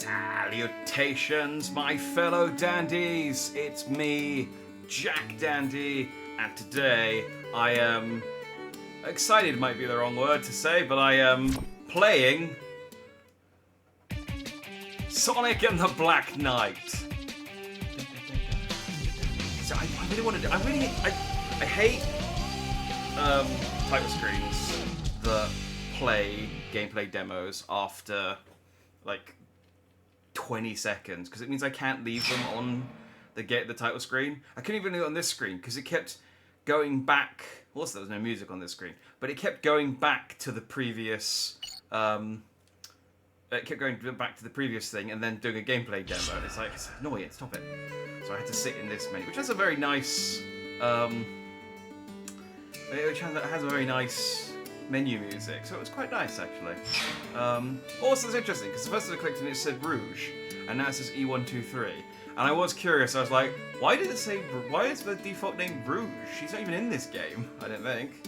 Salutations, my fellow dandies! It's me, Jack Dandy, and today I am excited, might be the wrong word to say, but I am playing Sonic and the Black Knight. So I really want to do. I hate title screens that play gameplay demos after like 20 seconds because it means I can't leave them on the title screen. I couldn't even do it on this screen because it kept going back. Also, there was no music on this screen, but it kept going back to the previous. It kept going back to the previous thing and then doing a gameplay demo. And it's like, it's annoying. Stop it. So I had to sit in this menu, which has a very nice. Which has a very nice menu music, so it was quite nice actually. Also, it's interesting because the first time I clicked and it said Rouge, and now it says E123. And I was curious. I was like, why did it say? Why is the default name Rouge? She's not even in this game, I don't think.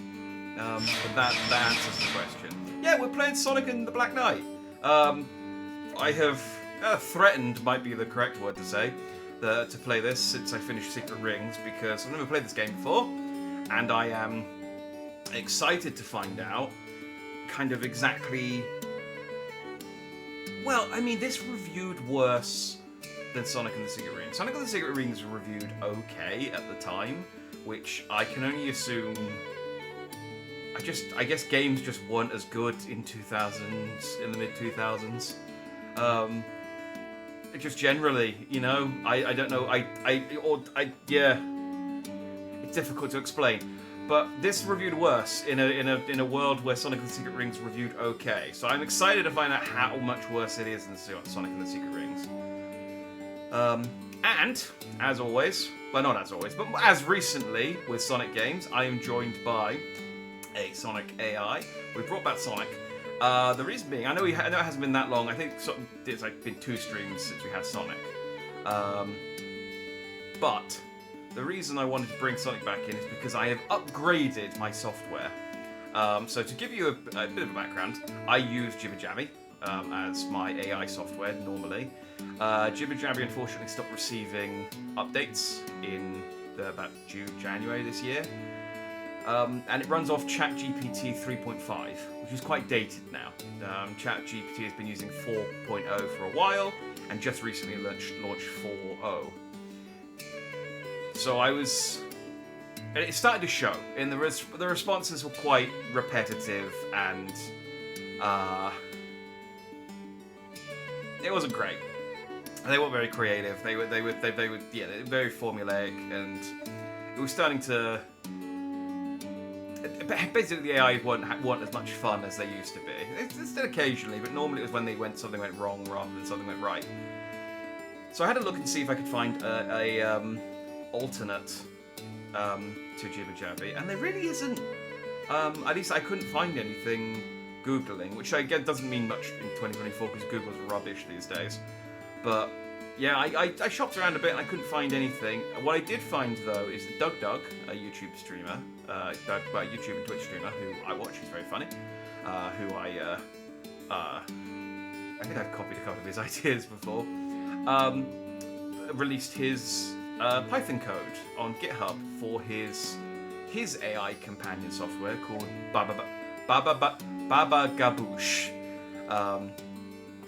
But that answers the question. Yeah, we're playing Sonic and the Black Knight. I have threatened, might be the correct word to say, to play this since I finished Secret Rings because I've never played this game before, and I am excited to find out kind of exactly. Well, I mean, this reviewed worse than Sonic and the Secret Rings. Sonic and the Secret Rings reviewed okay at the time, which I can only assume. I guess games just weren't as good in the mid 2000s. Just generally, you know, I don't know. Yeah, it's difficult to explain. But this reviewed worse in a world where Sonic and the Secret Rings reviewed okay. So I'm excited to find out how much worse it is than Sonic and the Secret Rings. And, as always, well, not as always, but as recently with Sonic games, I am joined by a Sonic AI. We brought back Sonic. The reason being, I know it hasn't been that long. I think it's like been 2 streams since we had Sonic. But the reason I wanted to bring Sonic back in is because I have upgraded my software. So to give you a bit of a background, I use Jibber as my AI software normally. Jibber unfortunately stopped receiving updates in about January this year. And it runs off ChatGPT 3.5, which is quite dated now. ChatGPT has been using 4.0 for a while, and just recently launched 4.0. So it started to show, and the responses were quite repetitive, and it wasn't great. They weren't very creative. They were very formulaic, and it was starting to. Basically, the AI weren't as much fun as they used to be. It's still occasionally, but normally it was when something went wrong rather than something went right. So I had to look and see if I could find a alternate to Jibber, and there really isn't. At least I couldn't find anything Googling, which I guess doesn't mean much in 2024 because Google's rubbish these days. But yeah, I shopped around a bit and I couldn't find anything. What I did find though is that Doug, a YouTube streamer, YouTube and Twitch streamer who I watch, he's very funny. Who I think I've copied a couple of his ideas before. Released his Python code on GitHub for his AI companion software called Baba Gaboosh.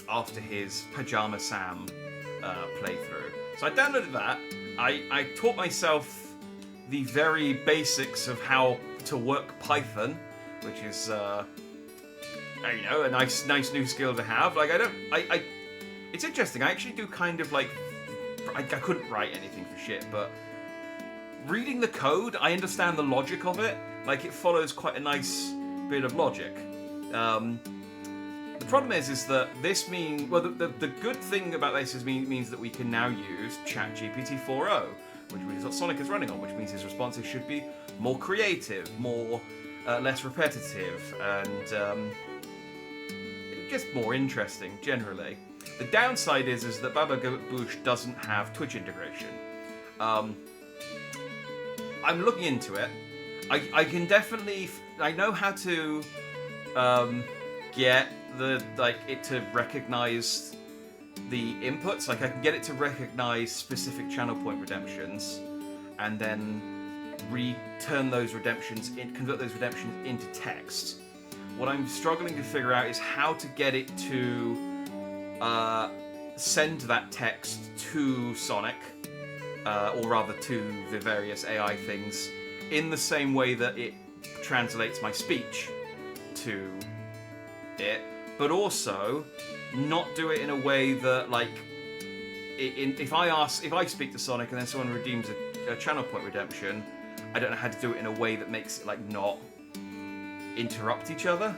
After his Pajama Sam playthrough. So I downloaded that. I taught myself the very basics of how to work Python, which is a nice new skill to have. Like it's interesting. I actually do kind of like I couldn't write anything for shit, but reading the code, I understand the logic of it. Like it follows quite a nice bit of logic. The problem is that this means, well, the good thing about this means that we can now use ChatGPT 4.0, which means what Sonic is running on, which means his responses should be more creative, less repetitive, and just more interesting generally. The downside is that Baba Gaboosh doesn't have Twitch integration. I'm looking into it. I can definitely, I know how to get it to recognize the inputs. Like I can get it to recognize specific channel point redemptions, and then convert those redemptions into text. What I'm struggling to figure out is how to get it to send that text to Sonic, or rather to the various AI things, in the same way that it translates my speech to it, but also not do it in a way that, like, if I speak to Sonic and then someone redeems a channel point redemption, I don't know how to do it in a way that makes it, like, not interrupt each other.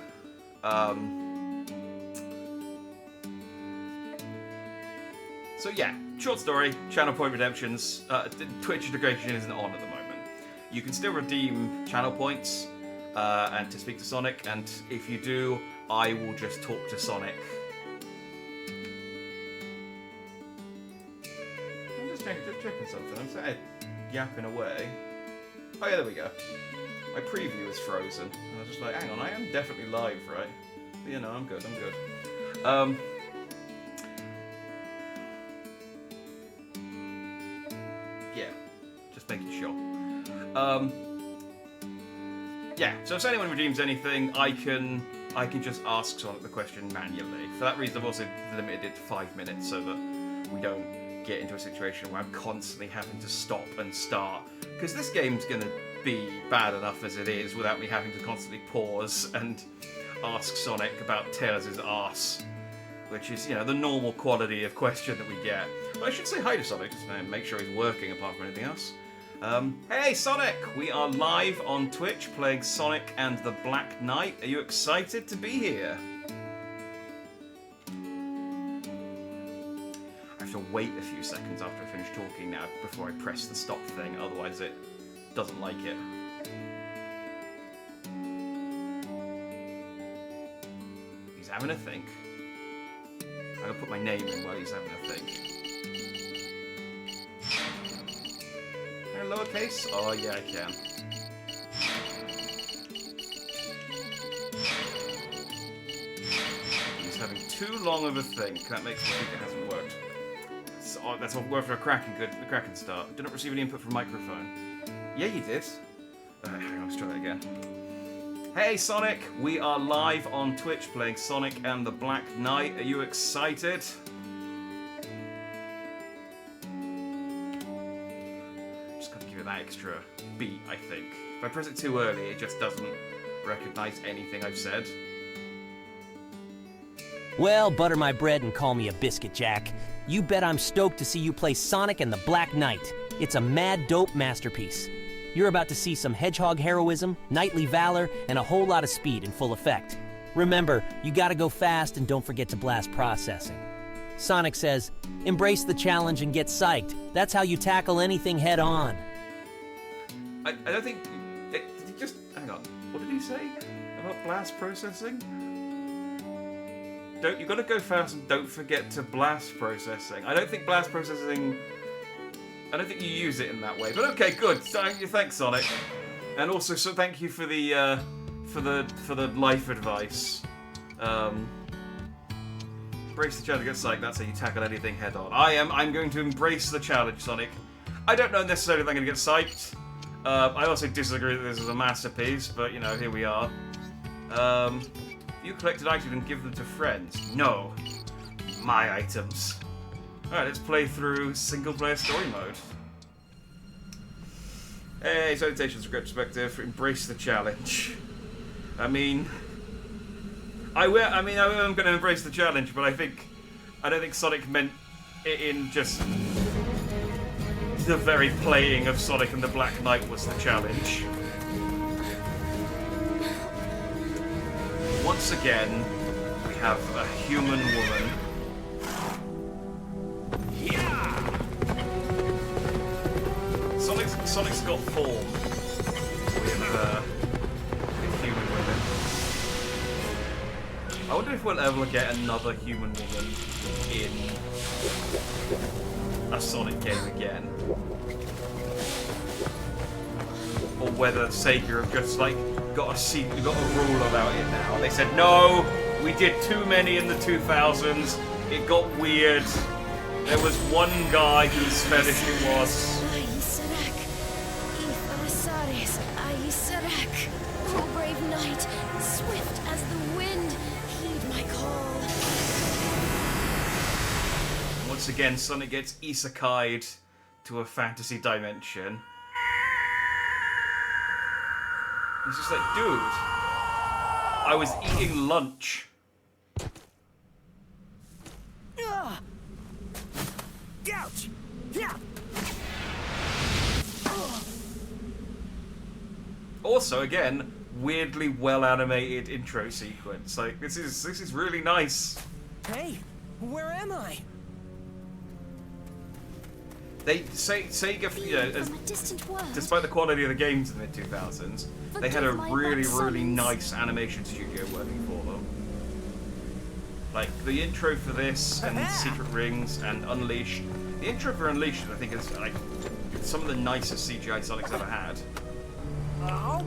So yeah, short story, channel point redemptions. Twitch integration isn't on at the moment. You can still redeem channel points and to speak to Sonic, and if you do, I will just talk to Sonic. I'm just checking something. I'm sort of yapping away. Oh yeah, there we go. My preview is frozen. And I was just like, hang on, I am definitely live, right? But, you know, I'm good. Yeah, just making sure. Yeah, so if anyone redeems anything, I can just ask Sonic the question manually. For that reason, I've also limited it to 5 minutes so that we don't get into a situation where I'm constantly having to stop and start. Because this game's going to be bad enough as it is without me having to constantly pause and ask Sonic about Tails' arse, which is, you know, the normal quality of question that we get. But I should say hi to Sonic, just to make sure he's working apart from anything else. Hey Sonic! We are live on Twitch playing Sonic and the Black Knight. Are you excited to be here? I have to wait a few seconds after I finish talking now before I press the stop thing, otherwise it doesn't like it. He's having a think. I'm gonna put my name in while he's having a think. Lowercase? Oh yeah, I can. He's having too long of a think. That makes me think it hasn't worked. So, that's all worked for a Kraken start. Did not receive any input from microphone. Yeah, you did. Hang on, let's try that again. Hey Sonic, we are live on Twitch playing Sonic and the Black Knight. Are you excited? That extra beat, I think. If I press it too early, it just doesn't recognize anything I've said. Well, butter my bread and call me a biscuit, Jack. You bet I'm stoked to see you play Sonic and the Black Knight. It's a mad dope masterpiece. You're about to see some hedgehog heroism, knightly valor, and a whole lot of speed in full effect. Remember, you gotta go fast and don't forget to blast processing. Sonic says, embrace the challenge and get psyched. That's how you tackle anything head on. I don't think... Did he just... Hang on. What did he say about blast processing? You gotta go fast and don't forget to blast processing. I don't think blast processing... I don't think you use it in that way. But okay, good. Thanks, Sonic. And also, so thank you for the life advice. Embrace the challenge, get psyched. That's how you tackle anything head on. I'm going to embrace the challenge, Sonic. I don't know necessarily if I'm going to get psyched. I also disagree that this is a masterpiece, but, you know, here we are. You collected items and give them to friends. No. My items. Alright, let's play through single-player story mode. Hey, salutations from retrospective. Embrace the challenge. I mean, I'm going to embrace the challenge, but I don't think Sonic meant it in just... the very playing of Sonic and the Black Knight was the challenge. Once again, we have a human woman. Yeah! Sonic's got form with human women. I wonder if we'll ever get another human woman in a Sonic game again, or whether Sega have just like got a rule about it now. They said no, we did too many in the 2000s. It got weird. There was one guy whose fetish it was. Oh, brave knight, swift as the wind, heed my call. Once again, Sonic gets isekai'd to a fantasy dimension. He's just like, dude, I was eating lunch. Ouch! Yeah. Also, again, weirdly well animated intro sequence. Like, this is really nice. Hey, where am I? They Sega, you know, From a distant world. despite the quality of the games in the mid 2000s, they had a Forgive my really bad summons. nice animation studio working for them. Like the intro for this and Secret Rings and Unleashed. The intro for Unleashed, I think, is like some of the nicest CGI Sonic's ever had. Oh,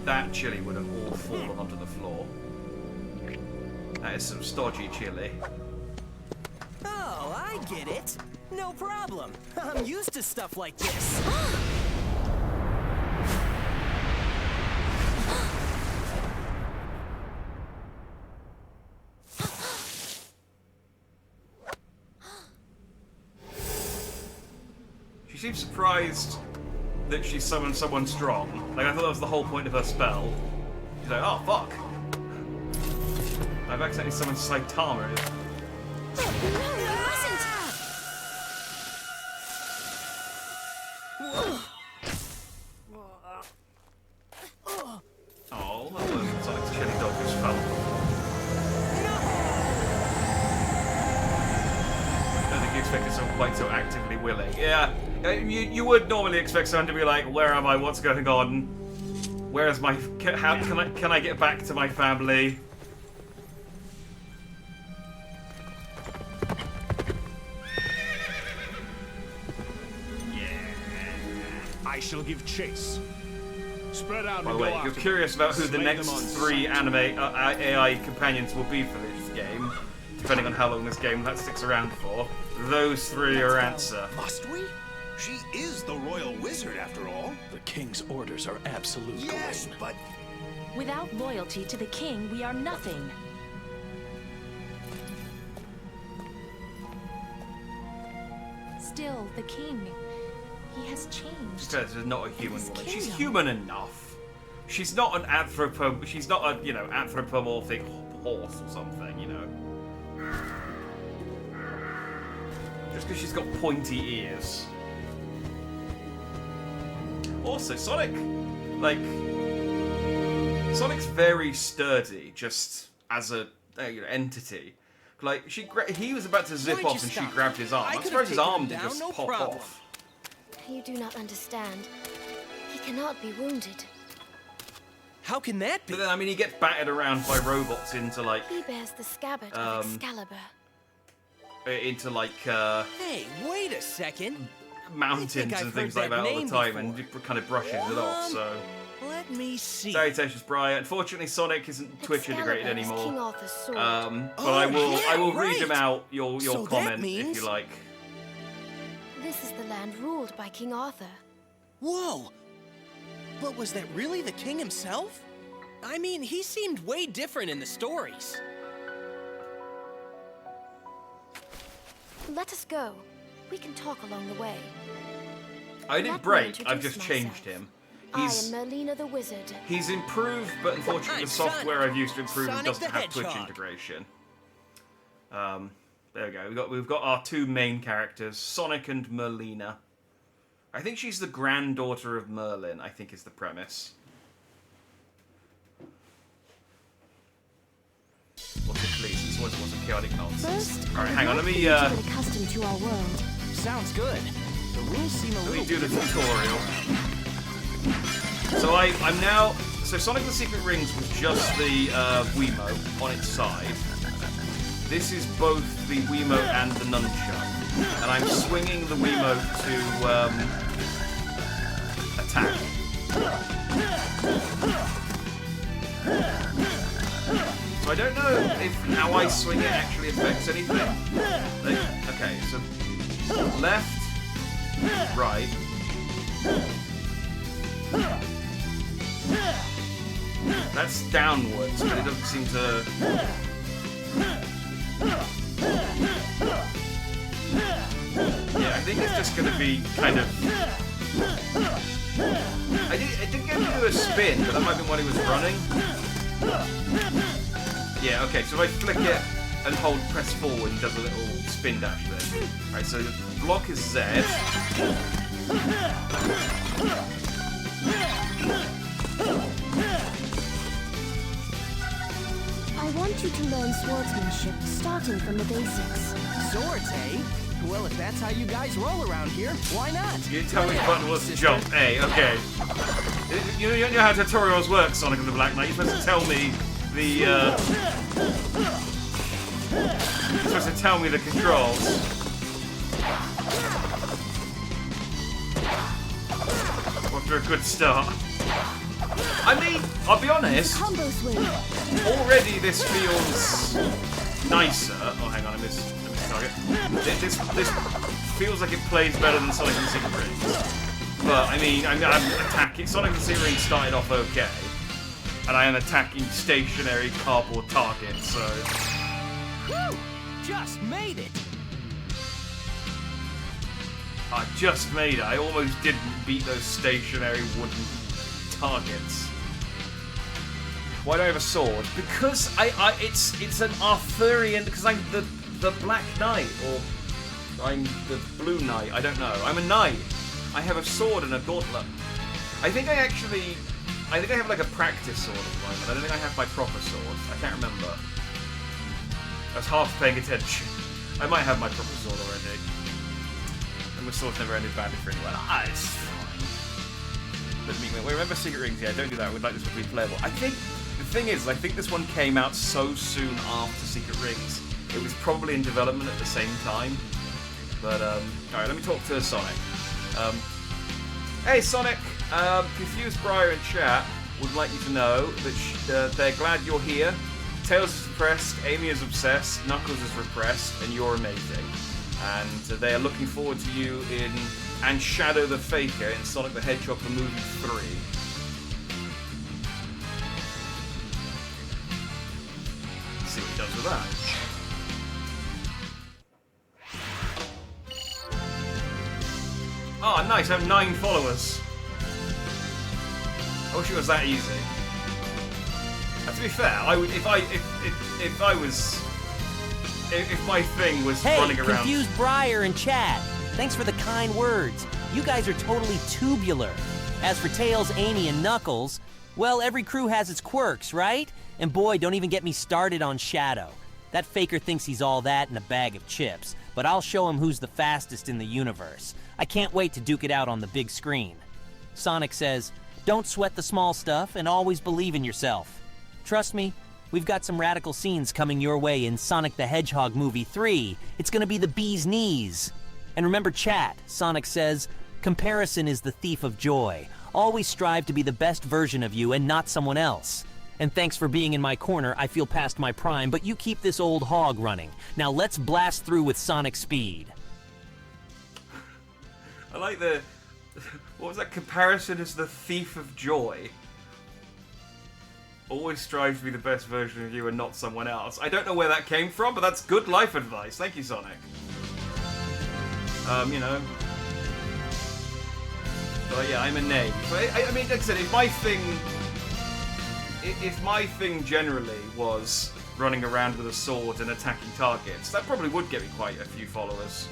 That chili would have all fallen onto the floor. That is some stodgy chili. oh, I get it. No problem. I'm used to stuff like this. She seems surprised that she summoned someone strong. Like, I thought that was the whole point of her spell. She's like, oh, fuck. I've accidentally summoned Saitama. No, it wasn't. Oh, that was Sonic's chili dog just fell. I don't think you expected someone quite so actively willing. Yeah, you would normally expect someone to be like, where am I? What's going on? Where is my... How can I get back to my family? I shall give chase. Spread out By and the go way, if you're after curious them. about who the Slay next them on 3 sight. anime AI companions will be for this game, depending on how long this game that sticks around for, those 3 are answer. Must we? She is the royal wizard, after all. The king's orders are absolute. Yes, Gawain. but Without loyalty to the king, we are nothing. Still, the king, he has changed. She's not a human His woman. She's kingdom. human enough. She's not an She's not a anthropomorphic horse or something. You know. Just because she's got pointy ears. Also, Sonic, like, Sonic's very sturdy, just as a entity. Like, he was about to zip Why'd you off and she stop? grabbed his arm. I I'm could've surprised his taken arm him didn't down, just no pop problem. off. You do not understand. He cannot be wounded. How can that be? But then, I mean, he gets battered around by robots into like, He bears the scabbard of Excalibur. Hey, wait a second. Mountains think I've and things heard like that that all the name time, before. and it kind of brushes it off. So, Let me see. salutations, Brian. Unfortunately, Sonic isn't Twitch integrated Excalibur is King anymore. Arthur's sword. But Oh, I yeah, will read him right. out your So that comment if means- you like. This is the land ruled by King Arthur. Whoa! But was that really the king himself? I mean, he seemed way different in the stories. Let us go. We can talk along the way. I Let didn't me break. I've introduce just changed myself. him. I He's am Merlina the Wizard. he's improved, but unfortunately, I'm the software Sonic. I've used to improve him Sonic doesn't the have Twitch Hedgehog. integration. There we go. We've got our 2 main characters, Sonic and Merlina. I think she's the granddaughter of Merlin, I think is the premise. What's it, please? It's always some chaotic nonsense. First, Alright, I hang on, would let like me, you to get accustomed to our world. Sounds good. The rules seem a let me little do the different. tutorial. So I'm now... So Sonic the Secret Rings was just the Wiimote on its side. This is both the Wiimote and the Nunchuck. And I'm swinging the Wiimote to attack. So I don't know if how I swing it actually affects anything. Like, okay, so left, right. That's downwards, but it doesn't seem to. Yeah, I think it's just going to be kind of. I did get to do a spin, but that might be when he was running. Yeah, okay, so if I flick it and hold press forward, he does a little spin dash there. Alright, so the block is Z. I want you to learn swordsmanship, starting from the basics. Swords, eh? Well, if that's how you guys roll around here, why not? You tell me button was to jump. A, okay. You don't know how tutorials work, Sonic and the Black Knight. You're supposed to tell me the, You're supposed to tell me the controls. After a good start. I mean, I'll be honest. Combo swing. Already this feels nicer. Oh, hang on, I missed target. This feels like it plays better than Sonic and the Secret Rings. But I mean, I'm attacking. Sonic and the Secret Rings started off okay, and I am attacking stationary cardboard targets. So Whew! Just made it. I just made it. I almost didn't beat those stationary wooden targets. Why do I have a sword? Because it's an Arthurian. Because I'm the Black Knight, or I'm the Blue Knight. I don't know. I'm a knight. I have a sword and a gauntlet. I think I have like a practice sword at the moment. I don't think I have my proper sword. I can't remember. I was half paying attention. I might have my proper sword already. And my sword's never ended badly for anyone. Ah, it's fine. But wait, remember Secret Rings? Yeah, don't do that. We'd like this to be playable. I think the thing is, I think this one came out so soon after Secret Rings. It was probably in development at the same time. But alright, let me talk to Sonic. Hey Sonic, Confused Briar in chat would like you to know that they're glad you're here. Tails is depressed, Amy is obsessed, Knuckles is repressed, and you're amazing. And they are looking forward to you in And Shadow the Faker in Sonic the Hedgehog the Movie 3. Let's see what he does with that. Oh, nice! I have 9 followers. I wish it was that easy. To be fair, I would if my thing was running around. Hey, Confused Briar and chat. Thanks for the kind words. You guys are totally tubular. As for Tails, Amy, and Knuckles, well, every crew has its quirks, right? And boy, don't even get me started on Shadow. That faker thinks he's all that in a bag of chips, but I'll show him who's the fastest in the universe. I can't wait to duke it out on the big screen. Sonic says, don't sweat the small stuff and always believe in yourself. Trust me, we've got some radical scenes coming your way in Sonic the Hedgehog Movie 3. It's gonna be the bee's knees. And remember chat, Sonic says, comparison is the thief of joy. Always strive to be the best version of you and not someone else. And thanks for being in my corner. I feel past my prime, but you keep this old hog running. Now let's blast through with Sonic speed. I like the... What was that? Comparison is the thief of joy. Always strive to be the best version of you and not someone else. I don't know where that came from, but that's good life advice. Thank you, Sonic. You know... But yeah, I'm a knave. I mean, like I said, if my thing generally was running around with a sword and attacking targets, that probably would get me quite a few followers.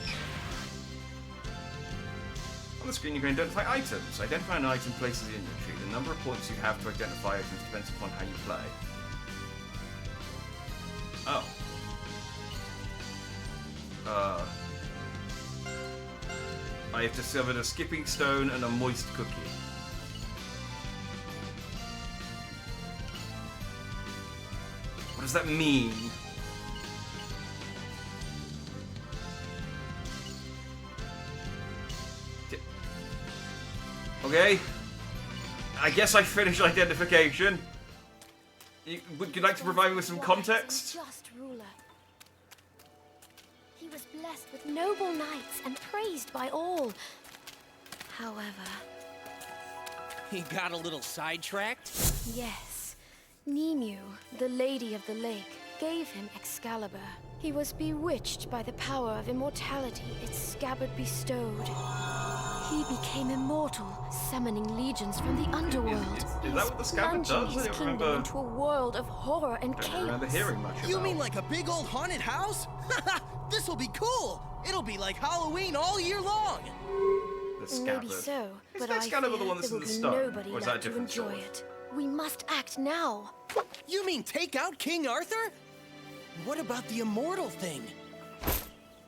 On the screen you can identify items. Identify an item places in the inventory. The number of points you have to identify items depends upon how you play. Oh. I have discovered a skipping stone and a moist cookie. What does that mean? Okay. I guess I finished identification. Would you like to provide me with some context? Just ruler. He was blessed with noble knights and praised by all. However, He got a little sidetracked? yes, Nimue, the Lady of the Lake, gave him Excalibur. He was bewitched by the power of immortality its scabbard bestowed. He became immortal, summoning legions from the underworld. Is that what the scabbard Plunging does? his I don't kingdom remember. into a world of horror and I don't remember chaos. hearing much about. You mean like a big old haunted house? This'll be cool! It'll be like Halloween all year long! the scabbard? Maybe so, Is but I Excalibur fear the one that's there in will the be stone? nobody Or is that a left to different enjoy sword? it. We must act now. You mean take out King Arthur? What about the immortal thing?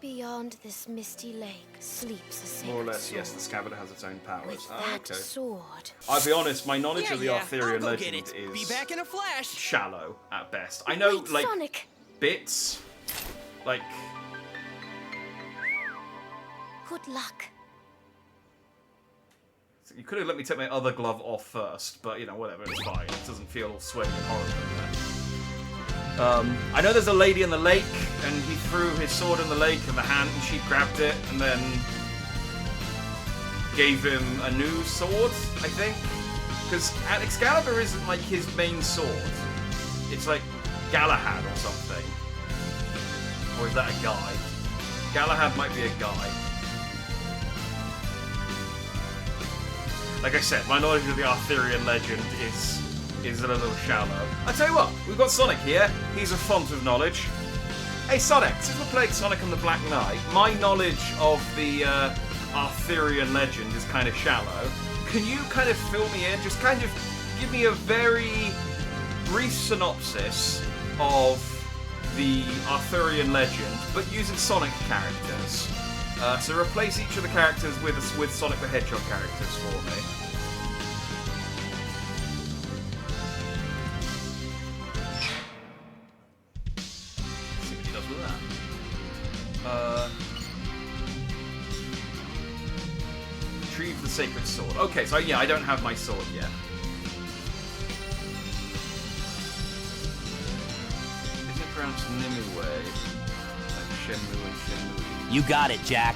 Beyond this misty lake sleeps a sacred More or less, sword. yes, the scabbard has its own powers. With Oh, that okay. sword, I'll be honest, my knowledge Yeah, of the I'll Arthurian go get legend it. is Be back in a flash. shallow at best. I know, Wait, like, Sonic! bits. Like, Good luck. you could have let me take my other glove off first, but, you know, whatever, it's fine. It doesn't feel sweaty and horrible in there. I know there's a lady in the lake, and he threw his sword in the lake, and the hand, and she grabbed it, and then gave him a new sword, I think. Because Excalibur isn't, like, his main sword. It's, like, Galahad or something. Or is that a guy? Galahad might be a guy. Like I said, my knowledge of the Arthurian legend is a little shallow. I tell you what, we've got Sonic here. He's a font of knowledge. Hey Sonic, since we're playing Sonic and the Black Knight, my knowledge of the Arthurian legend is kind of shallow. Can you kind of fill me in? Just kind of give me a very brief synopsis of the Arthurian legend, but using Sonic characters. So replace each of the characters with Sonic the Hedgehog characters for me. See what he does with that. Retrieve the Sacred Sword. Okay, so yeah, I don't have my sword yet. Isn't it pronounced Nimue? Like Shenmue and Shenmue. You got it, Jack.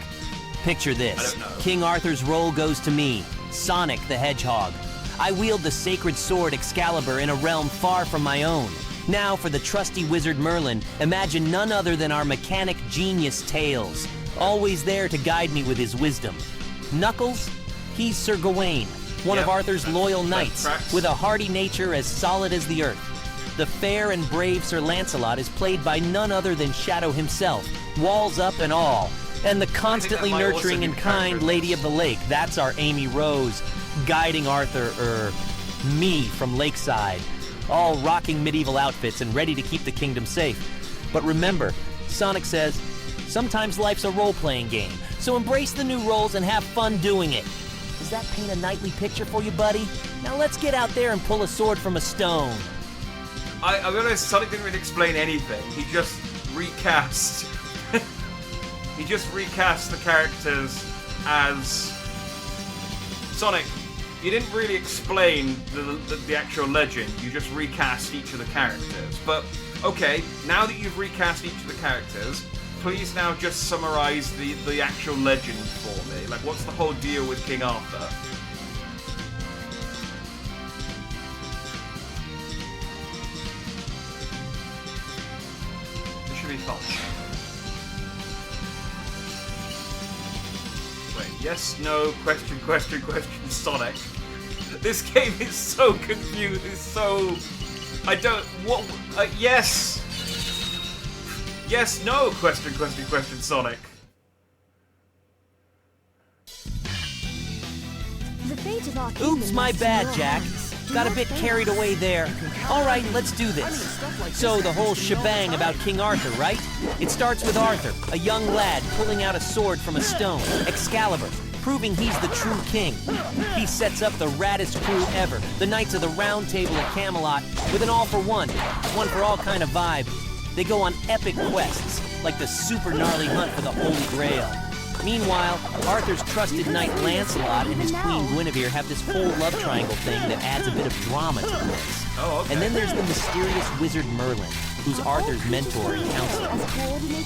Picture this. I don't know. King Arthur's role goes to me, Sonic the Hedgehog. I wield the sacred sword Excalibur in a realm far from my own. Now, for the trusty wizard Merlin, imagine none other than our mechanic genius Tails, always there to guide me with his wisdom. Knuckles? He's Sir Gawain, one of Yep, Arthur's loyal that knights, tracks. with a hardy nature as solid as the earth. The fair and brave Sir Lancelot is played by none other than Shadow himself, walls up and all. And the constantly might also nurturing be and kind character Lady of the Lake, that's our Amy Rose, guiding Arthur, me from Lakeside, all rocking medieval outfits and ready to keep the kingdom safe. But remember, Sonic says, sometimes life's a role-playing game, so embrace the new roles and have fun doing it. Does that paint a knightly picture for you, buddy? Now let's get out there and pull a sword from a stone. I'll be honest, Sonic didn't really explain anything. He just recast. He just recast the characters as Sonic. You didn't really explain the actual legend. You just recast each of the characters. But okay, now that you've recast each of the characters, please now just summarize the actual legend for me. Like, what's the whole deal with King Arthur? This should be fun. Wait, yes, no, question, question, question, Sonic. This game is so confused, it's so... I don't... What... yes! Yes, no, question, question, question, Sonic. The fate of our kingdom Oops, my rests in bad, your Jack. hands. Do Got a not bit fail. carried away there. All right, let's do this. So the whole shebang about King Arthur, right? It starts with Arthur, a young lad pulling out a sword from a stone, Excalibur, proving he's the true king. He sets up the raddest crew ever, the Knights of the Round Table at Camelot, with an all-for-one, one for all kind of vibe. They go on epic quests, like the super gnarly hunt for the Holy Grail. Meanwhile, Arthur's trusted knight Lancelot and his queen Guinevere have this whole love triangle thing that adds a bit of drama to the mix. Oh, okay. And then there's the mysterious wizard Merlin, who's Arthur's mentor and counselor.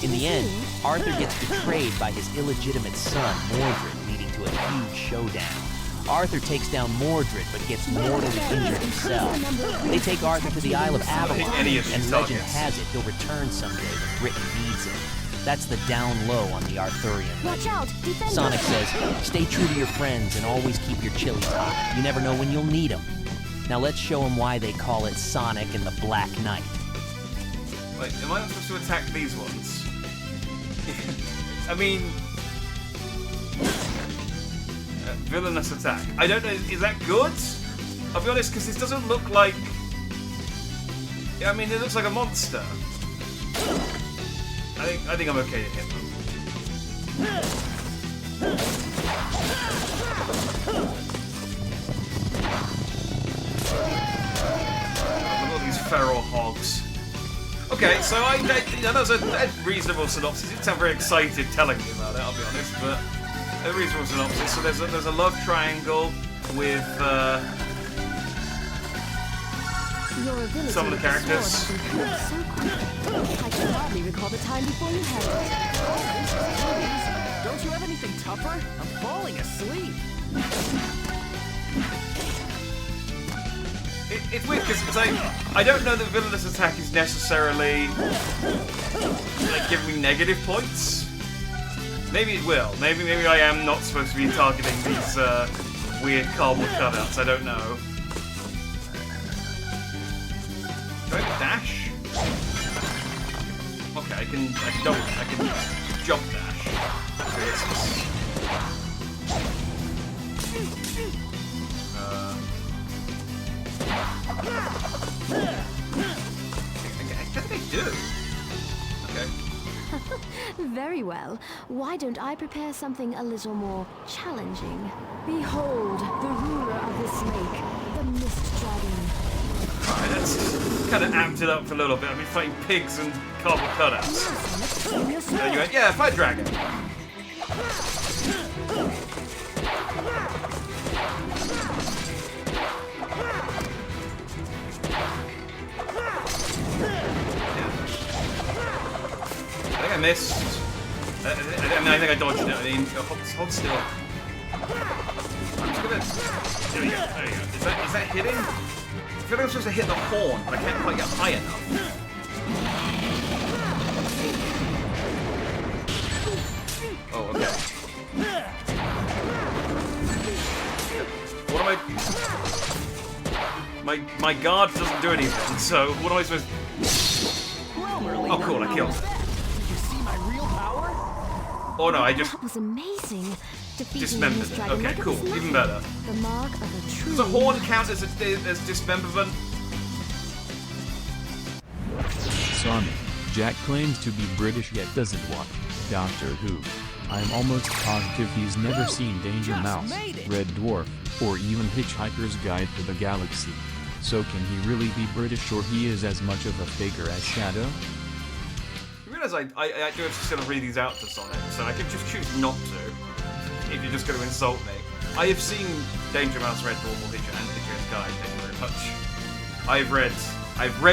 In the end, Arthur gets betrayed by his illegitimate son, Mordred, leading to a huge showdown. Arthur takes down Mordred, but gets mortally injured himself. They take Arthur to the Isle of Avalon, and legend has it he'll return someday when Britain needs him. That's the down low on the Arthurian legend. Watch out! Defend Sonic us. says, stay true to your friends and always keep your chilies hot. You never know when you'll need them. Now let's show them why they call it Sonic and the Black Knight. Wait, am I not supposed to attack these ones? I mean... villainous attack. I don't know, is that good? I'll be honest, because this doesn't look like... I mean, it looks like a monster. I think I'm okay to hit them. Look at all these feral hogs. Okay, so that was a reasonable synopsis. It didn't sound very excited telling me about it, I'll be honest, but a reasonable synopsis. So there's a love triangle with some of the characters. I can hardly recall the time before you had it. Don't you have anything tougher? I'm falling asleep. It's weird because I don't know that villainous attack is necessarily like giving me negative points. Maybe it will. Maybe I am not supposed to be targeting these weird cardboard cutouts. I don't know. Do I have a dash? Okay, I can jump dash. Okay, I think they do. Okay. Very well. Why don't I prepare something a little more challenging? Behold, the ruler of this lake, the Mist Dragon. Alright, that's kind of amped it up for a little bit. I've been fighting pigs and cardboard cutouts. You went, yeah, fight dragon. I think I missed. I think I dodged it. I mean, hold still. I'm just gonna. There we go. There we go. Is that hitting? I feel like I'm supposed to hit the horn, but I can't quite get high enough. Oh, okay. What am I? My guard doesn't do anything, so what am I supposed to... Oh, cool, I killed it. Did you see my real power? Oh no, I just That was amazing. Defeating dismembered Mist it. Dragon Okay, like it cool, was even nothing. better. The mark of a true. Does a horn count as dismemberment? Sonic. Jack claims to be British yet doesn't watch Doctor Who. I'm almost positive he's never seen Danger Mouse, Red Dwarf, or even Hitchhiker's Guide to the Galaxy. So can he really be British, or he is as much of a faker as Shadow? You realise I do have to sort of read these out to Sonic, so I could just choose not to, if you're just going to insult me. I have seen Danger Mouse, Red Dwarf, or Hitchhiker's Guide, thank you very much. I've read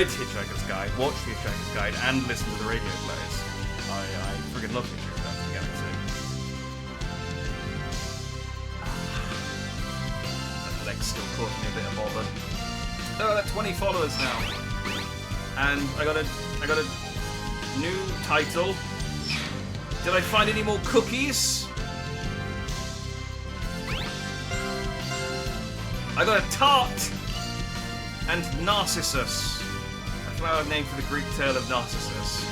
Hitchhiker's Guide, watched the Hitchhiker's Guide, and listened to the radio plays. I friggin' love Hitchhiker's Guide to the Galaxy. That leg's still causing me a bit of bother. Oh, I got 20 followers now. And I got a new title. Did I find any more cookies? I got a tart and Narcissus. A flower named for the Greek tale of Narcissus.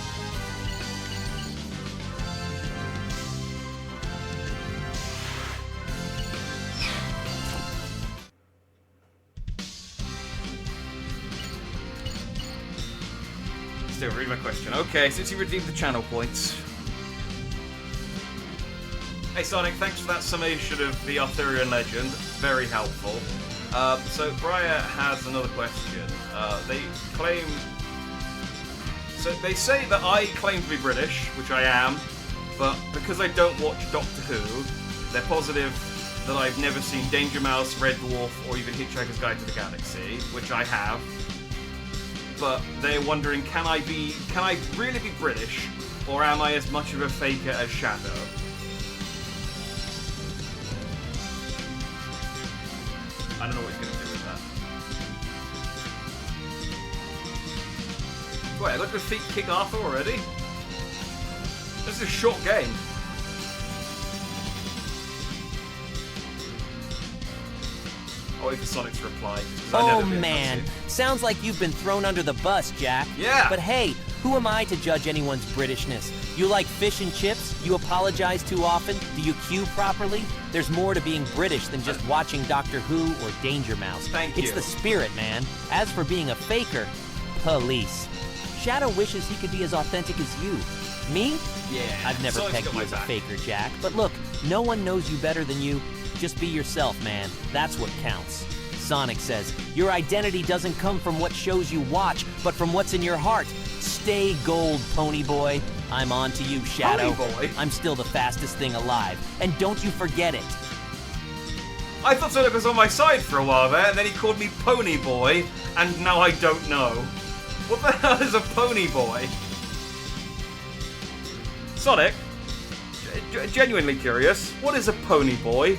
Still, read my question. Okay, since you redeemed the channel points. Hey Sonic, thanks for that summation of the Arthurian legend. Very helpful. So Briar has another question. They claim... So they say that I claim to be British, which I am. but because I don't watch Doctor Who, they're positive that I've never seen Danger Mouse, Red Dwarf, or even Hitchhiker's Guide to the Galaxy, which I have. But they're wondering, can I really be British, or am I as much of a faker as Shadow? I don't know what he's going to do with that. Wait, I got to defeat King Arthur already? This is a short game. I'll wait for Sonic's reply. Oh man, sounds like you've been thrown under the bus, Jack. Yeah. But hey, who am I to judge anyone's Britishness? You like fish and chips? You apologize too often? Do you cue properly? There's more to being British than just watching Doctor Who or Danger Mouse. Thank you. It's the spirit, man. As for being a faker, police. Shadow wishes he could be as authentic as you. Me? Yeah. I've never Sonic's pegged got you my as a back. faker, Jack. But look, no one knows you better than you. Just be yourself, man. That's what counts. Sonic says, your identity doesn't come from what shows you watch, but from what's in your heart. Stay gold, Pony Boy. I'm on to you, Shadow. Pony Boy? I'm still the fastest thing alive. And don't you forget it. I thought Sonic was on my side for a while there, and then he called me Pony Boy, and now I don't know. What the hell is a Pony Boy? Sonic, genuinely curious, what is a Pony Boy?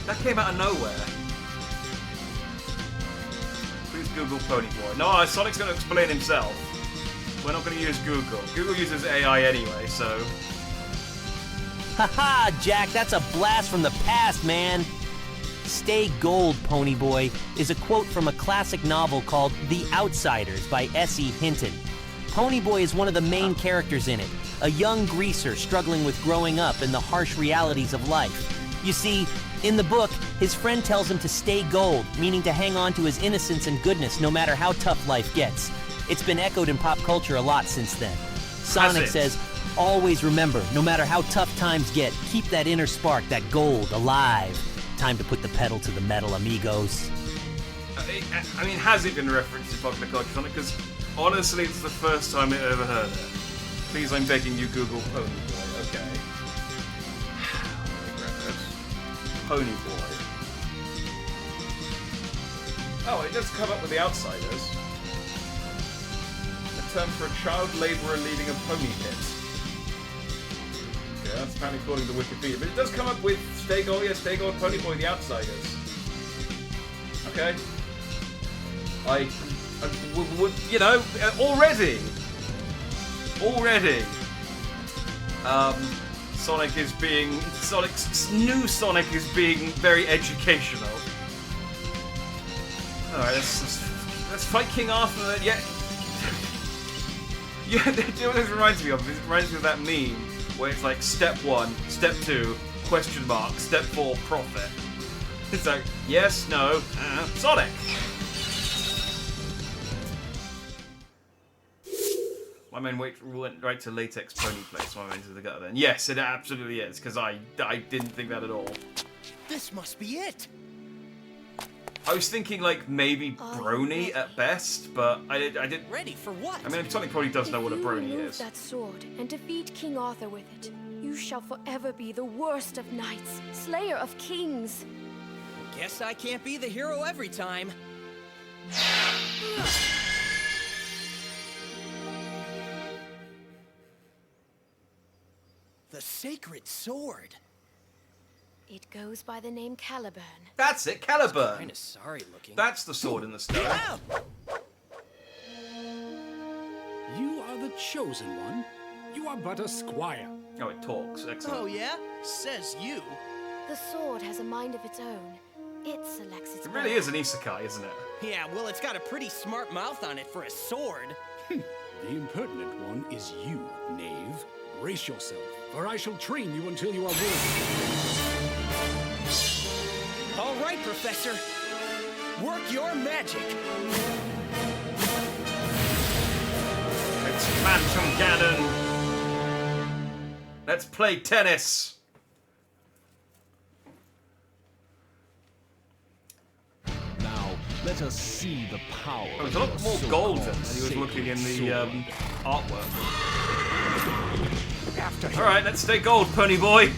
That came out of nowhere. Please Google Pony Boy. No, Sonic's going to explain himself. We're not going to use Google. Google uses AI anyway, so... Haha, Jack, that's a blast from the past, man. Stay gold, Pony Boy, is a quote from a classic novel called The Outsiders by S.E. Hinton. Pony Boy is one of the main characters in it, a young greaser struggling with growing up and the harsh realities of life. You see, in the book, his friend tells him to stay gold, meaning to hang on to his innocence and goodness no matter how tough life gets. It's been echoed in pop culture a lot since then. Sonic says, always remember, no matter how tough times get, keep that inner spark, that gold, alive. Time to put the pedal to the metal, amigos. I mean, has it been referenced in popular culture, Sonic? Because honestly, it's the first time I've ever heard it. Please, I'm begging you, Google Pony Boy. Okay. Pony Boy. Oh, it does come up with The Outsiders. A term for a child labourer leading a pony pit. Yeah, that's apparently according to Wikipedia. But it does come up with Stay Gold, Pony Boy, The Outsiders. Okay. You know, already. Sonic's new Sonic is being very educational. Alright, let's fight King Arthur then. Yeah. Yeah, do you know what this reminds me of? It reminds me of that meme where it's like step 1, step 2, question mark, step 4, profit. It's like, yes, no, Sonic! My man went right to Latex Pony Place when I went to the gutter then. Yes, it absolutely is, because I didn't think that at all. This must be it. I was thinking like maybe brony at best, but I didn't. Ready for what? I mean, Sonic probably does know what a brony If you remove is. that sword and defeat King Arthur with it, you shall forever be the worst of knights, slayer of kings. Guess I can't be the hero every time. The sacred sword. It goes by the name Caliburn. That's it, Caliburn. Kinda sorry looking. That's the sword in the stone. Ah! You are the chosen one. You are but a squire. Oh, it talks. Excellent. Oh yeah? Says you. The sword has a mind of its own. It selects its It really is an isekai, isn't it? Yeah, well, it's got a pretty smart mouth on it for a sword. The impertinent one is you, knave. Brace yourself, for I shall train you until you are worthy. All right, Professor. Work your magic. It's Phantom Ganon. Let's play tennis. Now, let Let us see the power. Oh, it's a lot more golden than he was looking in the artwork. Alright, let's stay gold, pony boy.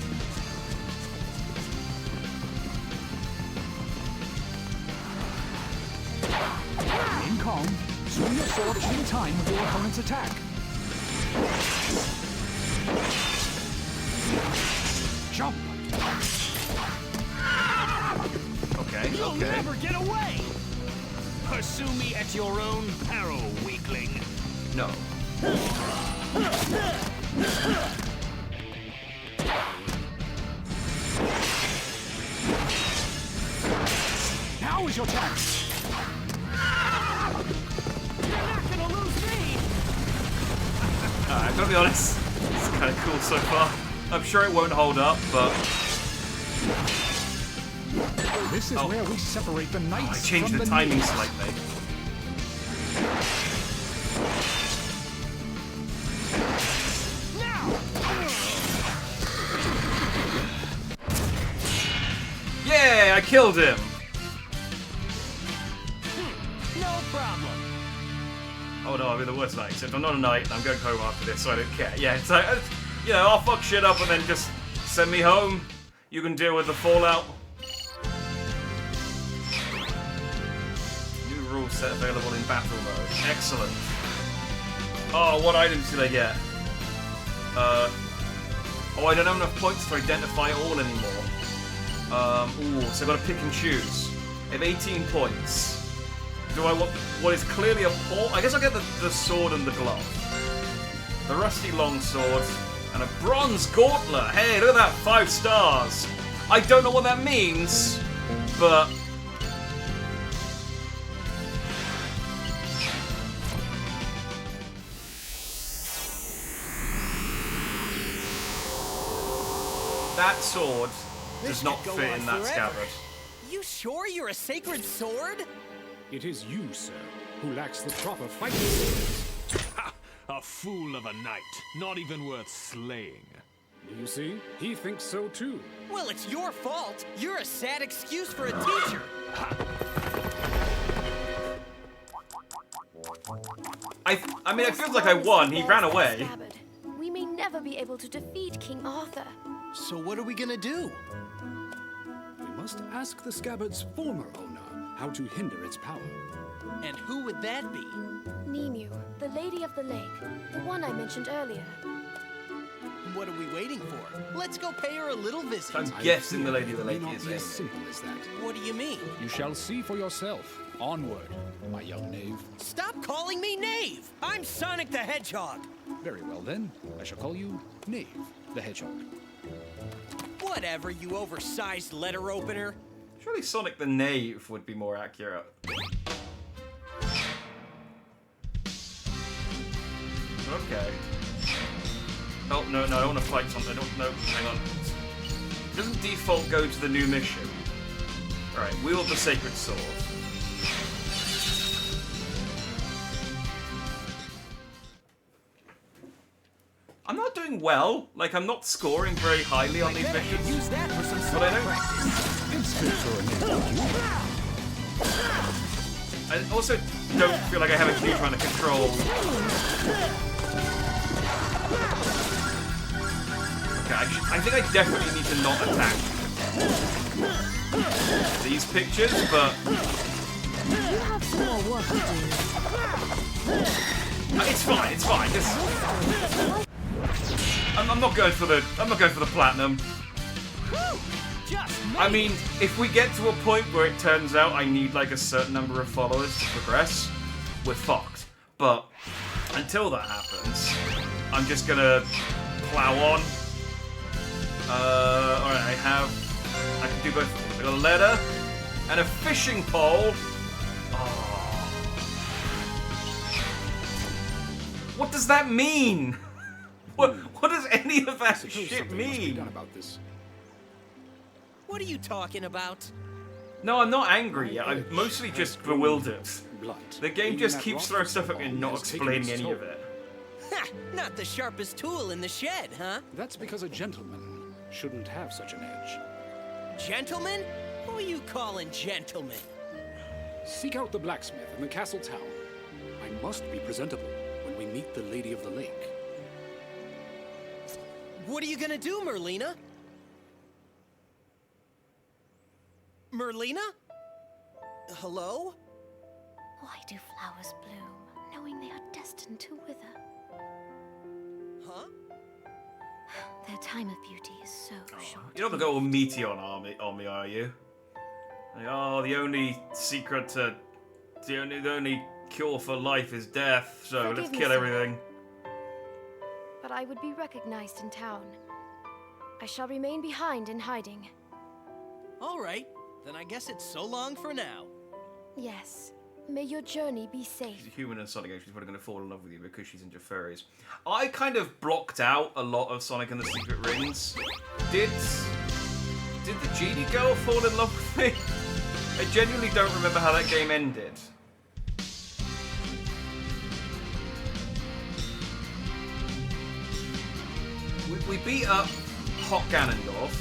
Remain calm. Swing your sword in time with your opponent's attack. Jump. Okay, You'll okay. never get away! Pursue me at your own peril, weakling. No. Now is your chance. You're not gonna lose me! Alright, gotta be honest. It's kind of cool so far. I'm sure it won't hold up, but This is where we separate the I knights changed from the the timing knights. slightly. Yeah, I killed him. No problem. Oh no, I'm in the worst knight. Except I'm not a knight, and I'm going home after this, so I don't care. Yeah, it's like, you know, I'll fuck shit up and then just send me home. You can deal with the fallout. New rule set available in battle mode. Excellent. Oh, what items did I get? Oh, I don't have enough points to identify all anymore. Ooh, so I've got to pick and choose. I have 18 points. Do I want what is clearly a port? I guess I'll get the sword and the glove. The rusty longsword and a bronze gauntlet. Hey, look at that, 5 stars. I don't know what that means, but that sword does not could go fit on in that forever. scabbard. You sure you're a sacred sword? It is you, sir, who lacks the proper fighting skills. A fool of a knight, not even worth slaying. You see, he thinks so too. Well, it's your fault. You're a sad excuse for a teacher. I mean, it feels like I won. He ran away. Scabbard. We may never be able to defeat King Arthur. So what are we gonna do? We must ask the scabbard's former owner how to hinder its power. And who would that be? Nimue, the Lady of the Lake, the one I mentioned earlier. What are we waiting for? Let's go pay her a little visit. I'm guessing the Lady of the It may Lake not is be as Amy. simple as that. What do you mean? You shall see for yourself. Onward, my young knave. Stop calling me Knave! I'm Sonic the Hedgehog! Very well then, I shall call you Knave the Hedgehog. Whatever, you oversized letter opener. Surely Sonic the Knave would be more accurate. Okay. Oh, no, I don't want to fight something. No, hang on. Doesn't default go to the new mission? Alright, wield the sacred sword. I'm not doing well. Like, I'm not scoring very highly on these missions. Use that for some But sword I don't... practice. It's fit for a knave like you. I also don't feel like I have a huge amount of control. Okay, I think I definitely need to not attack these pictures, but You have some more work to do. it's fine. Just I'm not going for the platinum. Just I mean, if we get to a point where it turns out I need like a certain number of followers to progress, we're fucked. But until that happens, I'm just gonna plow on. Alright, I can do both. I got a ladder and a fishing pole. Oh. What does that mean? What does any of that Suppose shit something must be mean? done about this. What are you talking about? No, I'm not angry yet. I'm mostly just bewildered. Blunt. The game Even just that keeps rock throwing stuff at me football and not has taken explaining its any of toll. it. Ha! Not the sharpest tool in the shed, huh? That's because a gentleman shouldn't have such an edge. Gentlemen? Who are you calling gentlemen? Seek out the blacksmith in the castle tower. I must be presentable when we meet the Lady of the Lake. What are you gonna do, Merlina? Merlina? Hello? Why do flowers bloom, knowing they are destined to wither? Huh? Their time of beauty is so short. You're not gonna go all meaty on me, are you? Like, oh, the only secret to... The only cure for life is death, so Forgive let's me, kill sir. everything. But I would be recognized in town. I shall remain behind in hiding. All right, then I guess it's so long for now. Yes. May your journey be safe. She's a human and Sonic, she's probably going to fall in love with you because she's into furries. I kind of blocked out a lot of Sonic and the Secret Rings. Did the genie girl fall in love with me? I genuinely don't remember how that game ended. We beat up Hot Ganondorf,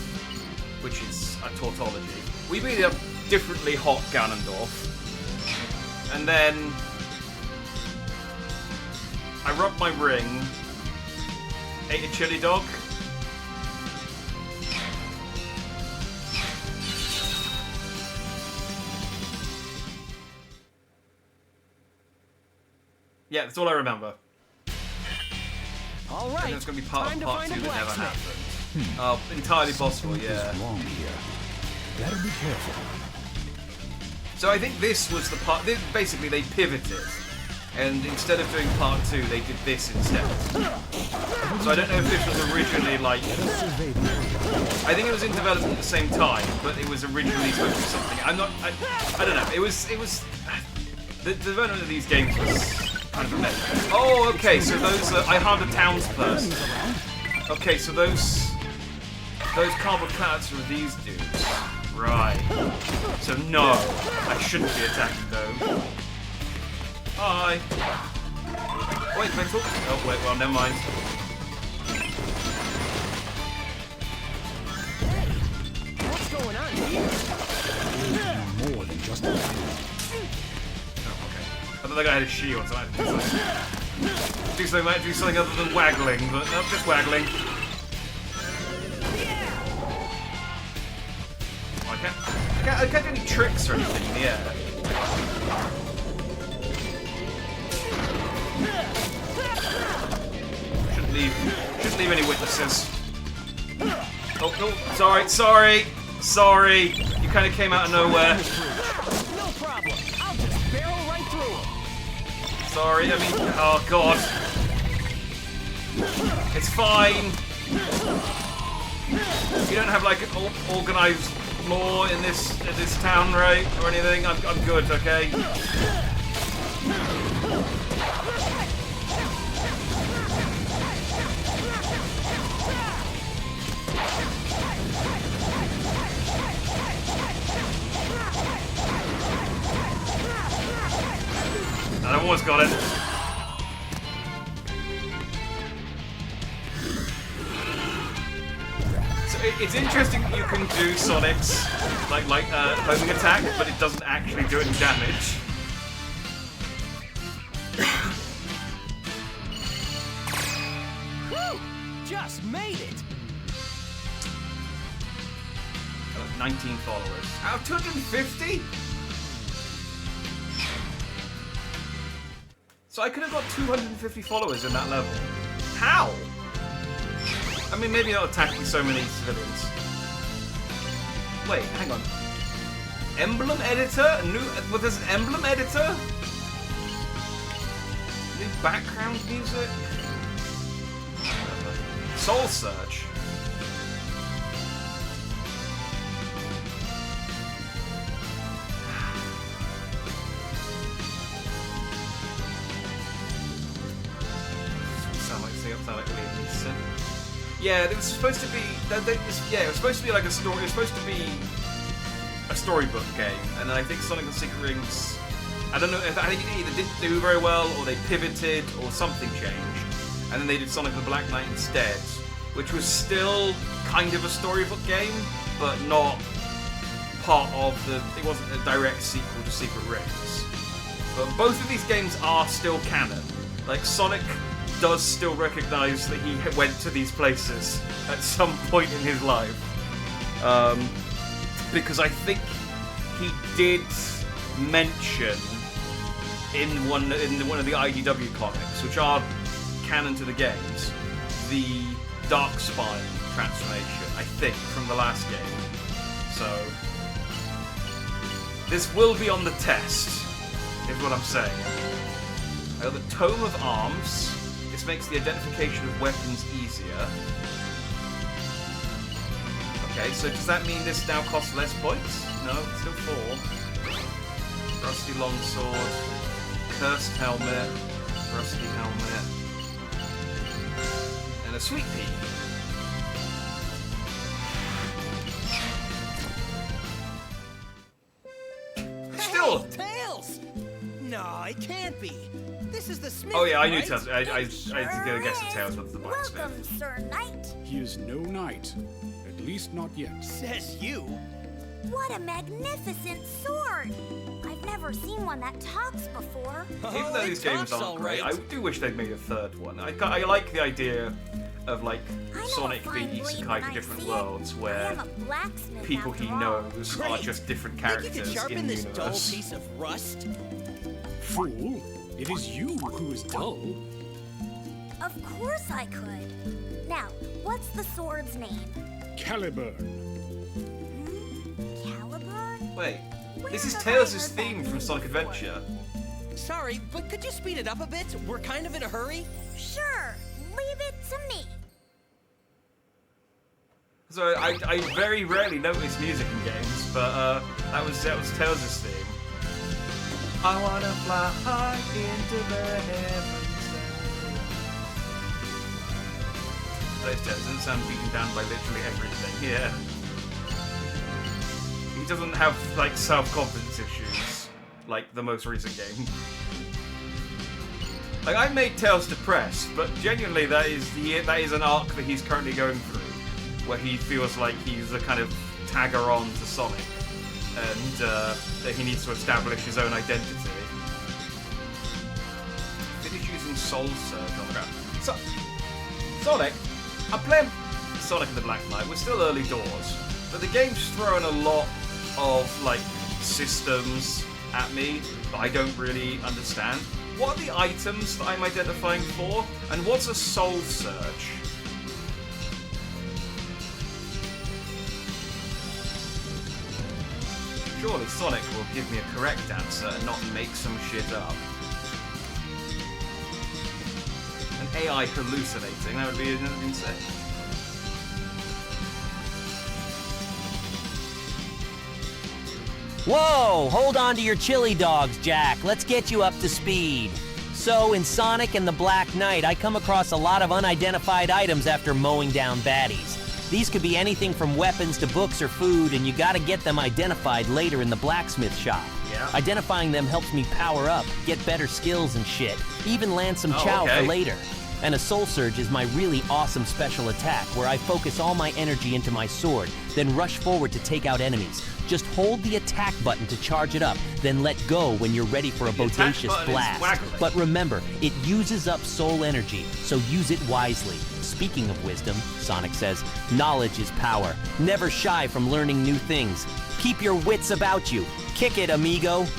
which is a tautology. We beat up differently Hot Ganondorf. And then I rubbed my ring, ate a chili dog. Yeah, that's all I remember. All I right, think it's going to be part time of to part find 2 a that never blacksmith. happened. Entirely possible, yeah. Wrong here. Better be careful. So I think this was the part. Basically, they pivoted, and instead of doing part 2, they did this instead. So I don't know if this was originally like. I think it was in development at the same time, but it was originally supposed to be something. I don't know. It was. The development of these games was kind of a mess. Oh, okay. So those. I harmed a townsperson. Okay, so those cardboard cutouts are these dudes. Right. So no, I shouldn't be attacking those. Hi. Wait, can I talk? Oh wait, well never mind. What's going on here? More than just a Oh, okay. I thought that guy had a shield, so I had to do something other than waggling, but no, just waggling. I can't do any tricks or anything in the air. Shouldn't leave any witnesses. Oh, no, sorry. You kind of came out of nowhere. No problem. I'll just barrel right through him. Sorry, I mean, oh god. It's fine. You don't have like an organized law in this town, right, or anything. I'm good, okay. And I've almost got it. So it's interesting that you can do Sonic's like homing attack, but it doesn't actually do any damage. Woo! Just made it. 19 followers out of 250. So I could have got 250 followers in that level. How? I mean, maybe not attacking so many civilians. Wait, hang on. Emblem editor? Well, there's an emblem editor? New background music? Soul Search. Sound like Liam Neeson. Yeah, it was supposed to be. It was supposed to be like a story. It was supposed to be a storybook game, and then I think Sonic and the Secret Rings. I don't know. I think it either didn't do very well, or they pivoted, or something changed, and then they did Sonic the Black Knight instead, which was still kind of a storybook game, but not part of the. It wasn't a direct sequel to Secret Rings, but both of these games are still canon. Like Sonic does still recognize that he went to these places at some point in his life, because I think he did mention in one of the IDW comics, which are canon to the games, the Darkspine transformation, I think, from the last game. So this will be on the test, is what I'm saying. The Tome of Arms. This makes the identification of weapons easier. Okay, so does that mean this now costs less points? No, it's still 4. Rusty Longsword, Cursed Helmet, Rusty Helmet, and a Sweet Pea. Still! Hey, Tails! No, it can't be. This is the smith. Oh yeah, I knew right? Tails. I was gonna guess the Tails was the blacksmith. Welcome, Sir Knight. He is no knight. At least not yet. Says you. What a magnificent sword! I've never seen one that talks before. Even though these games aren't great, I do wish they'd made a third one. I like the idea of like Sonic being isekai to different worlds where people he knows are just different characters Think you could sharpen in the this dull universe. piece of rust? Fool! It is you who is dull. Of course I could. Now, what's the sword's name? Caliburn. Caliburn? Wait, this is Where have I Tails' heard theme that from Sonic before? Adventure. Sorry, but could you speed it up a bit? We're kind of in a hurry. Sure, leave it to me. So I very rarely notice music in games, but that was Tails' theme. I wanna fly high into the heavens. Those Tails doesn't sound beaten down by literally everything. Yeah. He doesn't have like self-confidence issues like the most recent game. Like I made Tails depressed, but genuinely that is an arc that he's currently going through, where he feels like he's a kind of tagger on to Sonic, and that he needs to establish his own identity. Finish using Soul Surge on the ground. So, Sonic, I'm playing Sonic and the Black Knight. We're still early doors, but the game's throwing a lot of like systems at me that I don't really understand. What are the items that I'm identifying for, and what's a Soul Surge? Surely Sonic will give me a correct answer and not make some shit up. An AI hallucinating, that would be insane. Whoa! Hold on to your chili dogs, Jack. Let's get you up to speed. So, in Sonic and the Black Knight, I come across a lot of unidentified items after mowing down baddies. These could be anything from weapons to books or food, and you gotta get them identified later in the blacksmith shop. Yeah. Identifying them helps me power up, get better skills and shit, even land some chow for later. And a Soul Surge is my really awesome special attack where I focus all my energy into my sword, then rush forward to take out enemies. Just hold the attack button to charge it up, then let go when you're ready for a bodacious blast. But remember, it uses up soul energy, so use it wisely. Speaking of wisdom, Sonic says, knowledge is power. Never shy from learning new things. Keep your wits about you. Kick it, amigo. Okay,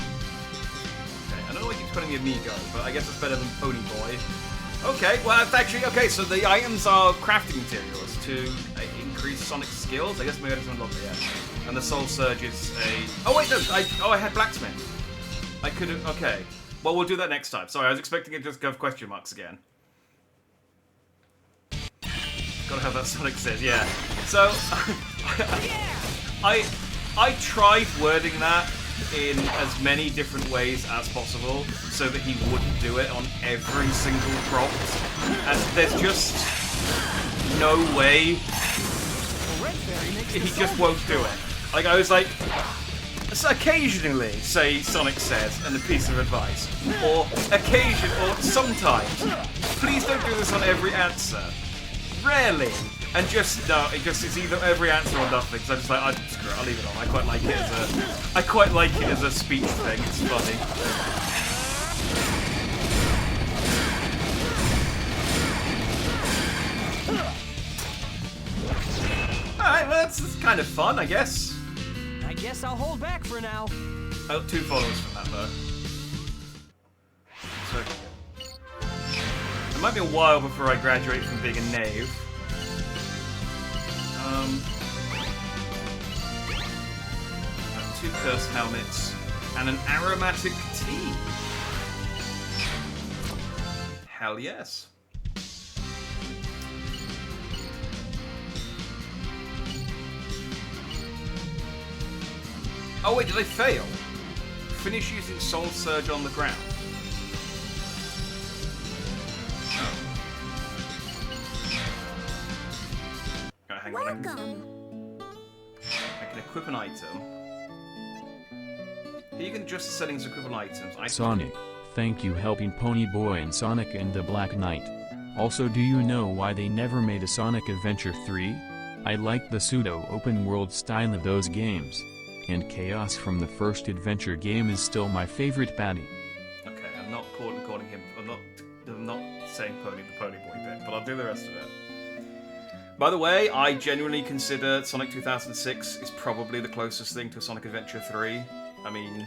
I don't know why you keep calling me amigo, but I guess it's better than Pony Boy. Okay, well, that's actually, okay, so the items are crafting materials to increase Sonic's skills. I guess maybe I just unlocked it yet. And the Soul Surge is a... Oh, wait, no, I had Blacksmith. I could have... Okay. Well, we'll do that next time. Sorry, I was expecting it to just go with question marks again. Gotta have that Sonic says, yeah. So, I tried wording that in as many different ways as possible so that he wouldn't do it on every single prompt. And there's just no way he just won't do it. Like, I was like, so occasionally, say Sonic says, and a piece of advice. Or or sometimes. Please don't do this on every answer. Rarely. And just no, it's either every answer or nothing. So I'm just like, screw it, I'll leave it on. I quite like it as a speech thing. It's funny. Alright, well that's kind of fun, I guess. I guess I'll hold back for now. I got 2 followers from that though. So it might be a while before I graduate from being a knave. Got 2 curse helmets and an aromatic tea. Hell yes. Oh wait, did I fail? Finish using Soul Surge on the ground. Oh. Right, hang on. I can equip an item. Here you can adjust the settings of equivalent items. Sonic, thank you helping Pony Boy and Sonic and the Black Knight. Also, do you know why they never made a Sonic Adventure 3? I like the pseudo open world style of those games. And Chaos from the first adventure game is still my favorite baddie. Okay, I'm not calling him. I'm not saying Pony the Pony Boy bit, but I'll do the rest of it. By the way, I genuinely consider Sonic 2006 is probably the closest thing to Sonic Adventure 3. I mean,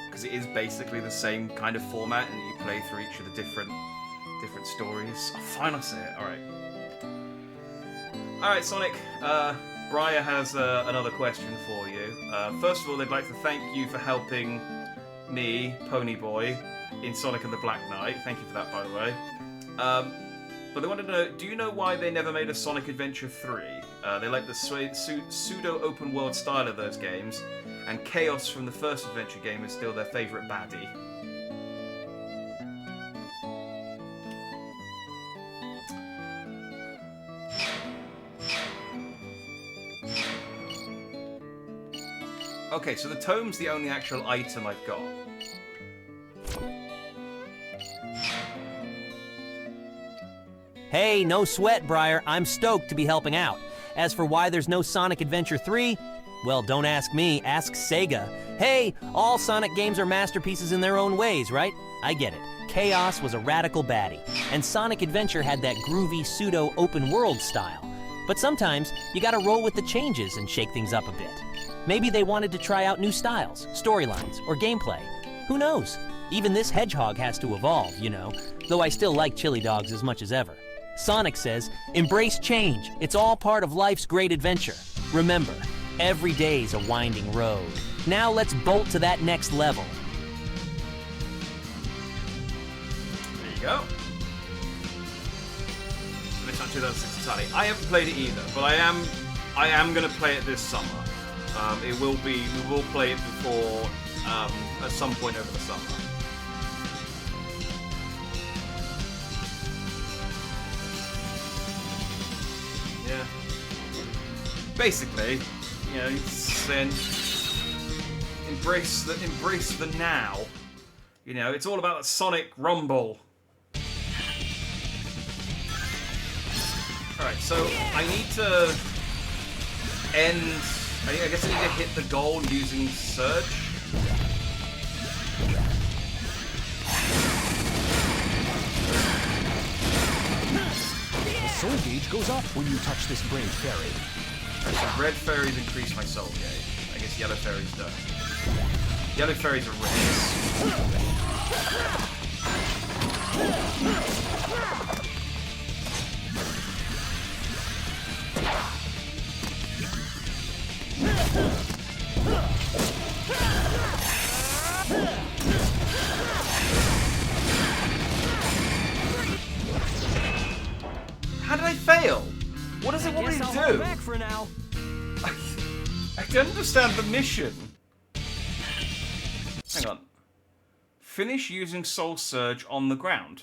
because it is basically the same kind of format, and you play through each of the different stories. Oh, fine, I'll say it. All right. All right, Sonic. Briar has another question for you. First of all, they'd like to thank you for helping me, Pony Boy, in Sonic and the Black Knight. Thank you for that, by the way. But they wanted to know, do you know why they never made a Sonic Adventure 3? They like the pseudo-open world style of those games, and Chaos from the first adventure game is still their favourite baddie. Okay, so the tome's the only actual item I've got. Hey, no sweat, Briar. I'm stoked to be helping out. As for why there's no Sonic Adventure 3, well, don't ask me, ask Sega. Hey, all Sonic games are masterpieces in their own ways, right? I get it. Chaos was a radical baddie, and Sonic Adventure had that groovy pseudo open world style. But sometimes, you gotta roll with the changes and shake things up a bit. Maybe they wanted to try out new styles, storylines, or gameplay. Who knows? Even this hedgehog has to evolve, you know, though I still like chili dogs as much as ever. Sonic says, embrace change. It's all part of life's great adventure. Remember, every day's a winding road. Now let's bolt to that next level. There you go. It's not 2006 entirely. I haven't played it either, but I am going to play it this summer. We will play it before, at some point over the summer. Yeah. Basically, you know, then embrace the now. You know, it's all about the Sonic Rumble. Alright, so I need to end... I guess I need to hit the goal using Surge. The soul gauge goes up when you touch this brave fairy. Right, so red fairies increase my soul gauge. I guess yellow fairies don't. Yellow fairies are How did I fail? What does it want me to do? Back for now. I don't understand the mission. Hang on. Finish using Soul Surge on the ground.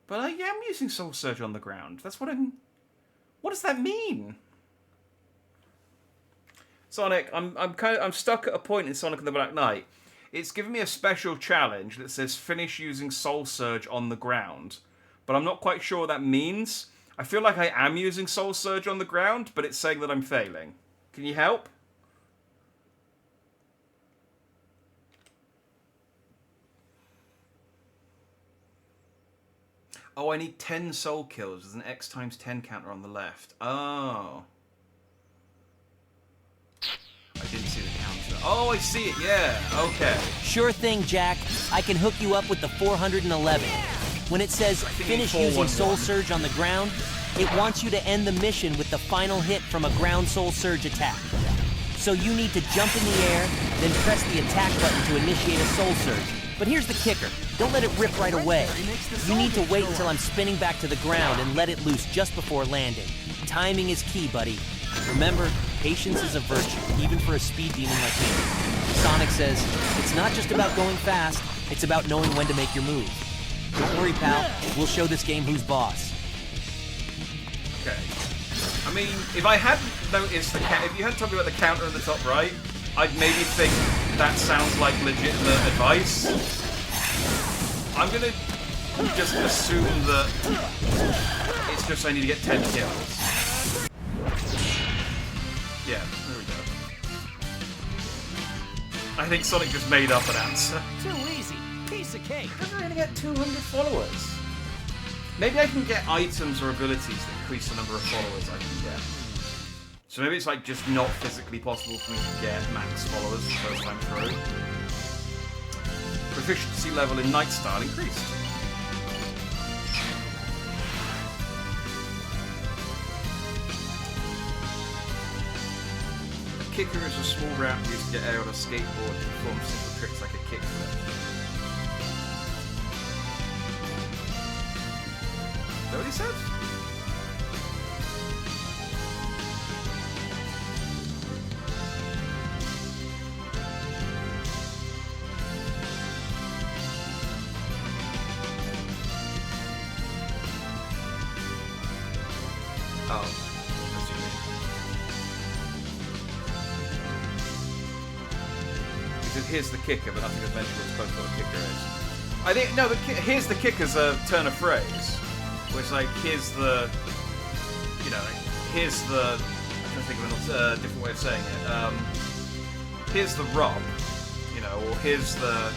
But I am using Soul Surge on the ground. That's what I'm... What does that mean? Sonic, I'm stuck at a point in Sonic and the Black Knight. It's given me a special challenge that says finish using Soul Surge on the ground. But I'm not quite sure what that means. I feel like I am using Soul Surge on the ground, but it's saying that I'm failing. Can you help? Oh, I need 10 soul kills with an X times 10 counter on the left. Oh. I didn't see the counter. Oh, I see it, yeah. Okay. Sure thing, Jack. I can hook you up with the 411. When it says finish using Soul Surge on the ground, it wants you to end the mission with the final hit from a ground Soul Surge attack. So you need to jump in the air, then press the attack button to initiate a Soul Surge. But here's the kicker. Don't let it rip right away. You need to wait until I'm spinning back to the ground and let it loose just before landing. Timing is key, buddy. Remember, patience is a virtue, even for a speed demon like me. Sonic says, it's not just about going fast, it's about knowing when to make your move. Don't worry, pal. We'll show this game who's boss. Okay. I mean, if I hadn't noticed if you hadn't told me about the counter in the top right, I'd maybe think that sounds like legitimate advice. I'm gonna just assume that it's just I need to get 10 kills. Yeah, there we go. I think Sonic just made up an answer. Too easy. Piece of cake. How am I gonna get 200 followers? Maybe I can get items or abilities that increase the number of followers I can get. So maybe it's like just not physically possible for me to get max followers the first time through. Proficiency level in Night Style increased. A kicker is a small ramp used to get air on a skateboard to perform simple tricks like a kickflip. Is that what he said? Oh, I see what you mean. He said, here's the kicker, but nothing has mentioned what the kicker is. I think, no, here's the kicker's a turn of phrase. Which, like, here's the, you know, like, here's the, I'm trying to think of a different way of saying it. Here's the rub, you know, or here's the,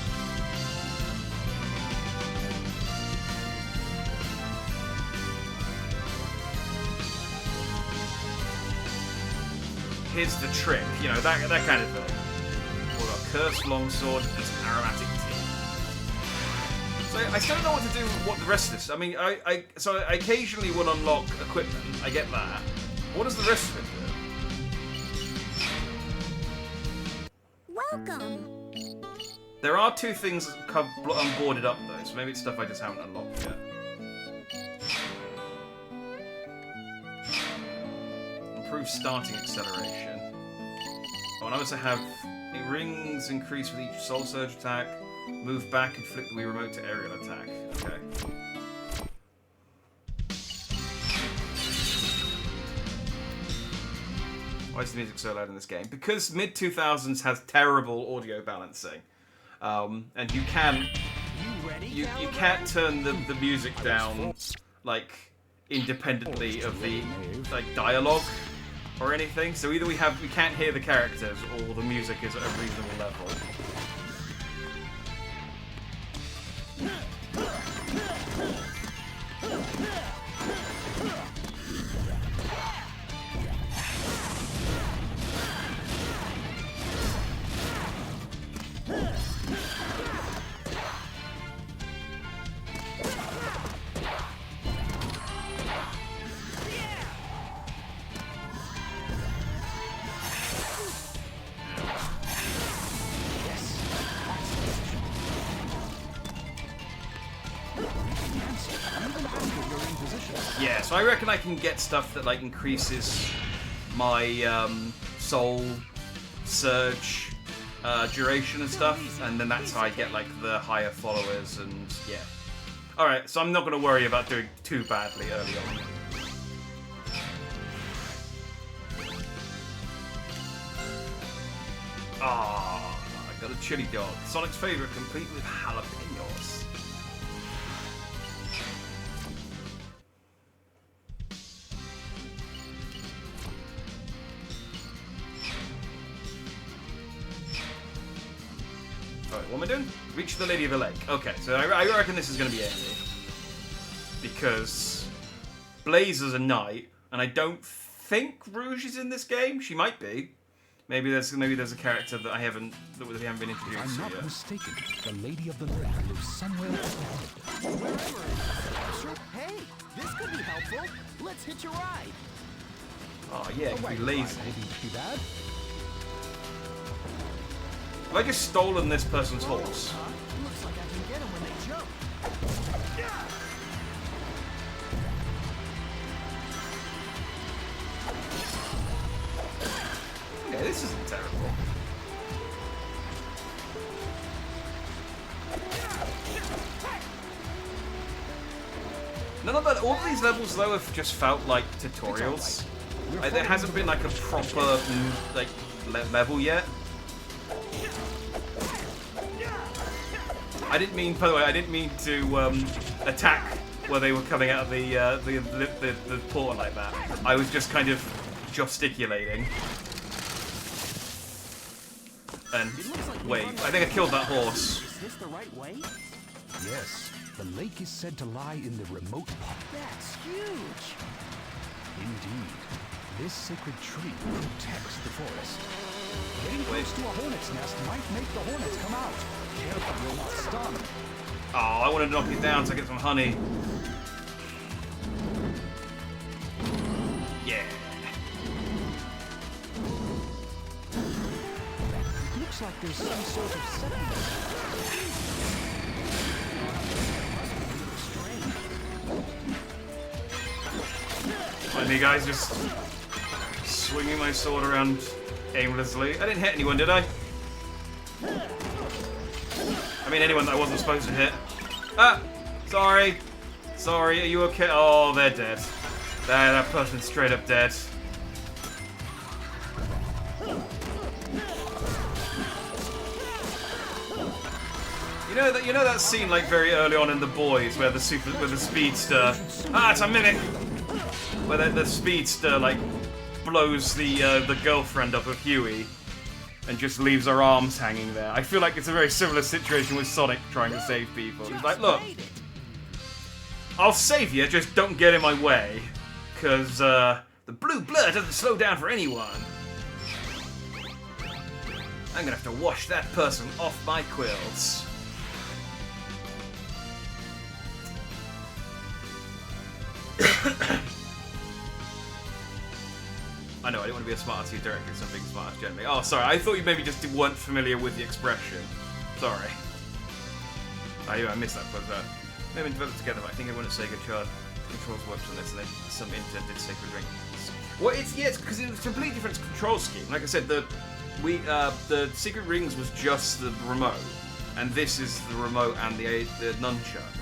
here's the trick, you know, that kind of thing. We've got Cursed Longsword and some Aromatic Tea. So I still don't know what to do with what the rest of this. I mean, so I occasionally will unlock equipment. I get that. What does the rest of it do? Welcome. There are 2 things unboarded up though, so maybe it's stuff I just haven't unlocked yet. Improve starting acceleration. Oh, and I also have rings increase with each Soul Surge attack. Move back and flip the Wii Remote to aerial attack. Okay. Why is the music so loud in this game? Because mid-2000s has terrible audio balancing. And you can't turn the music down, like, independently of the, like, dialogue or anything. So either we can't hear the characters or the music is at a reasonable level. Yeah, so I reckon I can get stuff that like increases my soul surge duration and stuff, and then that's how I get like the higher followers and yeah. Alright, so I'm not going to worry about doing too badly early on. Ah, I got a chili dog. Sonic's favourite, complete with jalapenos. What am I doing? Reach the Lady of the Lake. Okay, so I reckon this is going to be Amy. Because Blaze is a knight, and I don't think Rouge is in this game. She might be. Maybe there's a character that we haven't been introduced I'm to not yet. mistaken. The Lady of the Lake lives somewhere ahead. Hey, this could be helpful. Let's hitch a ride. Oh yeah, it could be lazy. Wouldn't be bad. Have I just stolen this person's horse? Looks like I can get them when they jump. Okay, this isn't terrible. None of that. All of these levels though have just felt like tutorials. Like, there hasn't been like a proper like level yet. I didn't mean, by the way, I didn't mean to attack where they were coming out of the portal like that. I was just kind of gesticulating. And wait, I think I killed that horse. Is this the right way? Yes, the lake is said to lie in the remote part. That's huge. Indeed, this sacred tree protects the forest. Getting close to a hornet's nest might make the hornets come out. Careful, you'll not stung. Oh, I want to knock it down so I get some honey. Yeah. Looks like there's some sort of settlement. Find me, guys, just swinging my sword around aimlessly. I didn't hit anyone, did I? I mean, anyone that I wasn't supposed to hit. Ah! Sorry. Sorry, are you okay? Oh, they're dead. That person's straight up dead. You know that scene like very early on in The Boys where the speedster it's a mimic where the speedster like blows the girlfriend up of Huey and just leaves her arms hanging there. I feel like it's a very similar situation with Sonic trying to save people. He's like, look, I'll save you, just don't get in my way, because the blue blood doesn't slow down for anyone. I'm gonna have to wash that person off my quills. I know, I didn't want to be a smart ass director because I'm being smart ass generally. Oh, sorry, I thought you maybe just weren't familiar with the expression. Sorry. I missed that, but they've been developed together, but I think everyone at Sega Controls worked on this, and then some intern did Sacred Rings. Well, it's because it's a completely different control scheme. Like I said, the Secret Rings was just the remote, and this is the remote and the nunchuck.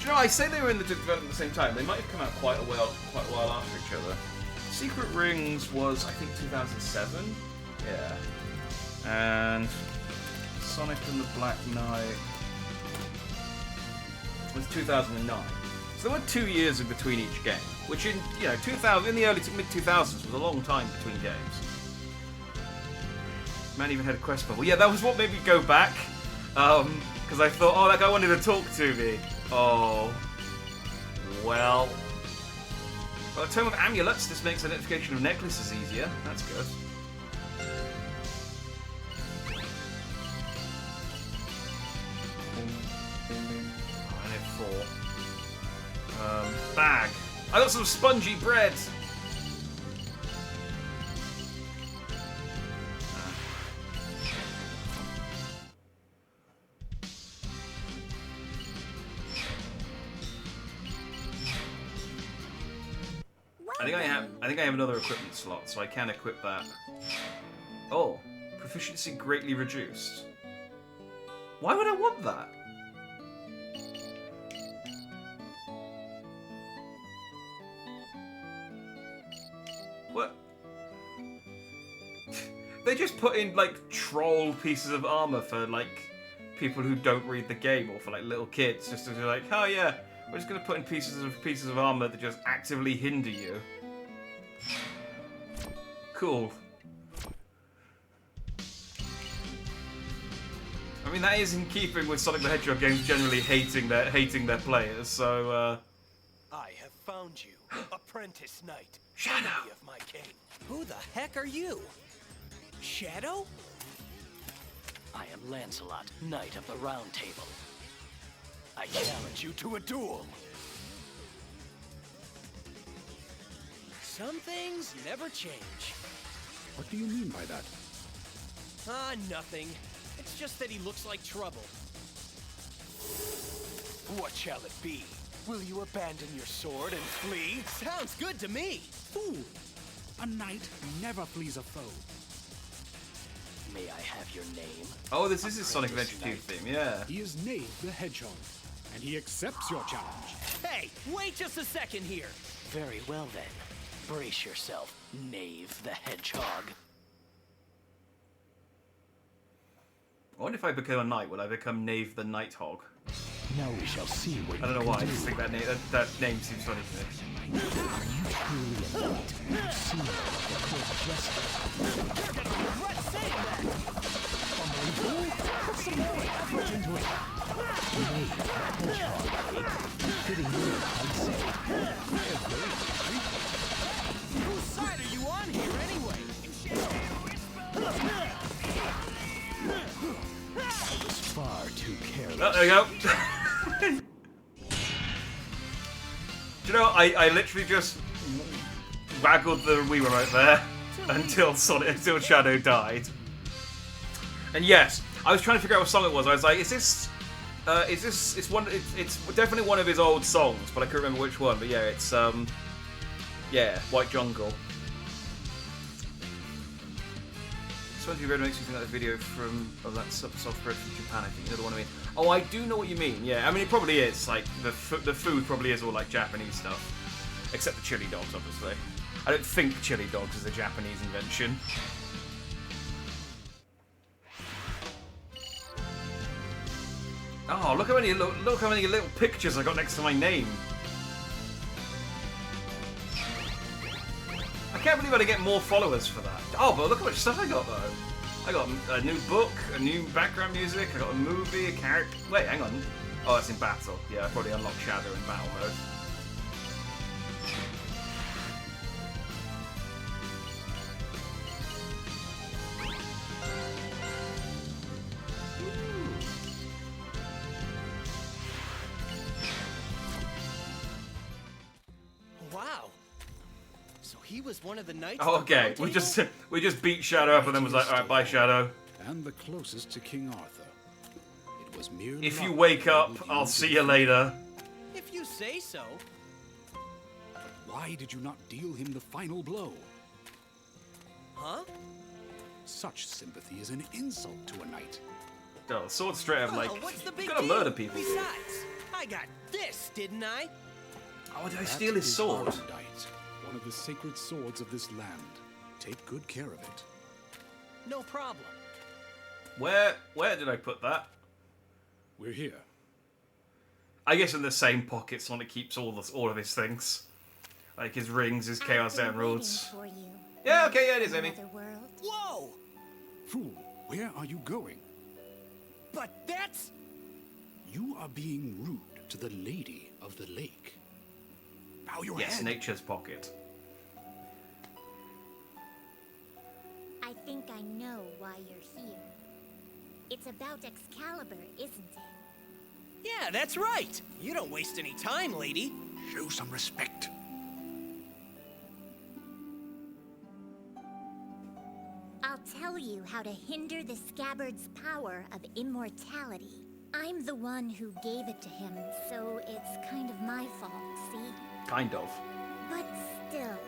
Do you know, I say they were in the development at the same time. They might have come out quite a while after each other. Secret Rings was, I think, 2007. Yeah. And Sonic and the Black Knight was 2009. So there were 2 years in between each game, which in the early to mid 2000s was a long time between games. Man even had a quest bubble. Yeah, that was what made me go back, because I thought, oh, that guy wanted to talk to me. Oh, well. Well, Tome of Amulets, this makes identification of necklaces easier. That's good. I need 4. Bag. I got some spongy bread. I think I have another equipment slot, so I can equip that. Oh, proficiency greatly reduced. Why would I want that? What? They just put in like troll pieces of armor for like people who don't read the game, or for like little kids, just to be like, oh yeah, we're just gonna put in pieces of armor that just actively hinder you. Cool. I I mean, that is in keeping with Sonic the Hedgehog games generally hating their players. So. I have found you, apprentice knight. Shadow of my king. Who the heck are you? Shadow? I am Lancelot, Knight of the Round Table. I challenge you to a duel. Some things never change. What do you mean by that? Ah, nothing. It's just that he looks like trouble. What shall it be? Will you abandon your sword and flee? Sounds good to me. Fool! A knight never flees a foe. May I have your name? Oh, this is his Sonic Adventure 2 theme, yeah. He is Knave the Hedgehog, and he accepts your challenge. Hey, wait just a second here. Very well then. Brace yourself, Knave the Hedgehog. I wonder if I become a knight, would I become Knave the Nighthog? Now we shall see what I don't know why, I just think that name seems funny to me. Are you truly a knight? You seem like a good jester. You're gonna regret saying that. Fumbling fool, put some more effort into it. Knave the Hedgehog, fitting in, I'd say. Whose side are you on here anyway? I was far too careless. Oh, there we go. Do you know, I literally just waggled the Wii remote there until Shadow died. And yes, I was trying to figure out what song it was. I was like, it's definitely one of his old songs, but I couldn't remember which one. But yeah, it's White Jungle. Suppose you read makes me think that video of that software from Japan. I think you know the one I mean. Oh, I do know what you mean. Yeah, I mean it probably is. Like the food probably is all like Japanese stuff, except the chili dogs, obviously. I don't think chili dogs is a Japanese invention. Oh, look how many little pictures I got next to my name. I can't believe I didn't get more followers for that. Oh, but look how much stuff I got, though. I got a new book, a new background music, I got a movie, a character... Wait, hang on. Oh, it's in battle. Yeah, I probably unlocked Shadow in battle mode. Wow. So he was one of the knights. Oh, okay. We just beat Shadow up and then was like, alright, bye, Shadow. And the closest to King Arthur. It was merely if you wake up, I'll see you later. If you say so. Why did you not deal him the final blow? Huh? Such sympathy is an insult to a knight. Oh, sword straight up, like, what's the big you gotta deal? murder people. Besides, I got this, didn't I? Oh, did I steal his sword? Armandite, one of the sacred swords of this land. Take good care of it. No problem. Where did I put that? We're here. I guess in the same pocket Sonic keeps all of his things. Like his rings, his Chaos Emeralds. Yeah, okay, yeah, it is, Amy. Whoa! Fool, where are you going? But that's... You are being rude to the Lady of the Lake. Bow your Yes, head. nature's pocket. I think I know why you're here. It's about Excalibur, isn't it? Yeah, that's right. You don't waste any time, lady. Show some respect. I'll tell you how to hinder the scabbard's power of immortality. I'm the one who gave it to him, so it's kind of my fault, see? Kind of. But still.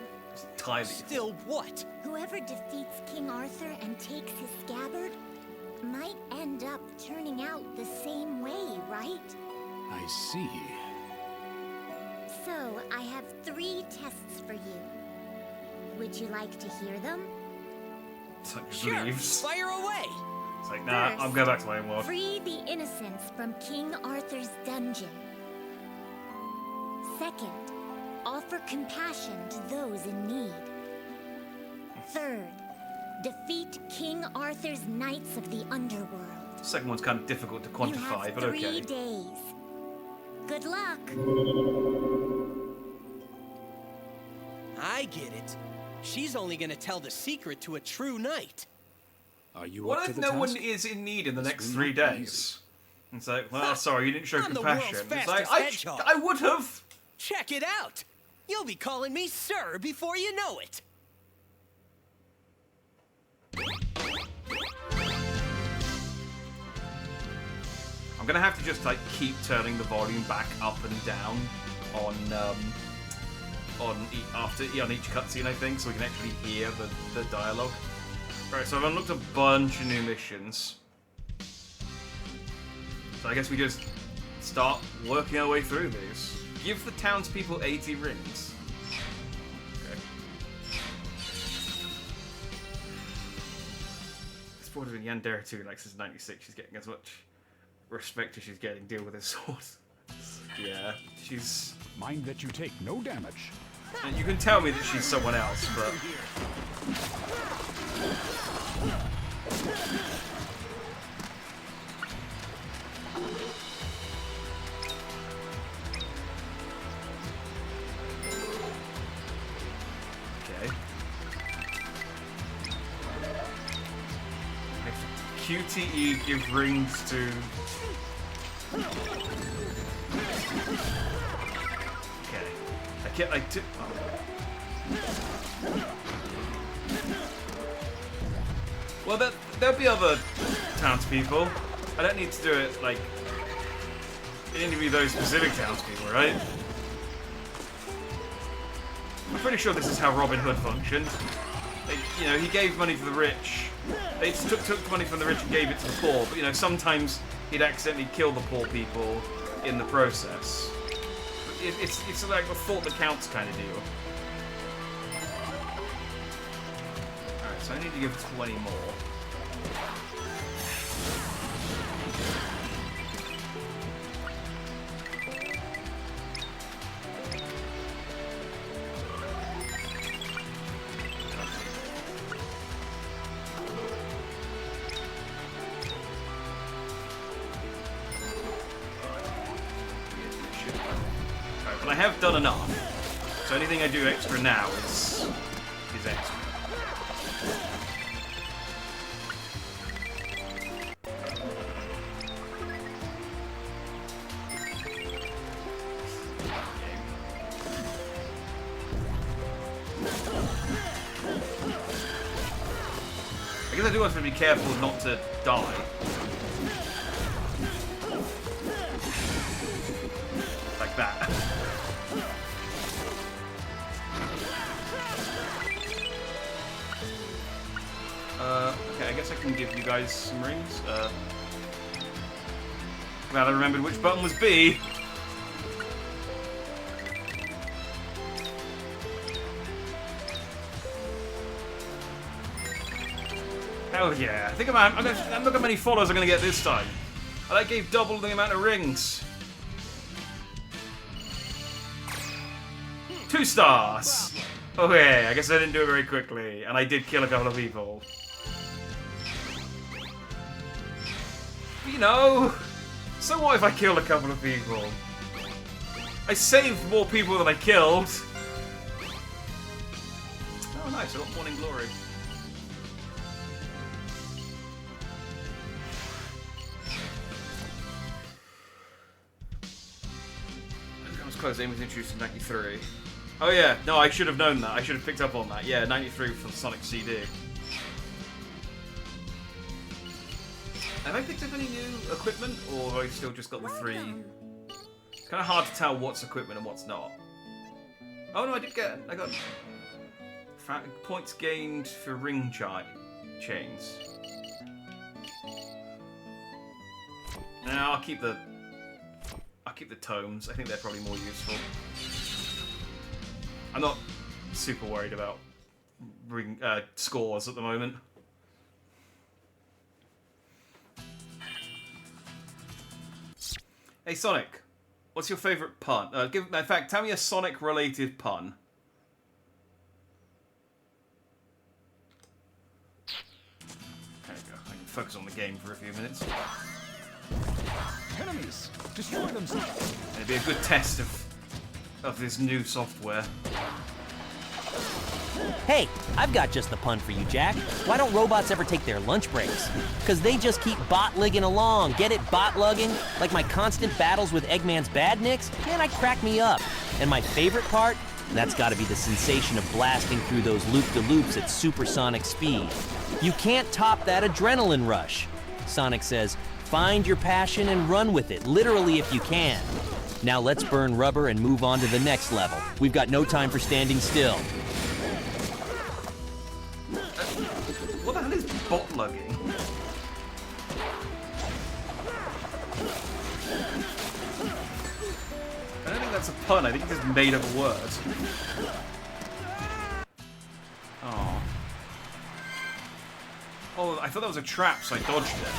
Entirely. Still what? Whoever defeats King Arthur and takes his scabbard might end up turning out the same way, right? I see. So, I have 3 tests for you. Would you like to hear them? It's like Sure, leaves. fire away! It's like, nah, First, I'm going back to my own world. Free the innocents from King Arthur's dungeon. Second, offer compassion to those in need. Third, defeat King Arthur's Knights of the Underworld. Second one's kind of difficult to You quantify, have but 3 okay. days. Good luck. I get it. She's only gonna tell the secret to a true knight. Are you What up to if the no task? one is in need in the This next will 3 not be days? It's like, well, sorry, you didn't show I'm the world's compassion. It's like, fastest hedgehog. I would have. Check it out. You'll be calling me sir before you know it. I'm gonna have to just like keep turning the volume back up and down on each cutscene, I think, so we can actually hear the dialogue. Right, so I've unlocked a bunch of new missions. So I guess we just start working our way through these. Give the townspeople 80 rings. Okay. This board of Yandere 2, like since '96, she's getting as much respect as she's getting. Deal with this sword. Yeah, she's. Mind that you take no damage. And you can tell me that she's someone else, but. Okay. QTE give rings to. Okay. I tip. Oh. Well, there'll be other townspeople. I don't need to do it like. It need to be those specific townspeople, right? I'm pretty sure this is how Robin Hood functioned. Like, you know, he gave money to the rich. They took money from the rich and gave it to the poor. But you know, sometimes he'd accidentally kill the poor people in the process. It's like a thought that counts kind of deal. Alright, so I need to give 20 more. But I have done enough, so anything I do extra now is extra. I guess I do want to be careful not to die. Like that. Okay, I guess I can give you guys some rings. Glad I remembered which button was B. Hell yeah. I think look how many followers I'm going to get this time. And I gave double the amount of rings. 2 stars! Okay, I guess I didn't do it very quickly. And I did kill a couple of people. You know, so what if I killed a couple of people? I saved more people than I killed. Oh nice, I got Morning Glory. I was close, Aim was introduced in 93. Oh yeah, no, I should have known that. I should have picked up on that. Yeah, 93 for the Sonic CD. Have I picked up any new equipment, or have I still just got the 3? It's kind of hard to tell what's equipment and what's not. Oh no, I got points gained for ring chains. Now I'll keep the tomes. I think they're probably more useful. I'm not super worried about scores at the moment. Hey Sonic, what's your favourite pun? In fact, tell me a Sonic-related pun. There you go. I can focus on the game for a few minutes. Enemies! Destroy them! It'd be a good test of this new software. Hey, I've got just the pun for you, Jack. Why don't robots ever take their lunch breaks? Because they just keep bot-ligging along. Get it, bot-lugging? Like my constant battles with Eggman's badniks? Man, I crack me up. And my favorite part? That's gotta be the sensation of blasting through those loop-de-loops at supersonic speed. You can't top that adrenaline rush. Sonic says, find your passion and run with it, literally if you can. Now let's burn rubber and move on to the next level. We've got no time for standing still. What the hell is bot lugging? I don't think that's a pun. I think it's just made up a word. Oh. Oh, I thought that was a trap, so I dodged it.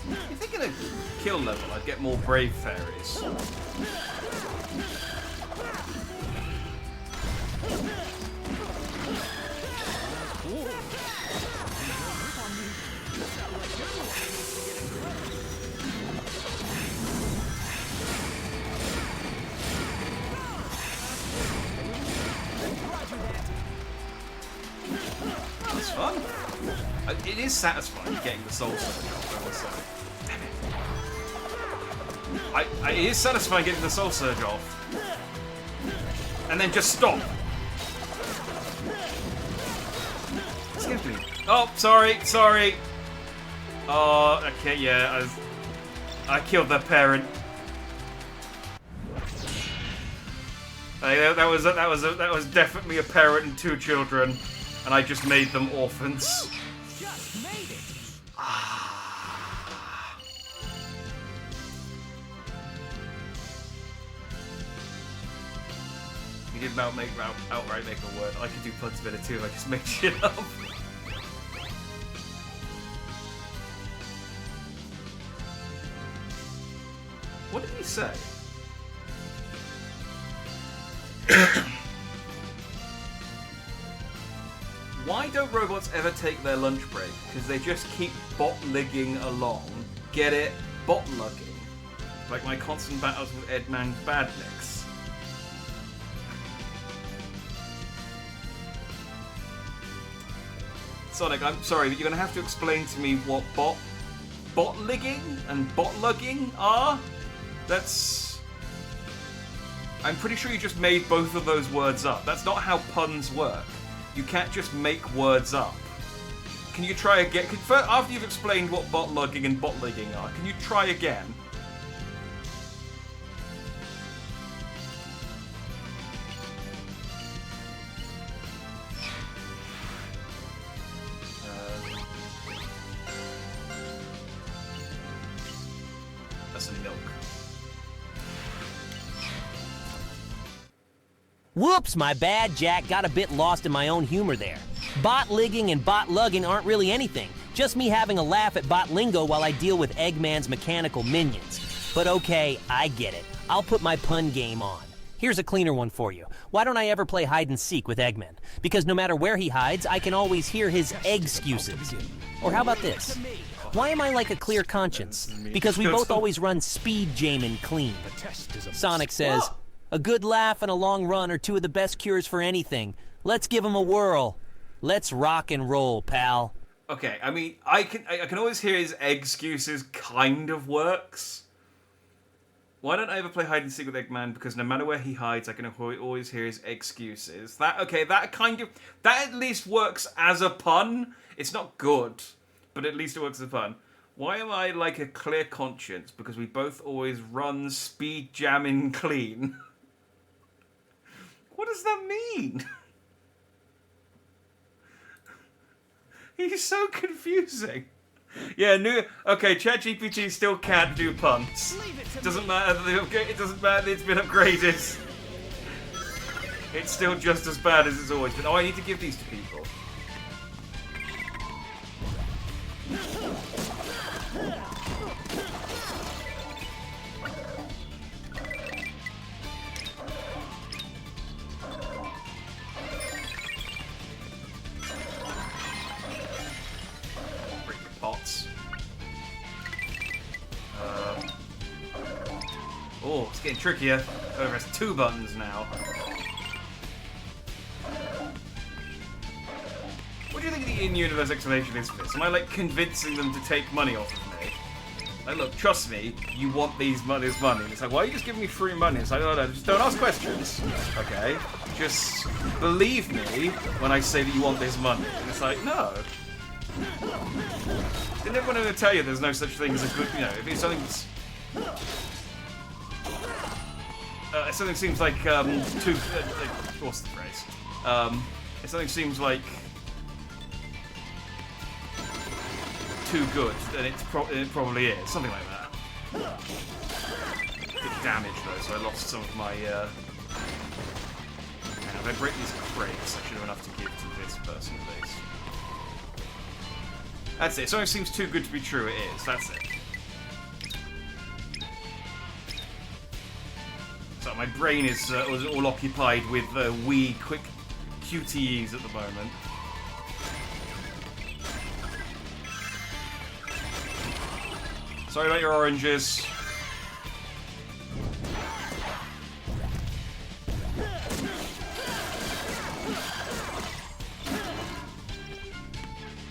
You think in a kill level I'd get more brave fairies? That's fun. It is satisfying getting the soul surge off, I will say. Damn it. It is satisfying getting the soul surge off. And then just stop. Excuse me. Oh, sorry. Oh, okay, yeah. I killed their parent. That was definitely a parent and two children, and I just made them orphans. Just made it. You didn't outright make a word. I could do puns better too. I just make shit up. What did he say? Why don't robots ever take their lunch break? Because they just keep bot-ligging along. Get it? Bot-lugging. Like my constant battles with Eggman's badniks. Sonic, I'm sorry, but you're gonna have to explain to me what bot-ligging and bot-lugging are? That's... I'm pretty sure you just made both of those words up. That's not how puns work. You can't just make words up. Can you try again? After you've explained what bot-lugging and bot-ligging are, can you try again? That's a milk. Whoops, my bad, Jack. Got a bit lost in my own humor there. Bot-ligging and bot-lugging aren't really anything. Just me having a laugh at bot lingo while I deal with Eggman's mechanical minions. But okay, I get it. I'll put my pun game on. Here's a cleaner one for you. Why don't I ever play hide and seek with Eggman? Because no matter where he hides, I can always hear his egg-scuses. Or how about this? Why am I like a clear conscience? Because we both always run speed jamming clean. Sonic says, a good laugh and a long run are two of the best cures for anything. Let's give them a whirl. Let's rock and roll, pal. Okay, I mean, I can always hear his excuses kind of works. Why don't I ever play hide and seek with Eggman? Because no matter where he hides, I can always hear his excuses. That at least works as a pun. It's not good, but at least it works as a pun. Why am I like a clear conscience? Because we both always run speed jamming clean. What does that mean? He's so confusing. Yeah, okay, ChatGPT still can't do puns. Doesn't matter. It doesn't matter. It's been upgraded. It's still just as bad as it's always been. Oh, I need to give these to people. Break the pots. Oh, it's getting trickier. Over has 2 buttons now. What do you think the in-universe explanation is for this? Am I like convincing them to take money off of me? Like, look, trust me, you want this money. And it's like, why are you just giving me free money? It's like, no, just don't ask questions. Okay? Just believe me when I say that you want this money. And it's like, no. Didn't everyone ever tell you there's no such thing as a good, if it's something's... something seems like, too... what's the phrase? If something seems like... too good, then it probably is. Something like that. Bit damage though, so I lost some of my, if I break these crates, I should have enough to give to this person at least. That's it. If something seems too good to be true, it is. That's it. So my brain is all occupied with wee, quick QTEs at the moment. Sorry about your oranges.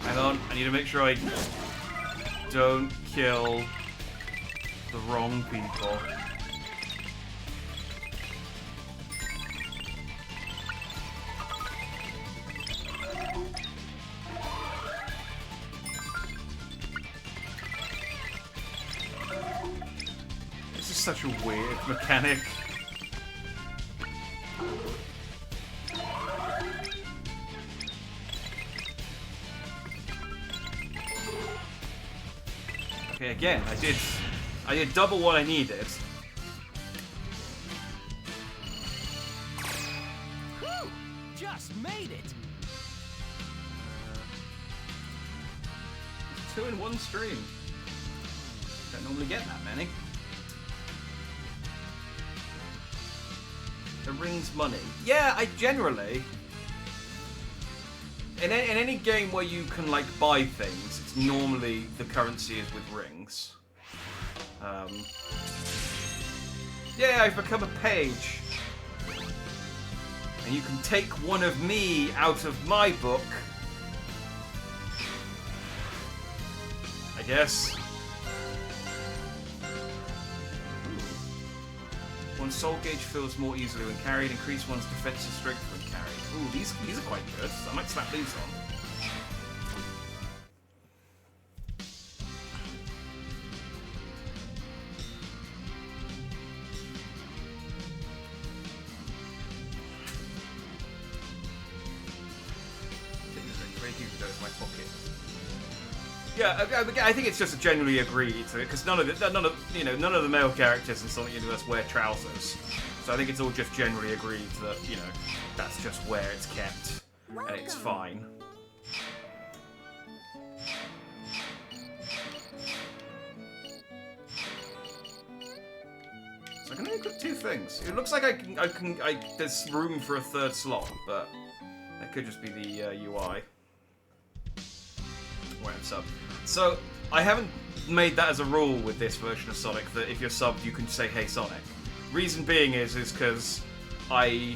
Hang on, I need to make sure I don't kill the wrong people. Such a weird mechanic. Okay, again, I did double what I needed. Whew, just made it. 2 in 1 stream. Don't normally get that many. The ring's money. Yeah, I generally... In any game where you can, like, buy things, it's normally the currency is with rings. Yeah, I've become a page. And you can take one of me out of my book. I guess. One's soul gauge fills more easily when carried. Increase one's defensive strength when carried. Ooh, these are quite good. So I might slap these on. Yeah, I think it's just generally agreed to it because none of the male characters in Sonic Universe wear trousers, so I think it's all just generally agreed that that's just where it's kept and it's fine. So I can only cook 2 things. It looks like there's room for a 3rd slot, but that could just be the UI. Where I'm subbed. So, I haven't made that as a rule with this version of Sonic, that if you're subbed, you can say, "Hey Sonic." Reason being is because I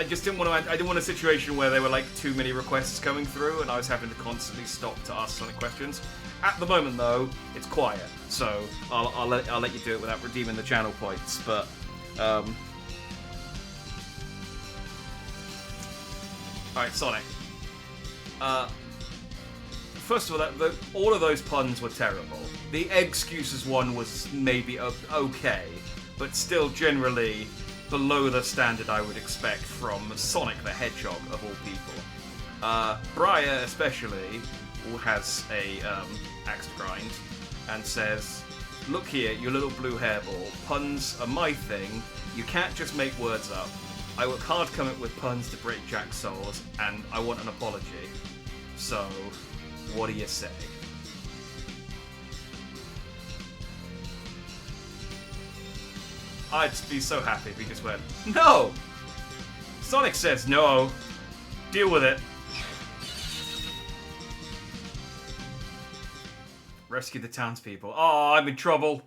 just didn't want to. I didn't want a situation where there were like too many requests coming through, and I was having to constantly stop to ask Sonic questions. At the moment, though, it's quiet, so I'll let you do it without redeeming the channel points. But all right, Sonic. First of all, all of those puns were terrible. The excuses one was maybe okay, but still generally below the standard I would expect from Sonic the Hedgehog, of all people. Briar, especially, has a axe to grind and says, "Look here, you little blue hairball. Puns are my thing. You can't just make words up. I work hard to come up with puns to break Jack's souls, and I want an apology. So, what do you say? I'd be so happy if he just went, no! Sonic says no. Deal with it. Rescue the townspeople. Oh, I'm in trouble.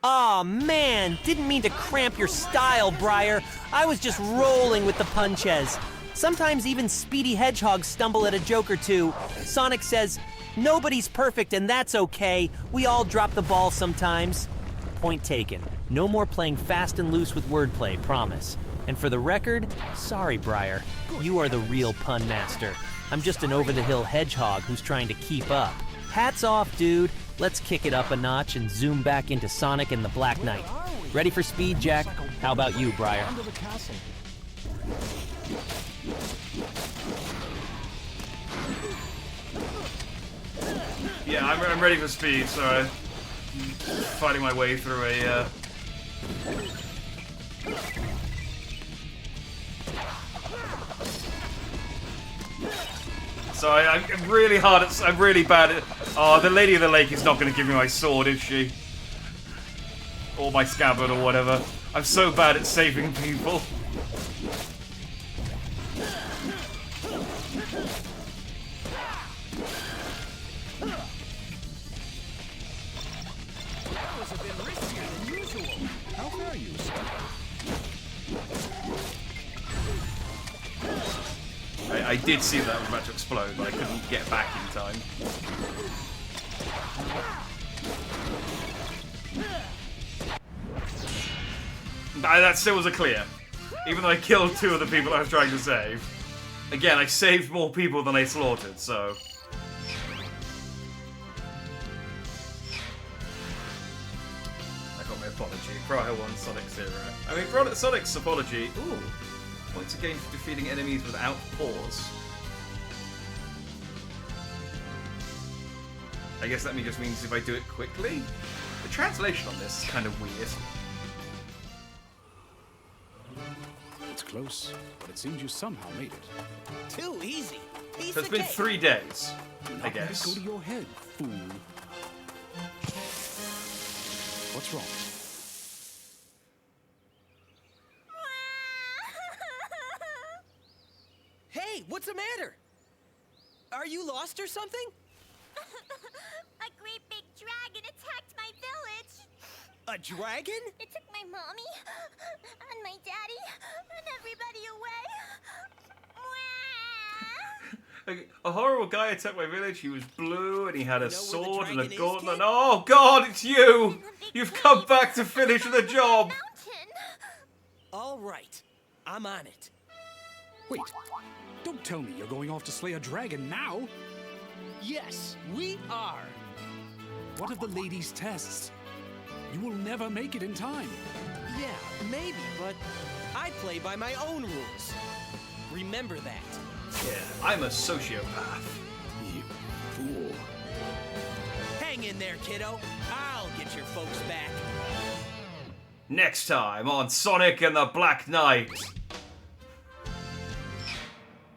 Aw, man, didn't mean to cramp your style, Briar. I was just rolling with the punches. Sometimes even Speedy Hedgehogs stumble at a joke or two. Sonic says, nobody's perfect and that's okay. We all drop the ball sometimes. Point taken. No more playing fast and loose with wordplay, promise. And for the record, sorry, Briar. You are the real pun master. I'm just an over-the-hill hedgehog who's trying to keep up. Hats off, dude. Let's kick it up a notch and zoom back into Sonic and the Black Knight. Ready for speed, Jack? How about you, Briar? Yeah, I'm ready for speed, so I'm fighting my way through a, So I'm really hard at... I'm really bad at... Oh, the Lady of the Lake is not going to give me my sword, is she? Or my scabbard or whatever. I'm so bad at saving people. That was a bit riskier than usual. How fare you, sir? I did see that was about to explode, but I couldn't get back in time. That still was a clear. Even though I killed 2 of the people I was trying to save. Again, I saved more people than I slaughtered, so... I got my apology. Briar 1, Sonic 0. I mean, Sonic's apology... Ooh. Points again for defeating enemies without pause. I guess that just means if I do it quickly? The translation on this is kind of weird. It's close, but it seems you somehow made it. Too easy. So it's been 3 days, I guess. Let it go to your head, fool. What's wrong? Hey, what's the matter? Are you lost or something? A great big dragon attacked my village. A dragon? It took my mommy and my daddy and everybody away. Like, a horrible guy attacked my village. He was blue and he had a sword and a gauntlet. Oh God, it's you! You've come back to finish the job. All right, I'm on it. Wait, don't tell me you're going off to slay a dragon now. Yes, we are. What of the ladies' tests? You will never make it in time. Yeah, maybe, but I play by my own rules. Remember that. Yeah, I'm a sociopath. You fool. Hang in there, kiddo. I'll get your folks back. Next time on Sonic and the Black Knight.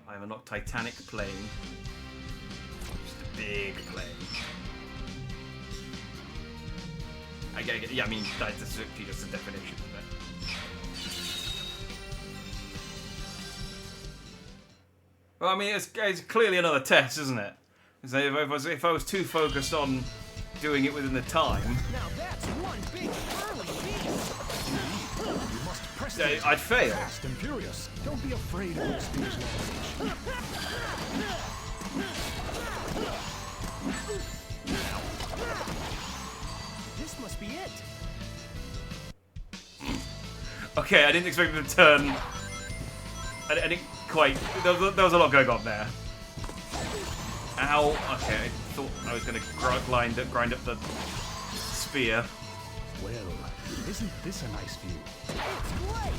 I'm a not Titanic plane. Just a big plane. Yeah, I mean, that's just a definition of it. Well, I mean, it's clearly another test, isn't it? So if I was too focused on doing it within the time, now that's one big burly beast. You must press I'd fail. Fast and furious. Don't be afraid of your stage knowledge. This must be it. Okay, I didn't expect him to turn. I didn't quite. There was a lot going on there. Ow. Okay, I thought I was going to grind up the spear. Well, isn't this a nice view? It's great.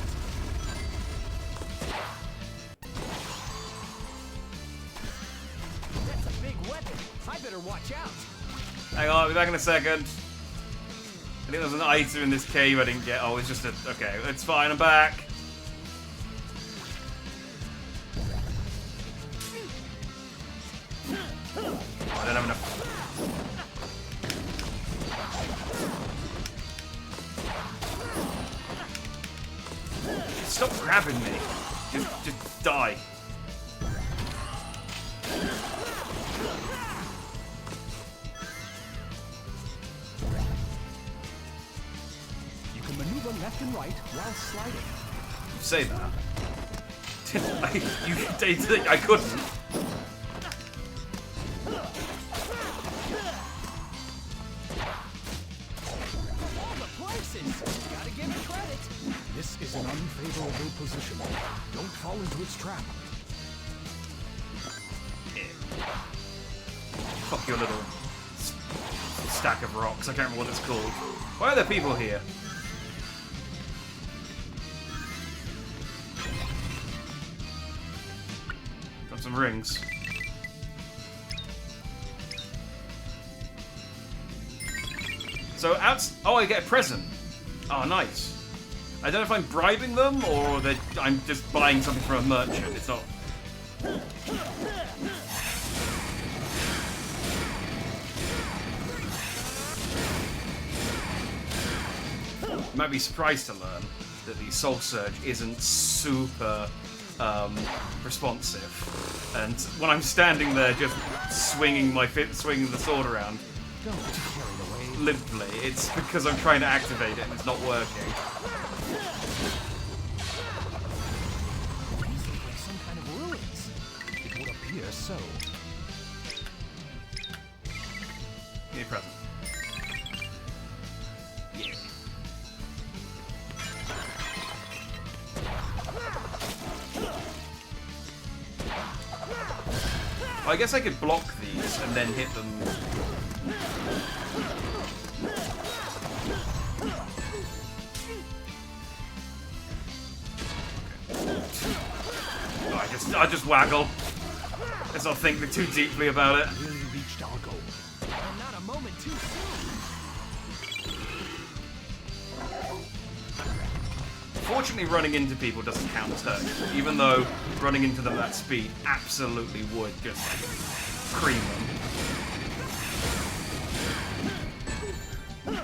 That's a big weapon. I better watch out. Hang on, I'll be back in a second. I think there's an item in this cave I didn't get. Oh, it's just a... Okay, it's fine, I'm back. I don't have enough. Stop grabbing me. Just die. You can maneuver left and right while sliding. You say that. I couldn't. Gotta give it credit. This is an unfavorable position. Don't fall into its trap. Fuck your little stack of rocks. I can't remember what it's called. Why are there people here? Got some rings. So oh, I get a present. Oh, nice. I don't know if I'm bribing them or I'm just buying something from a merchant. It's not. You might be surprised to learn that the Soul Surge isn't super responsive, and when I'm standing there just swinging the sword around limply, it's because I'm trying to activate it and it's not working. Some kind of ruins. It would appear so. Give me a present. Yeah. I guess I could block these and then hit them. I just waggle. Let's not think too deeply about it. Really reached our goal. And not a moment too soon. Fortunately, running into people doesn't count as hurt, even though running into them at that speed absolutely would just cream them.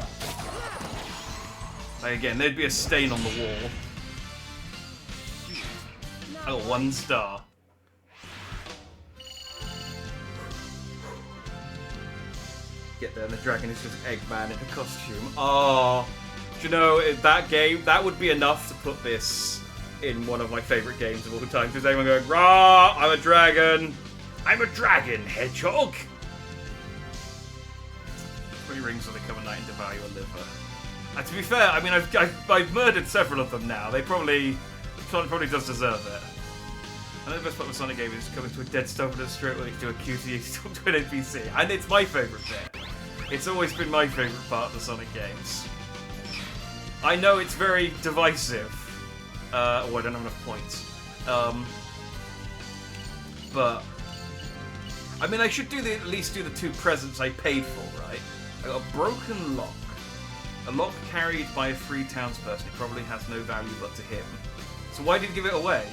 Like, again, there'd be a stain on the wall. I got 1 star. Get there, and the dragon is just Eggman in a costume. Oh, do you know, that game, that would be enough to put this in one of my favourite games of all time. Because everyone going, rah, I'm a dragon. I'm a dragon, hedgehog. 3 rings when they come at night and devour your liver. And to be fair, I mean, I've murdered several of them now. Sonic probably does deserve it. I know the best part of the Sonic game is coming to a dead stop in a straight when you do a QTE talk to an NPC. And it's my favourite bit. It's always been my favourite part of the Sonic games. I know it's very divisive. Oh, I don't have enough points. But I mean, I should at least do the 2 presents I paid for, right? I got a broken lock. A lock carried by a free townsperson. It probably has no value but to him. So why did he give it away?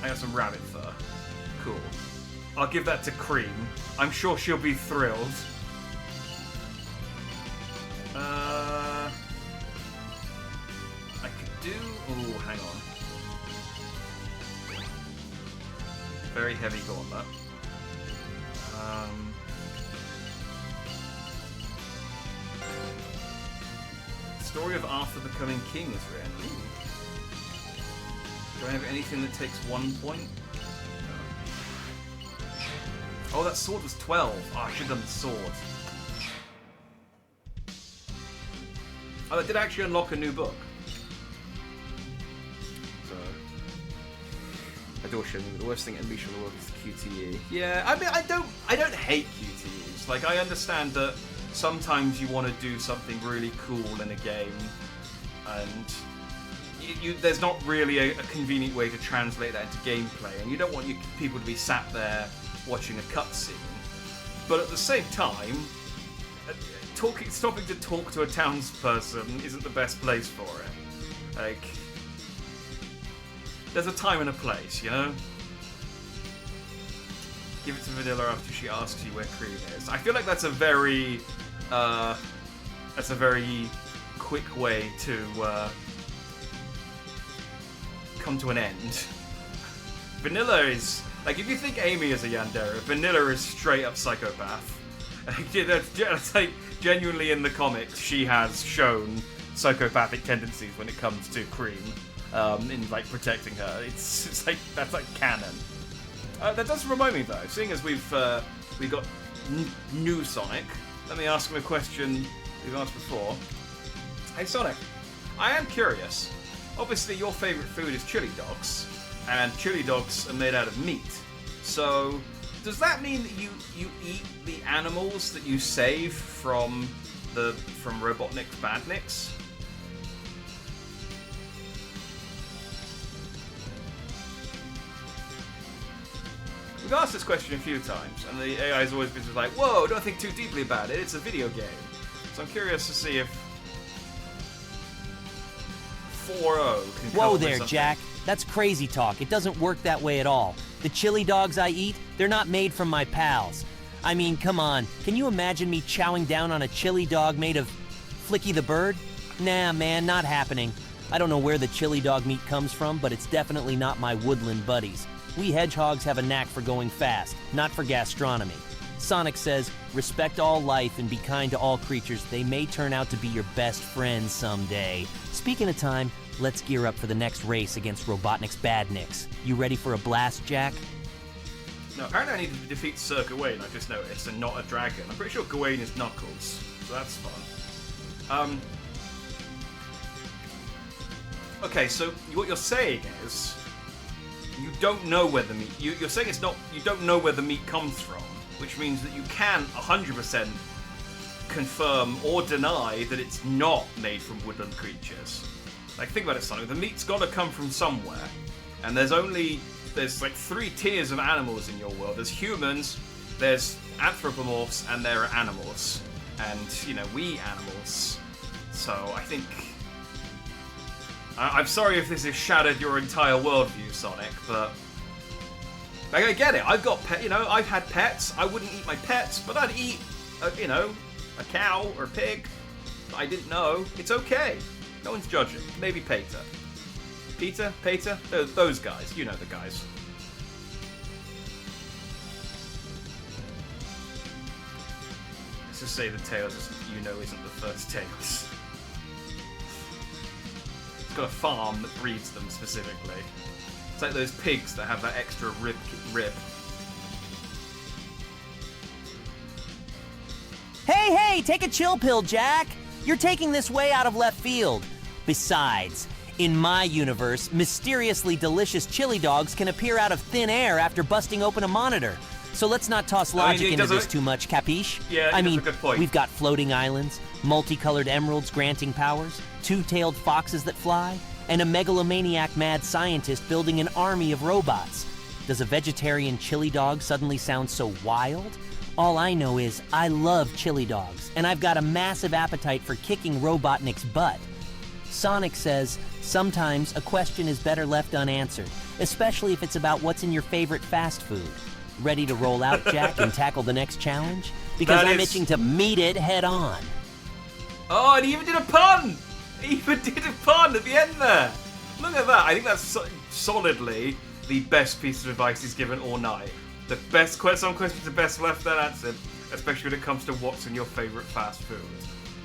I got some rabbit fur. Cool. I'll give that to Cream. I'm sure she'll be thrilled. I could do... Ooh, hang on. Very heavy gauntlet. Story of Arthur becoming king is written. Ooh. Do I have anything that takes 1 point? No. Oh, that sword was 12. Oh, I should have done the sword. Oh, that did actually unlock a new book. So, Adortion, the worst thing unleashed on the world is QTE. Yeah, I mean, I don't hate QTEs. Like, I understand that sometimes you want to do something really cool in a game, and there's not really a convenient way to translate that into gameplay, and you don't want people to be sat there watching a cutscene. But at the same time, stopping to talk to a townsperson isn't the best place for it. Like, there's a time and a place, you know? Give it to Vanilla after she asks you where Cream is. I feel like that's a very quick way to come to an end. Vanilla is like, if you think Amy is a yandere, Vanilla is straight up psychopath. That's like, genuinely in the comics, she has shown psychopathic tendencies when it comes to Cream, in like protecting her. It's like, that's like canon. That does remind me though, seeing as we've got new Sonic, let me ask him a question we've asked before. Hey Sonic, I am curious. Obviously your favourite food is chili dogs, and chili dogs are made out of meat. So, does that mean that you eat the animals that you save from Robotnik's Badniks? We've asked this question a few times, and the AI has always been just like, whoa, don't think too deeply about it, it's a video game. So I'm curious to see if 4-0 can come up Whoa with there, something. Jack. That's crazy talk. It doesn't work that way at all. The chili dogs I eat, they're not made from my pals. I mean, come on. Can you imagine me chowing down on a chili dog made of Flicky the Bird? Nah, man, not happening. I don't know where the chili dog meat comes from, but it's definitely not my woodland buddies. We hedgehogs have a knack for going fast, not for gastronomy. Sonic says, respect all life and be kind to all creatures. They may turn out to be your best friends someday. Speaking of time, let's gear up for the next race against Robotnik's Badniks. You ready for a blast, Jack? No, apparently I need to defeat Sir Gawain, I just noticed, and not a dragon. I'm pretty sure Gawain is Knuckles, so that's fun. Okay, so what you're saying is, you don't know where the meat... You're saying it's not... You don't know where the meat comes from, which means that you can 100% confirm or deny that it's not made from woodland creatures. Like, think about it, Sonic. The meat's got to come from somewhere, and there's like 3 tiers of animals in your world. There's humans, there's anthropomorphs, and there are animals. And, you know, we animals. So, I think... I'm sorry if this has shattered your entire worldview, Sonic, but... Like, I get it. I've got pets, you know, I've had pets. I wouldn't eat my pets, but I'd eat, you know, a cow or a pig. I didn't know. It's okay. No one's judging. Maybe Peter. Peter? Those guys. You know the guys. Let's just say the Tails, isn't the first Tails. It's got a farm that breeds them specifically. It's like those pigs that have that extra rib. Hey, take a chill pill, Jack! You're taking this way out of left field. Besides, in my universe, mysteriously delicious chili dogs can appear out of thin air after busting open a monitor. So let's not toss logic into this too much, capiche? Yeah, I mean, that's a good point. We've got floating islands, multicolored emeralds granting powers, 2-tailed foxes that fly, and a megalomaniac mad scientist building an army of robots. Does a vegetarian chili dog suddenly sound so wild? All I know is I love chili dogs, and I've got a massive appetite for kicking Robotnik's butt. Sonic says, sometimes a question is better left unanswered, especially if it's about what's in your favorite fast food. Ready to roll out, Jack, and tackle the next challenge? Because I'm itching to meet it head on. Oh, and he even did a pun! He even did a pun at the end there! Look at that. I think that's solidly the best piece of advice he's given all night. The best some questions are best left unanswered, especially when it comes to what's in your favourite fast food.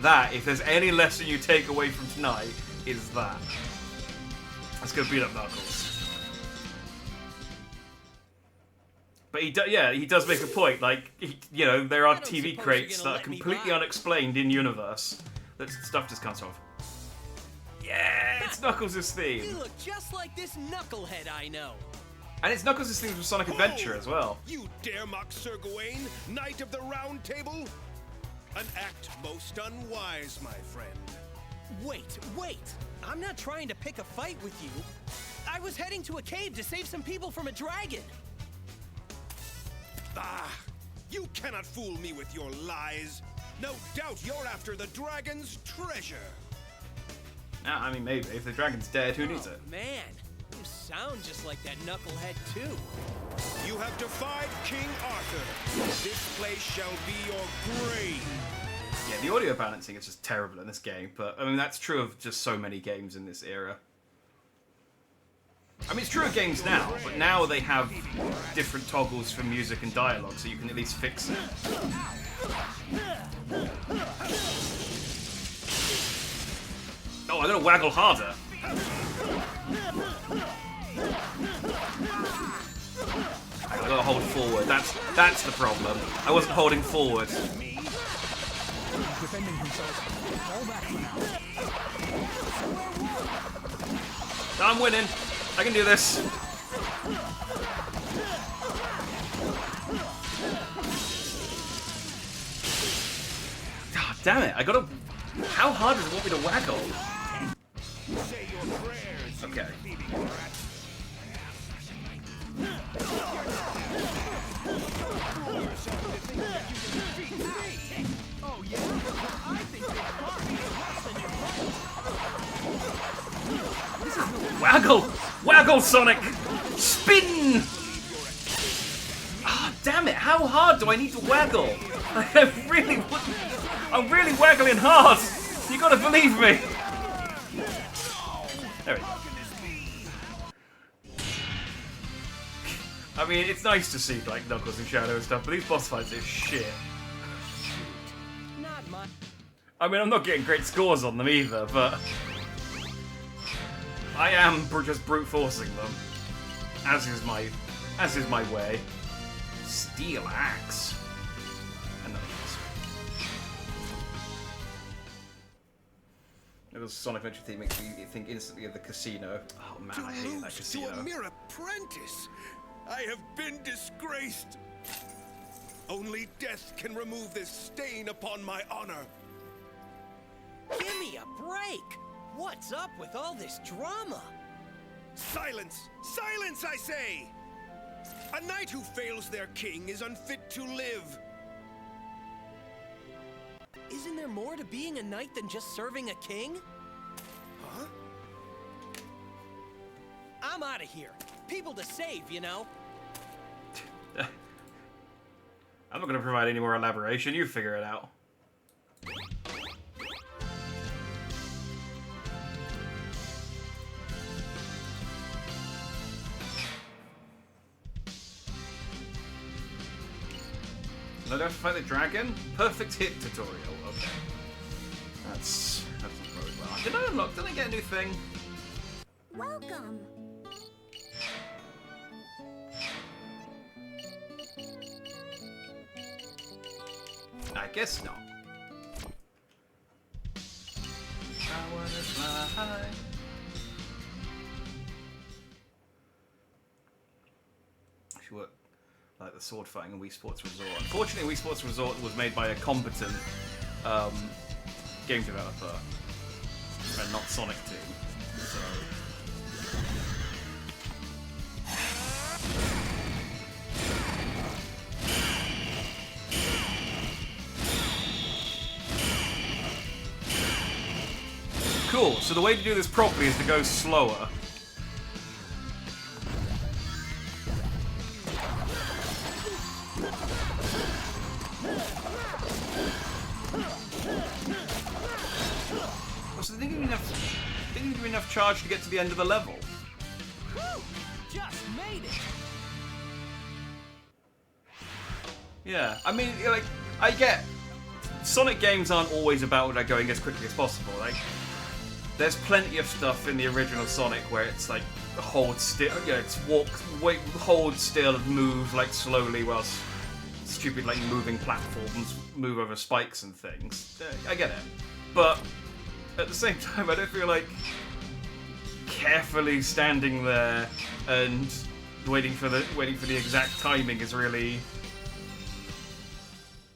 That, if there's any lesson you take away from tonight, is that. Let's go beat up Knuckles. But he does make a point. Like, there are TV crates that are completely unexplained in universe. That stuff just comes off. Yeah, it's Knuckles' theme. You look just like this knucklehead I know. And it's Knuckles' theme from Sonic Adventure as well. You dare mock Sir Gawain, Knight of the Round Table? An act most unwise, my friend. Wait. I'm not trying to pick a fight with you. I was heading to a cave to save some people from a dragon. Ah, you cannot fool me with your lies. No doubt you're after the dragon's treasure. I mean, maybe. If the dragon's dead, who needs it? Man, you sound just like that knucklehead, too. You have defied King Arthur. This place shall be your grave. Yeah, the audio balancing is just terrible in this game, but I mean that's true of just so many games in this era. I mean it's true of games now, but now they have different toggles for music and dialogue, so you can at least fix it. Oh, I gotta waggle harder. I gotta hold forward. That's the problem. I wasn't holding forward. Defending himself. Fall back for now. I'm winning. I can do this. God damn it! I gotta. How hard does it want me to waggle? Okay. Waggle! Waggle, Sonic! Spin! Ah, damn it! How hard do I need to waggle? I'm really waggling hard! You gotta believe me! There we go. I mean, it's nice to see like Knuckles and Shadow and stuff, but these boss fights are shit. I mean, I'm not getting great scores on them either, but I am just brute forcing them, as is my way. Steel axe. Another little Sonic Adventure theme makes you think instantly of the casino. Oh man, I hate that casino. To a mere apprentice, I have been disgraced. Only death can remove this stain upon my honor. Give me a break! What's up with all this drama? Silence! Silence, I say! A knight who fails their king is unfit to live. Isn't there more to being a knight than just serving a king? Huh? I'm out of here. People to save, you know. I'm not going to provide any more elaboration. You figure it out. No, do I have to fight the dragon? Perfect hit tutorial. Okay. That's not very well. Did I unlock? Did I get a new thing? Welcome. I guess not. I wanna fly. Sure. Like the sword fighting in Wii Sports Resort. Unfortunately, Wii Sports Resort was made by a competent game developer and not Sonic Team. So. Cool. So the way to do this properly is to go slower. So they didn't give me enough charge to get to the end of the level. Woo! Just made it. Yeah, I mean, like, I get Sonic games aren't always about like going as quickly as possible. Like, there's plenty of stuff in the original Sonic where it's like hold still, you know, it's wait, hold still and move like slowly whilst stupid like moving platforms move over spikes and things. I get it, but at the same time, I don't feel like carefully standing there and waiting for the exact timing is really.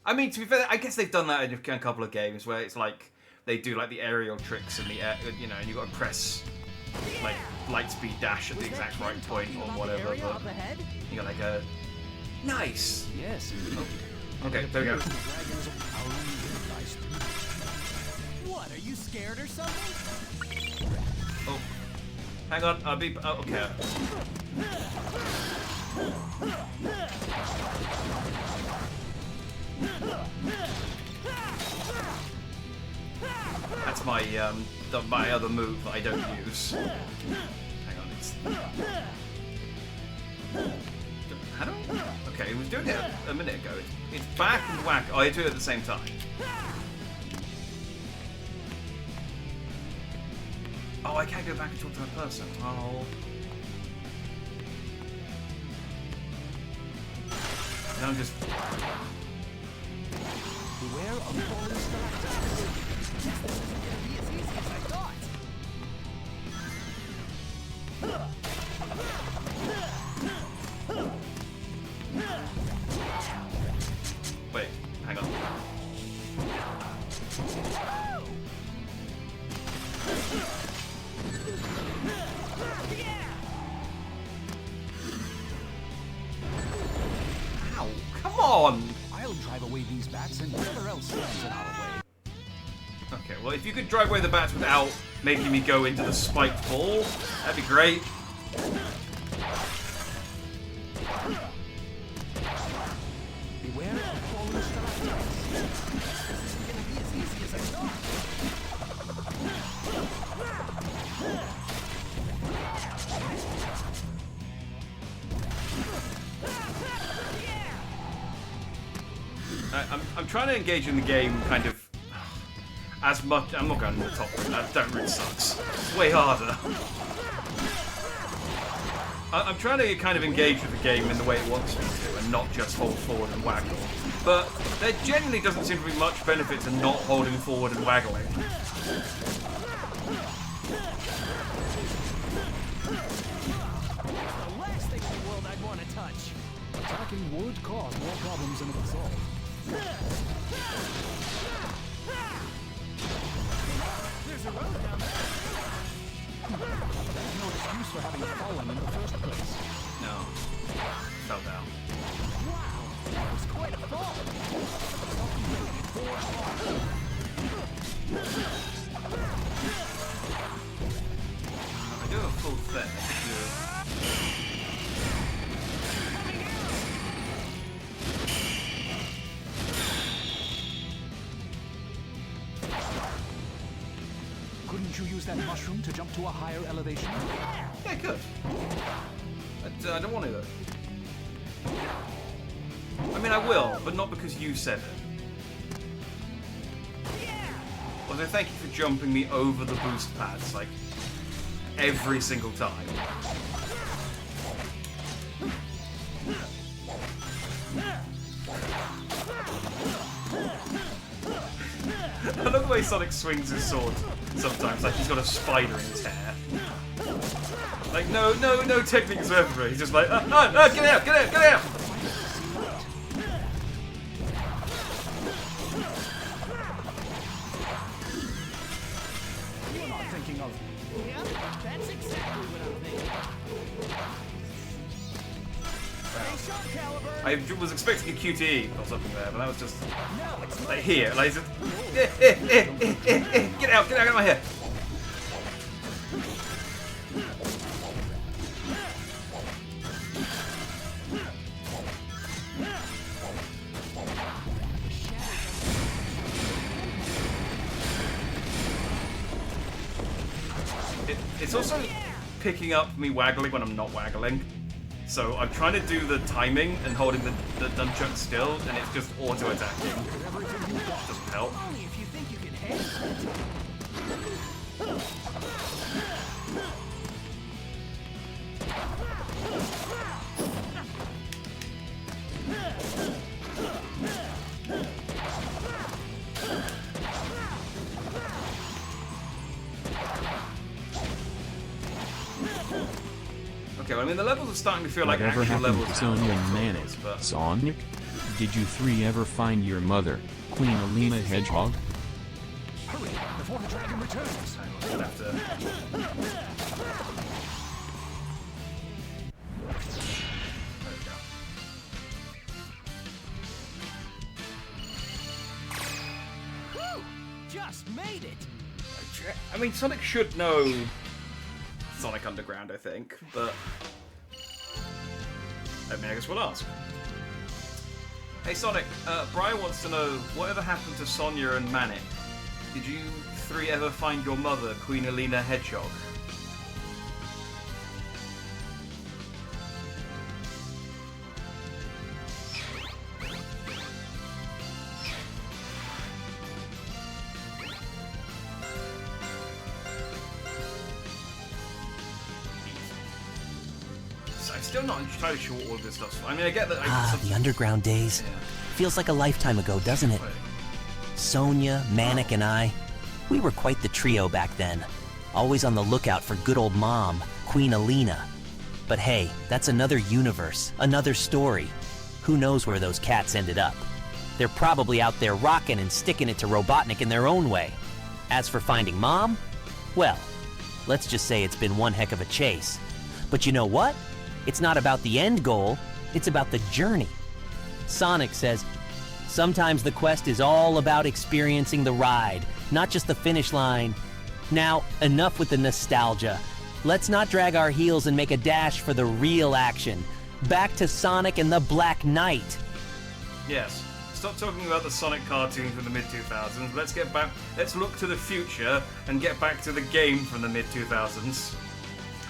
I mean, to be fair, I guess they've done that in a couple of games where it's like they do like the aerial tricks in the air, you know, and you got to press like light speed dash at the exact right point or whatever. But you got like a nice. Yes. Oh. Okay, there we go. What, are you scared or something? Oh. Hang on, I'll be... Oh, okay. That's my, my other move that I don't use. Hang on, it's... How do I... Okay, it was doing it a minute ago. It's back and whack. Oh, I do it at the same time. Oh, I can't go back and talk to that person. Oh. Now I'm just... Beware of falling stalactites. This isn't gonna be as easy as I thought. Wait, hang on. Ow, come on! I'll drive away these bats and whatever else stands in our way. Okay, well, if you could drive away the bats without making me go into the spiked ball, that'd be great. Beware of falling stalactites. This isn't gonna be as easy as I thought. I'm trying to engage in the game kind of as much. I'm not going to the top route. That route sucks. It's way harder. I'm trying to kind of engage with the game in the way it wants me to, and not just hold forward and waggle. But there genuinely doesn't seem to be much benefit to not holding forward and waggling. The last thing in the world I'd want to touch. Attacking would cause more problems than it would solve. There's a road down there. There's no excuse for having fallen in the first place. No. Fell down. Wow, that was quite a fall. If I do a full thing, I could do... Couldn't you use that mushroom to jump to a higher elevation? Yeah, I could. But I don't want to, though. I mean, I will, but not because you said it. Although, thank you for jumping me over the boost pads, like, every single time. I love the way Sonic swings his sword sometimes, like he's got a spider in his hair. Like, no techniques whatsoever. He's just like, get out, get out! You're not thinking of... Yeah, that's exactly what I'm thinking. Hey, Shot Caliber! I was expecting a QTE or something there, but that was just No, it's like here, like just, get out of my hair. It's also picking up me waggling when I'm not waggling. So I'm trying to do the timing and holding the nunchuck still, and it's just auto-attacking. Doesn't help. Only if you think you can handle it. Okay, well, I mean, the levels are starting to feel like Whatever actual happened levels. to Sonia and Manis? Sonic? Did you three ever find your mother, Queen Alina Hedgehog? Hurry, before the dragon returns. I'm gonna have to... There we go. Whew! Just made it! I mean, Sonic should know Sonic Underground, I think, but I mean, I guess we'll ask. Hey Sonic, Brian wants to know, whatever happened to Sonia and Manic? Did you three ever find your mother, Queen Alina Hedgehog? I'm still not entirely sure what all of this stuff. I mean, I get that. The underground days. Yeah. Feels like a lifetime ago, doesn't it? Sonia, Manic, and I, we were quite the trio back then. Always on the lookout for good old Mom, Queen Alina. But hey, that's another universe, another story. Who knows where those cats ended up? They're probably out there rocking and sticking it to Robotnik in their own way. As for finding Mom, well, let's just say it's been one heck of a chase. But you know what? It's not about the end goal, it's about the journey. Sonic says, sometimes the quest is all about experiencing the ride, not just the finish line. Now, enough with the nostalgia. Let's not drag our heels and make a dash for the real action. Back to Sonic and the Black Knight. Yes. Stop talking about the Sonic cartoon from the mid-2000s. Let's get back. Let's look to the future and get back to the game from the mid-2000s.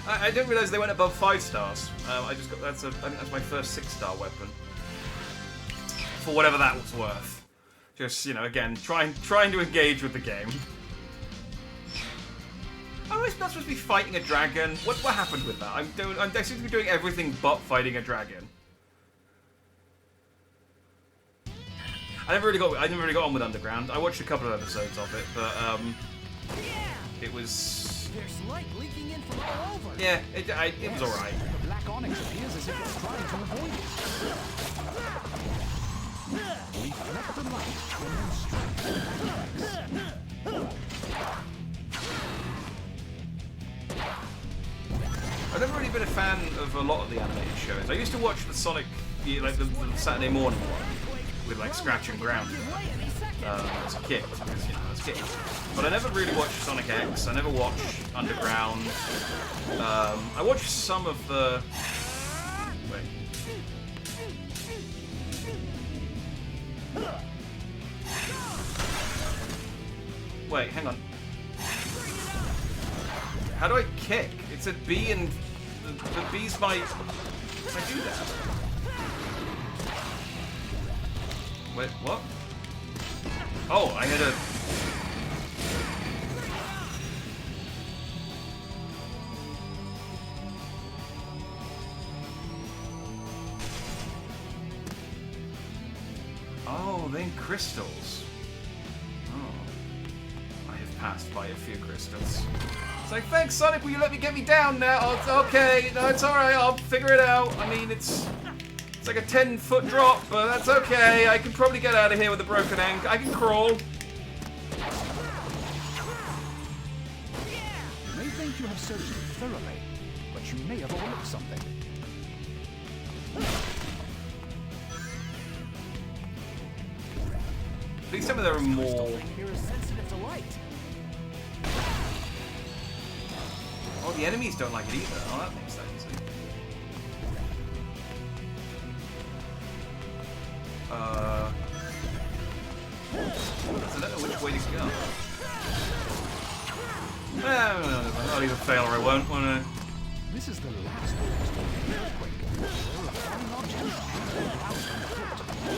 I didn't realize they went above 5 stars. I just got I think that's my first 6-star weapon. For whatever that was worth. Just, you know, again, trying to engage with the game. Am I not supposed to be fighting a dragon? What happened with that? I seem to be doing everything but fighting a dragon. I never really got on with Underground. I watched a couple of episodes of it, but it was. There's light leaking in from all over. Yeah, it was alright. The black onyx appears as if it's trying to avoid it. We collect the light and then strike the onyx. I've never really been a fan of a lot of the animated shows. I used to watch the Sonic, like the Saturday morning one with like Scratch and Ground as a kid, because, you know, as a kid. But I never really watched Sonic X. I never watched Underground. I watched some of the. Wait, hang on. How do I kick? It's a B and the B's my. Can I do that? Wait, what? Oh, I had a. Oh, they're in crystals. Oh. I have passed by a few crystals. It's like, thanks, Sonic, will you let me get me down now? Oh, it's okay, no, it's alright, I'll figure it out. I mean, it's like a 10-foot drop, but that's okay. I can probably get out of here with a broken ankle. I can crawl. You may think you have searched thoroughly, but you may have overlooked something. Please tell me there are more. Here is sensitive to light. Oh, the enemies don't like it either. Oh, that makes that easy. I don't know which way to go. No, I'll either fail or I won't. This is the last of the earthquake. There are falling objects hanging out on the foot.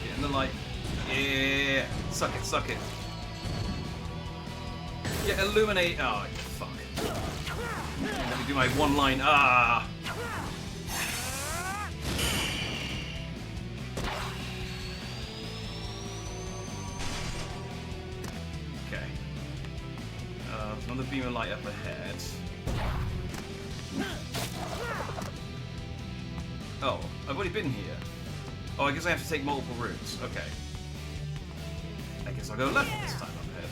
Get in the light. Yeah. Suck it. Yeah, illuminate. Oh, fuck. Let me do my one line. Ah. Okay. Another beam of light up ahead. Oh, I've already been here. Oh, I guess I have to take multiple routes. Okay. I I guess I'll go left this time up ahead.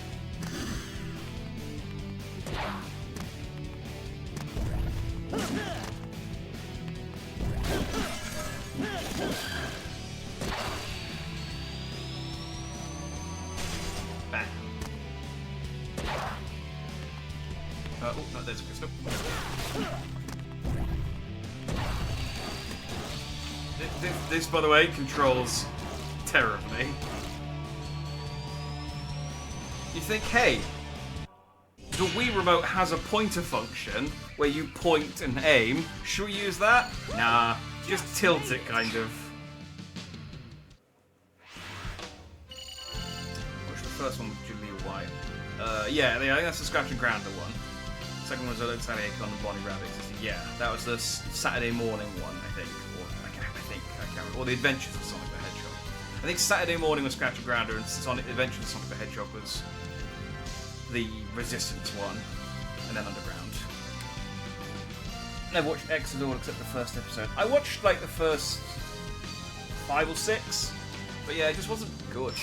Bang. Oh, no, there's a crystal. This, by the way, controls terribly. You think, hey, the Wii Remote has a pointer function where you point and aim. Should we use that? Nah, just tilt it, kind of. What's the first one with Julia White? Yeah, I think that's the Scratch and Grounder one. Second one was Alone Sally Acorn and Bonnie Rabbit. Yeah, that was the Saturday morning one, I think. I can't remember. Or the Adventures of Sonic the Hedgehog. I think Saturday morning was Scratch and Grounder, and Sonic Adventures of Sonic the Hedgehog was the Resistance one, and then Underground. Never watched X at all except the first episode. I watched like the first 5 or 6, but yeah, it just wasn't good.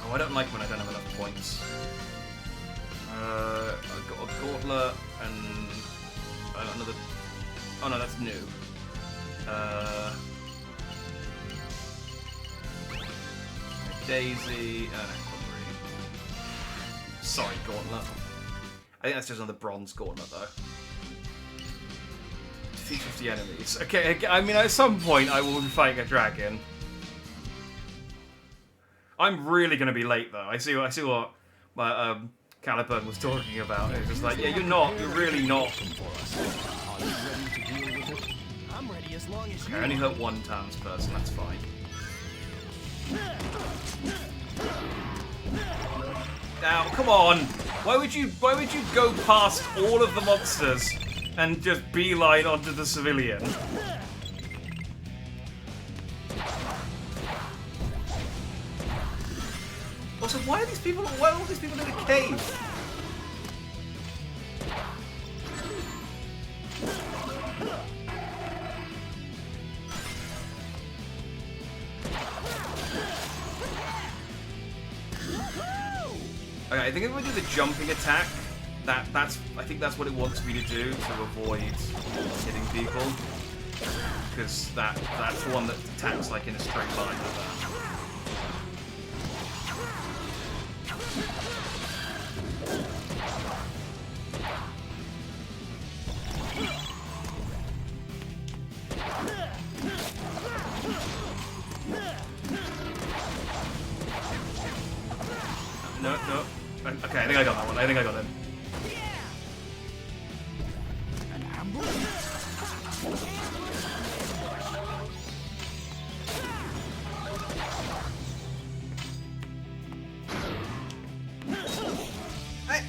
Oh, I don't like when I don't have enough points. I've got a Gauntlet and another. Oh no, that's new. Daisy and Aquamarine. Sorry, Gauntlet. I think that's just another bronze Gauntlet though. Defeat 50 enemies. Okay, I mean at some point I will be fighting a dragon. I'm really gonna be late though. I see what my Caliburn was talking about. It's just like, yeah, you're really not. I'm ready as long as you I only hurt one townsperson, that's fine. Now, come on! Why would you go past all of the monsters and just beeline onto the civilian? Also, why are all these people in a cave? Okay, I think if we do the jumping attack, I think that's what it wants me to do to avoid hitting people, because that's the one that attacks like in a straight line like that. No. Okay, I think I got that one. I think I got him. An ambush?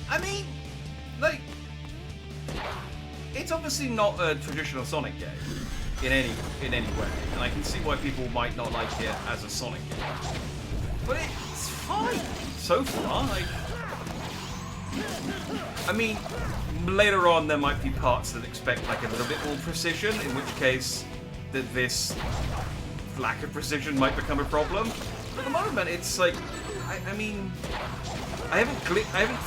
I mean, like, it's obviously not a traditional Sonic game in any way, and I can see why people might not like it as a Sonic game. But it's fine so far. Like, I mean, later on there might be parts that expect like a little bit more precision, in which case this lack of precision might become a problem. But at the moment, it's like, I mean, I haven't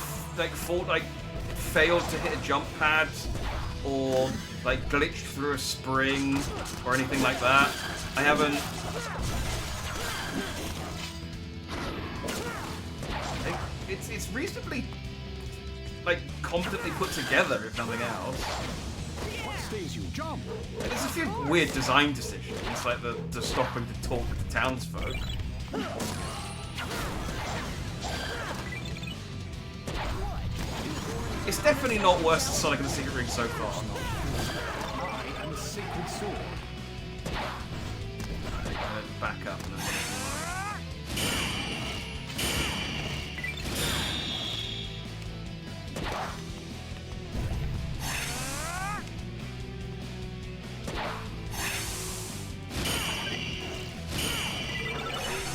failed to hit a jump pad or like glitched through a spring or anything like that. I haven't. It's reasonably like competently put together, if nothing else. What stays you jump? There's a few weird design decisions, like the stopping to talk to townsfolk. It's definitely not worse than Sonic and the Secret Ring so far. I am the sacred sword. I'm gonna back up and then.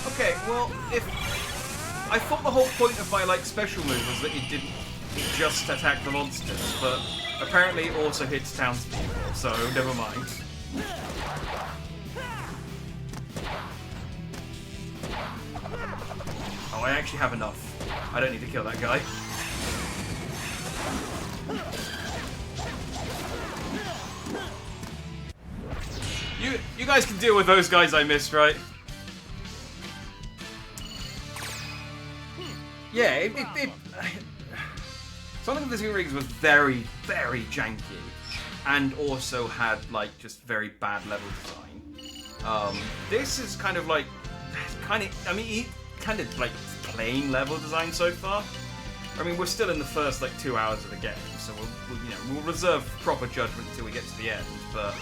Okay, well, if I thought the whole point of my like special move was that it just attacked the monsters, but apparently it also hits townspeople, so never mind. Oh, I actually have enough. I don't need to kill that guy. You guys can deal with those guys I missed, right? Yeah, Sonic of the Two Rings was very, very janky, and also had like just very bad level design. This is kind of like, kind of like plain level design so far. I mean, we're still in the first like 2 hours of the game, so we'll reserve proper judgment until we get to the end. But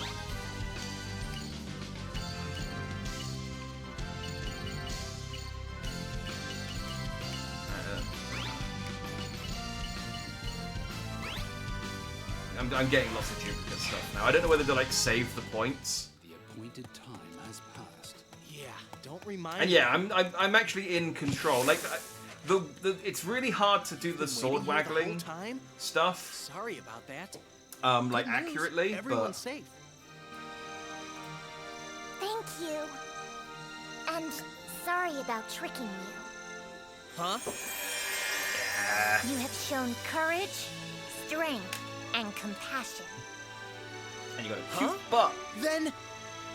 I'm getting lots of duplicate stuff now. I don't know whether to like save the points. The appointed time has passed. Yeah, don't remind And yeah, I'm actually in control. Like it's really hard to do the sword waggling stuff. Sorry about that. Like accurately, Everyone's but safe. Thank you. And sorry about tricking you. Huh? You have shown courage, strength, and compassion. And you got a cute butt. Then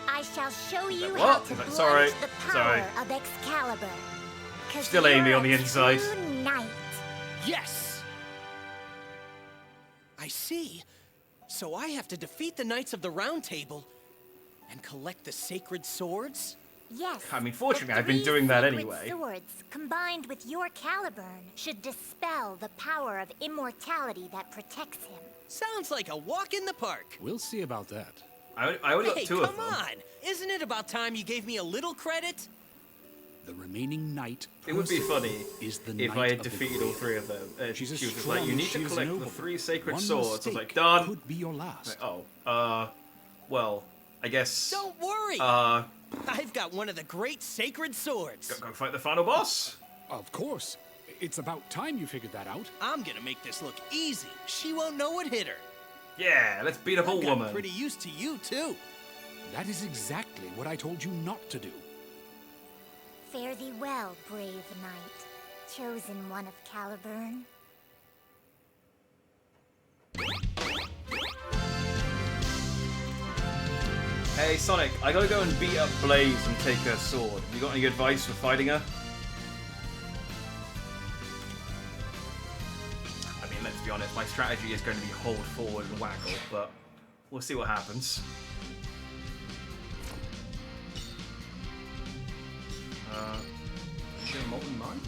I shall show you What? how to blunt Sorry. the power Sorry. of Excalibur. 'Cause Still Amy you're on the a inside. true knight. yes. I see. So I have to defeat the Knights of the Round Table and collect the sacred swords? Yes. I mean, fortunately, I've been the doing that sacred anyway. Swords combined with your Caliburn should dispel the power of immortality that protects him. Sounds like a walk in the park. We'll see about that. I only got Hey, two of come them. on! Isn't it about time you gave me a little credit? The remaining knight. It would be funny is the if knight I had of the defeated Grail. all three of them. She's as She was just strong like, you as need she to is collect the noble. 3 sacred One swords. I was mistake like, done. could be your last. Well, I guess. Don't worry. Uh, I've got one of the great sacred swords. go fight the final boss. Of course. It's about time you figured that out. I'm gonna make this look easy. She won't know what hit her. Yeah, let's beat up a I've gotten woman. pretty used to you too. That is exactly what I told you not to do. Fare thee well, brave knight, chosen one of Caliburn. Hey Sonic, I gotta go and beat up Blaze and take her sword. You got any advice for fighting her? I mean, let's be honest, my strategy is going to be hold forward and waggle, but we'll see what happens. Is there a molten mine?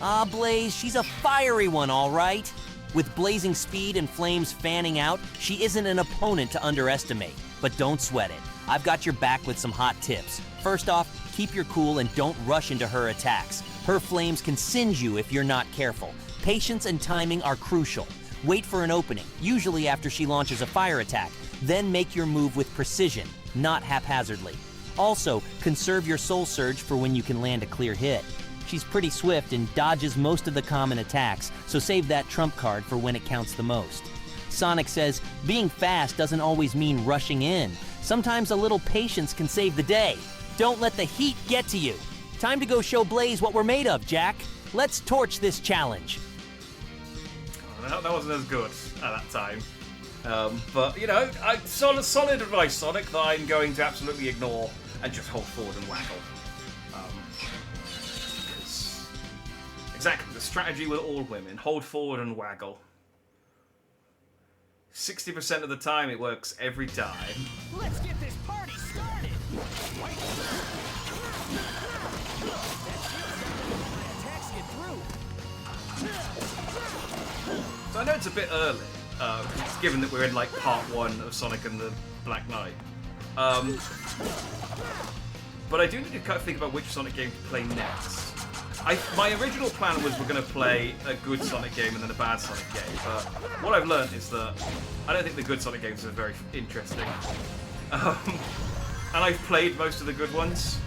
Ah, Blaze, she's a fiery one, all right. With blazing speed and flames fanning out, she isn't an opponent to underestimate. But don't sweat it. I've got your back with some hot tips. First off, keep your cool and don't rush into her attacks. Her flames can singe you if you're not careful. Patience and timing are crucial. Wait for an opening, usually after she launches a fire attack. Then make your move with precision, not haphazardly. Also, conserve your soul surge for when you can land a clear hit. She's pretty swift and dodges most of the common attacks, so save that trump card for when it counts the most. Sonic says, being fast doesn't always mean rushing in. Sometimes a little patience can save the day. Don't let the heat get to you. Time to go show Blaze what we're made of, Jack. Let's torch this challenge. Oh, that wasn't as good at that time. But, you know, solid advice, Sonic, that I'm going to absolutely ignore and just hold forward and waggle. Exactly, the strategy with all women. Hold forward and waggle. 60% of the time it works every time. Let's get this party started. So I know it's a bit early, given that we're in like part 1 of Sonic and the Black Knight. But I do need to kind of think about which Sonic game to play next. My original plan was we're going to play a good Sonic game and then a bad Sonic game, but what I've learned is that I don't think the good Sonic games are very interesting. And I've played most of the good ones.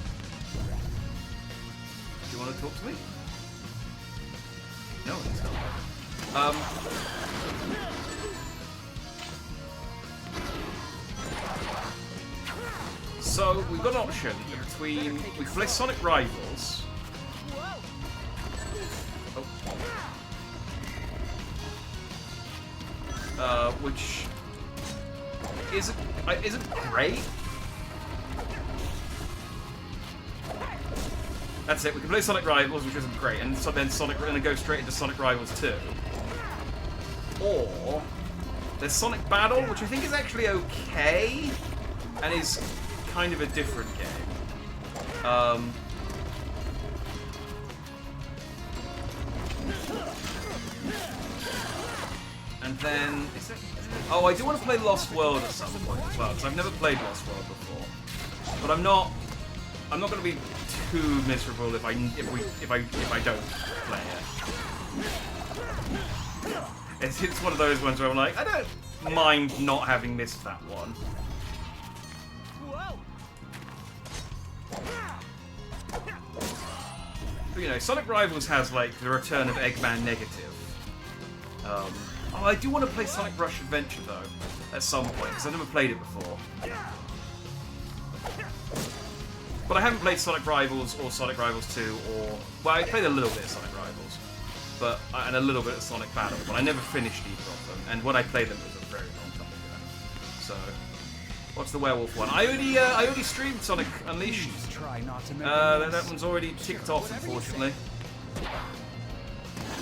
Do you want to talk to me? No, it's not. So we've got an option between we can play Sonic Rivals. Which isn't great. That's it. We can play Sonic Rivals, which isn't great, and so then we're gonna go straight into Sonic Rivals 2. Or there's Sonic Battle, which I think is actually okay, and is kind of a different game. And then oh, I do want to play Lost World at some point as well, because I've never played Lost World before. But I'm not going to be too miserable if I don't play it. It's one of those ones where I'm like, I don't mind not having missed that one. But, you know, Sonic Rivals has like the return of Eggman Negative. Oh, I do want to play Sonic Rush Adventure though at some point because I've never played it before. But I haven't played Sonic Rivals or Sonic Rivals 2 or... Well, I played a little bit of Sonic Rivals, and a little bit of Sonic Battle, but I never finished either of them. And when I played them, it was a very long time ago. So, what's the werewolf one? I only streamed Sonic Unleashed. That one's already ticked off, unfortunately.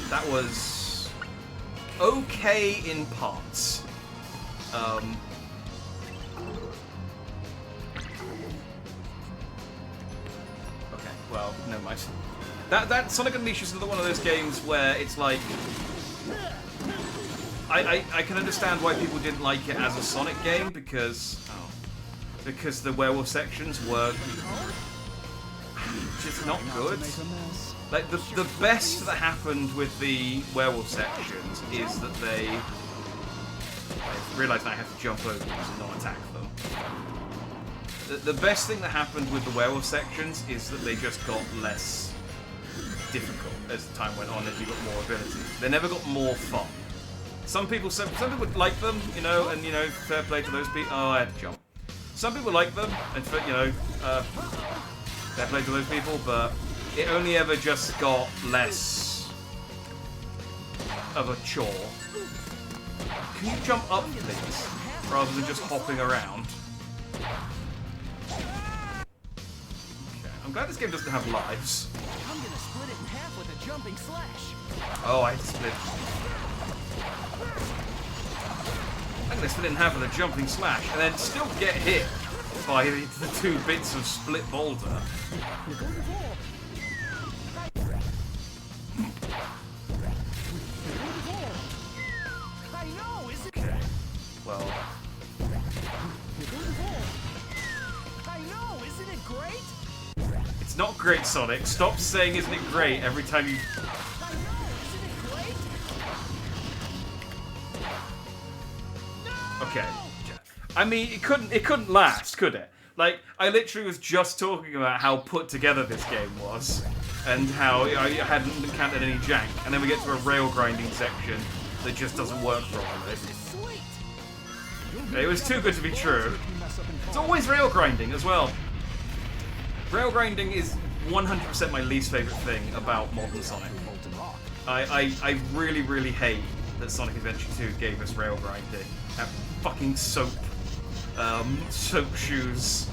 That was okay in parts. Well, never mind. That Sonic Unleashed is another one of those games where it's like... I can understand why people didn't like it as a Sonic game, because the werewolf sections were just not good. Like, the best that happened with the werewolf sections is that they... I realise now I have to jump over these and not attack them. The best thing that happened with the werewolf sections is that they just got less difficult as time went on, as you got more abilities. They never got more fun. Some people like them, you know, and, you know, fair play to those people. Oh, I had to jump. Some people like them, and, you know, fair play to those people, but it only ever just got less of a chore. Can you jump up, please, rather than just hopping around? I'm glad this game doesn't have lives. I'm gonna split it in half with a jumping slash. Oh, I split. I'm gonna split it in half with a jumping slash, and then still get hit by the 2 bits of split boulder. Okay. Well. I know, isn't it great? It's not great, Sonic. Stop saying "isn't it great" every time you... Okay. I mean, it couldn't last, could it? Like, I literally was just talking about how put together this game was, and how I hadn't encountered any jank, and then we get to a rail grinding section that just doesn't work properly. It was too good to be true. It's always rail grinding as well. Rail grinding is 100% my least favourite thing about modern Sonic. I really, really hate that Sonic Adventure 2 gave us rail grinding. That fucking soap shoes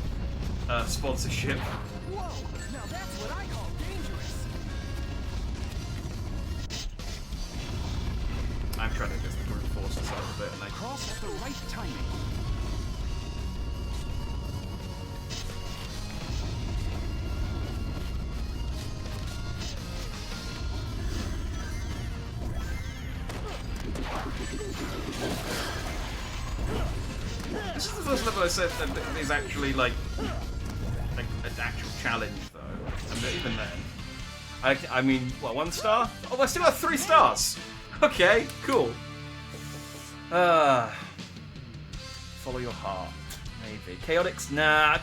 sponsorship. Whoa, now that's what I call dangerous. I'm trying to just brute force this out a bit, and I cross at the right timing. This is the first level I said that is actually like an actual challenge, though. And even then, I mean, what, 1 star? Oh, I still have 3 stars. Okay, cool. Follow your heart, maybe. Chaotix, nah.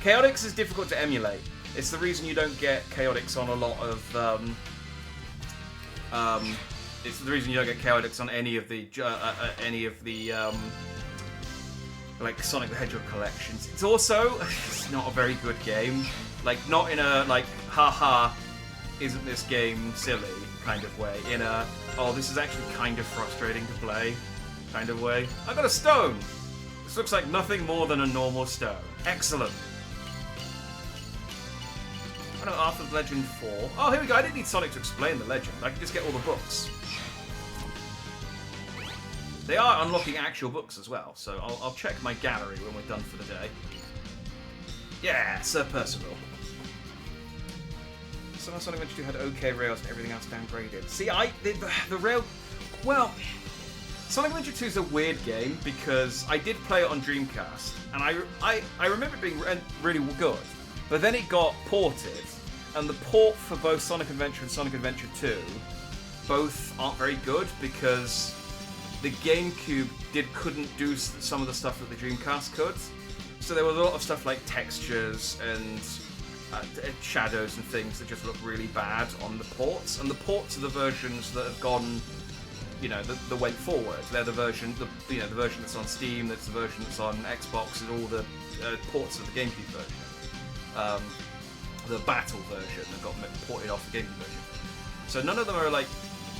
Chaotix is difficult to emulate. It's the reason you don't get Chaotix on a lot of it's the reason you don't get Chaotix on any of the like Sonic the Hedgehog collections. It's also it's not a very good game. Like not in a like haha, isn't this game silly kind of way. In a oh this is actually kind of frustrating to play kind of way. I got a stone. This looks like nothing more than a normal stone. Excellent. I know Arthur's Legend 4. Oh, here we go. I didn't need Sonic to explain the legend. I can just get all the books. They are unlocking actual books as well, so I'll check my gallery when we're done for the day. Yeah, Sir Percival. Sonic Adventure 2 had okay rails and everything else downgraded. See, the rail... Well, Sonic Adventure 2 is a weird game because I did play it on Dreamcast, and I remember it being really good. But then it got ported, and the port for both Sonic Adventure and Sonic Adventure 2 both aren't very good because the GameCube couldn't do some of the stuff that the Dreamcast could. So there was a lot of stuff like textures and shadows and things that just look really bad on the ports. And the ports are the versions that have gone, you know, that went forward. They're the version, the version that's on Steam, that's the version that's on Xbox, and all the ports of the GameCube version. The Battle version that got ported off the GameCube version. So none of them are like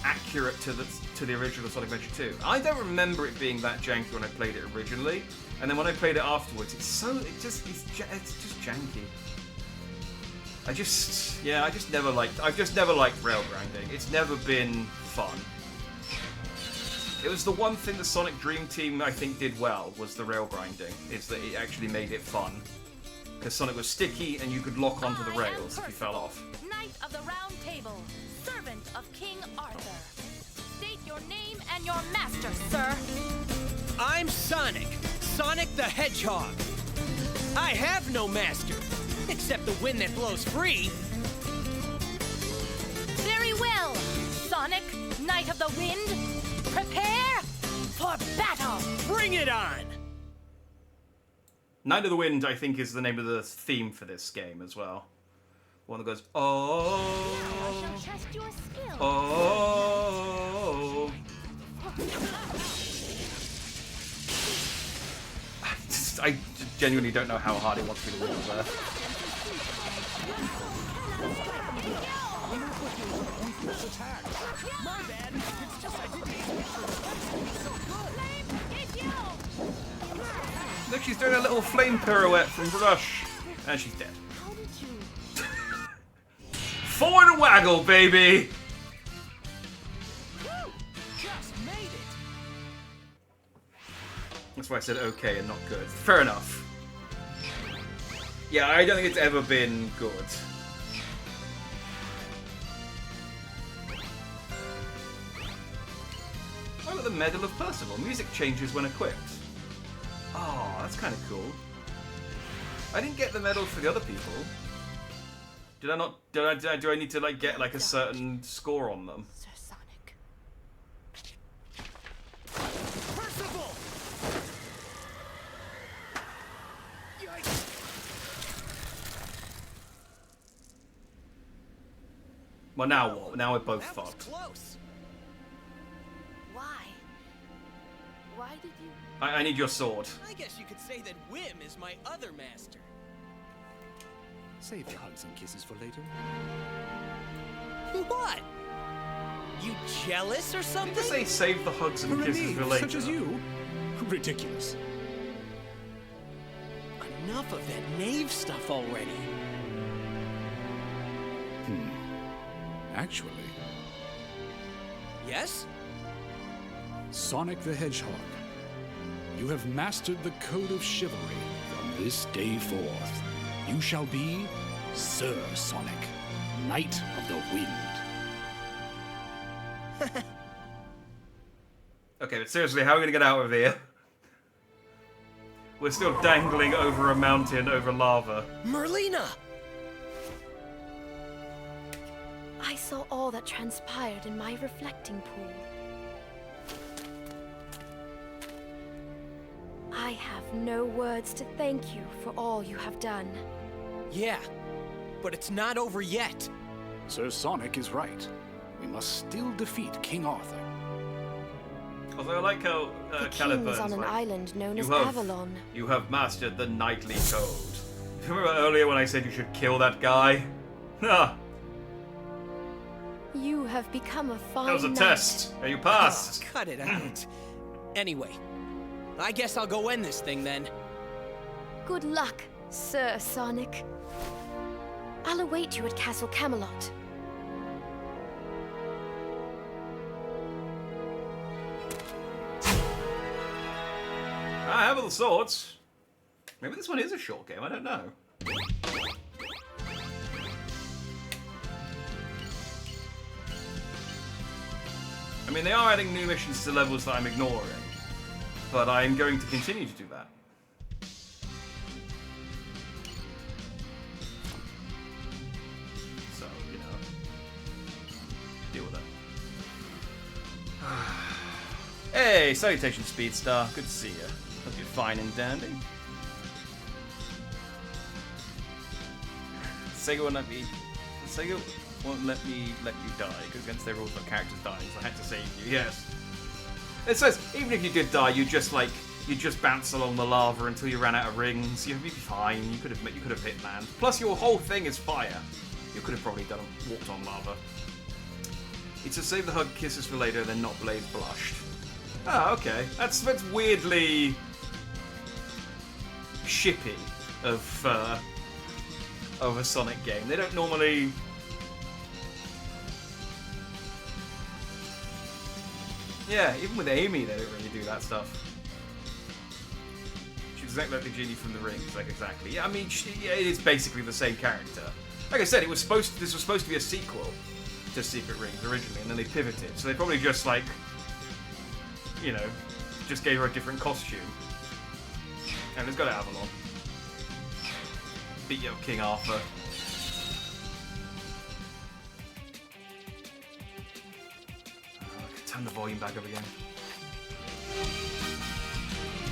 accurate to the original Sonic Adventure 2. I don't remember it being that janky when I played it originally, and then when I played it afterwards, it's just janky. I've just never liked rail grinding. It's never been fun. It was the one thing the Sonic Dream Team I think did well was the rail grinding. Is that it actually made it fun. Because Sonic was sticky and you could lock onto the rails if you fell off. Knight of the Round Table, servant of King Arthur. State your name and your master, sir. I'm Sonic. Sonic the Hedgehog. I have no master, except the wind that blows free. Very well, Sonic, Knight of the Wind. Prepare for battle. Bring it on. Knight of the Wind, I think, is the name of the theme for this game as well. One that goes, oh, I shall test your skill. Oh. I genuinely don't know how hard it wants me to win there. My bad. It's just I didn't so good. Look, she's doing a little flame pirouette from Rush. And she's dead. How did you? Forward and waggle, baby! Just made it. That's why I said okay and not good. Fair enough. Yeah, I don't think it's ever been good. Oh, look, the Medal of Percival. Music changes when equipped. Oh, that's kind of cool. I didn't get the medal for the other people. Did I not? Do I need to like get like a certain score on them? Sir Sonic. Percival! Well, now what? Now we're both That was fucked. close. Why? Why did you? I need your sword. I guess you could say that Whim is my other master. Save the hugs and kisses for later. What? You jealous or Did something? you say save the hugs and For a kisses knave for later? such as you? Ridiculous. Enough of that knave stuff already. Actually, Yes? Sonic the Hedgehog, you have mastered the code of chivalry. From this day forth, you shall be Sir Sonic, Knight of the Wind. Okay, but seriously, how are we gonna get out of here? We're still dangling over a mountain over lava. Merlina! I saw all that transpired in my reflecting pool. I have no words to thank you for all you have done. Yeah, but it's not over yet. Sir Sonic is right. We must still defeat King Arthur. Although I like how The Caliburn king's on an island known as have, Avalon. You have mastered the knightly code. Remember earlier when I said you should kill that guy? Ah, You have become a fine that was a knight. test. You passed. Oh, cut it out. Anyway, I guess I'll go end this thing then. Good luck, Sir Sonic. I'll await you at Castle Camelot. I have all the swords. Maybe this one is a short game, I don't know. I mean, they are adding new missions to levels that I'm ignoring, but I'm going to continue to do that. So, you know, deal with that. Hey, salutation, Speedstar. Good to see you. Hope you're fine and dandy. Sega won't let me. Sega won't let you die. It goes against their rules about characters dying, so I had to save you. Yes. It says even if you did die, you just bounce along the lava until you ran out of rings. You'd be fine. You could have hit land. Plus, your whole thing is fire. You could have probably walked on lava. It's a save the hug kisses for later, then not Blaze blushed. Oh, okay. That's weirdly shippy of a Sonic game. They don't normally. Yeah, even with Amy, they don't really do that stuff. She's exactly like the genie from the rings, like exactly. Yeah, I mean, it is basically the same character. Like I said, this was supposed to be a sequel to Secret Rings originally, and then they pivoted. So they probably just like, you know, just gave her a different costume. And it's got Avalon. Beat you up King Arthur. Turn the volume back up again.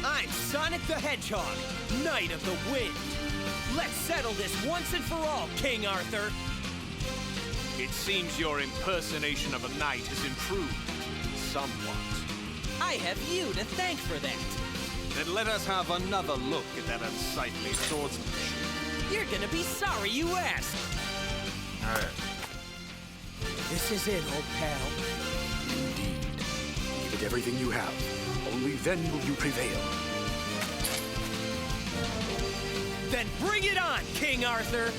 I'm Sonic the Hedgehog, Knight of the Wind. Let's settle this once and for all, King Arthur. It seems your impersonation of a knight has improved somewhat. I have you to thank for that. Then let us have another look at that unsightly swordsmanship. You're gonna be sorry you asked. Alright. This is it, old pal. Indeed. Give it everything you have. Only then will you prevail. Then bring it on, King Arthur!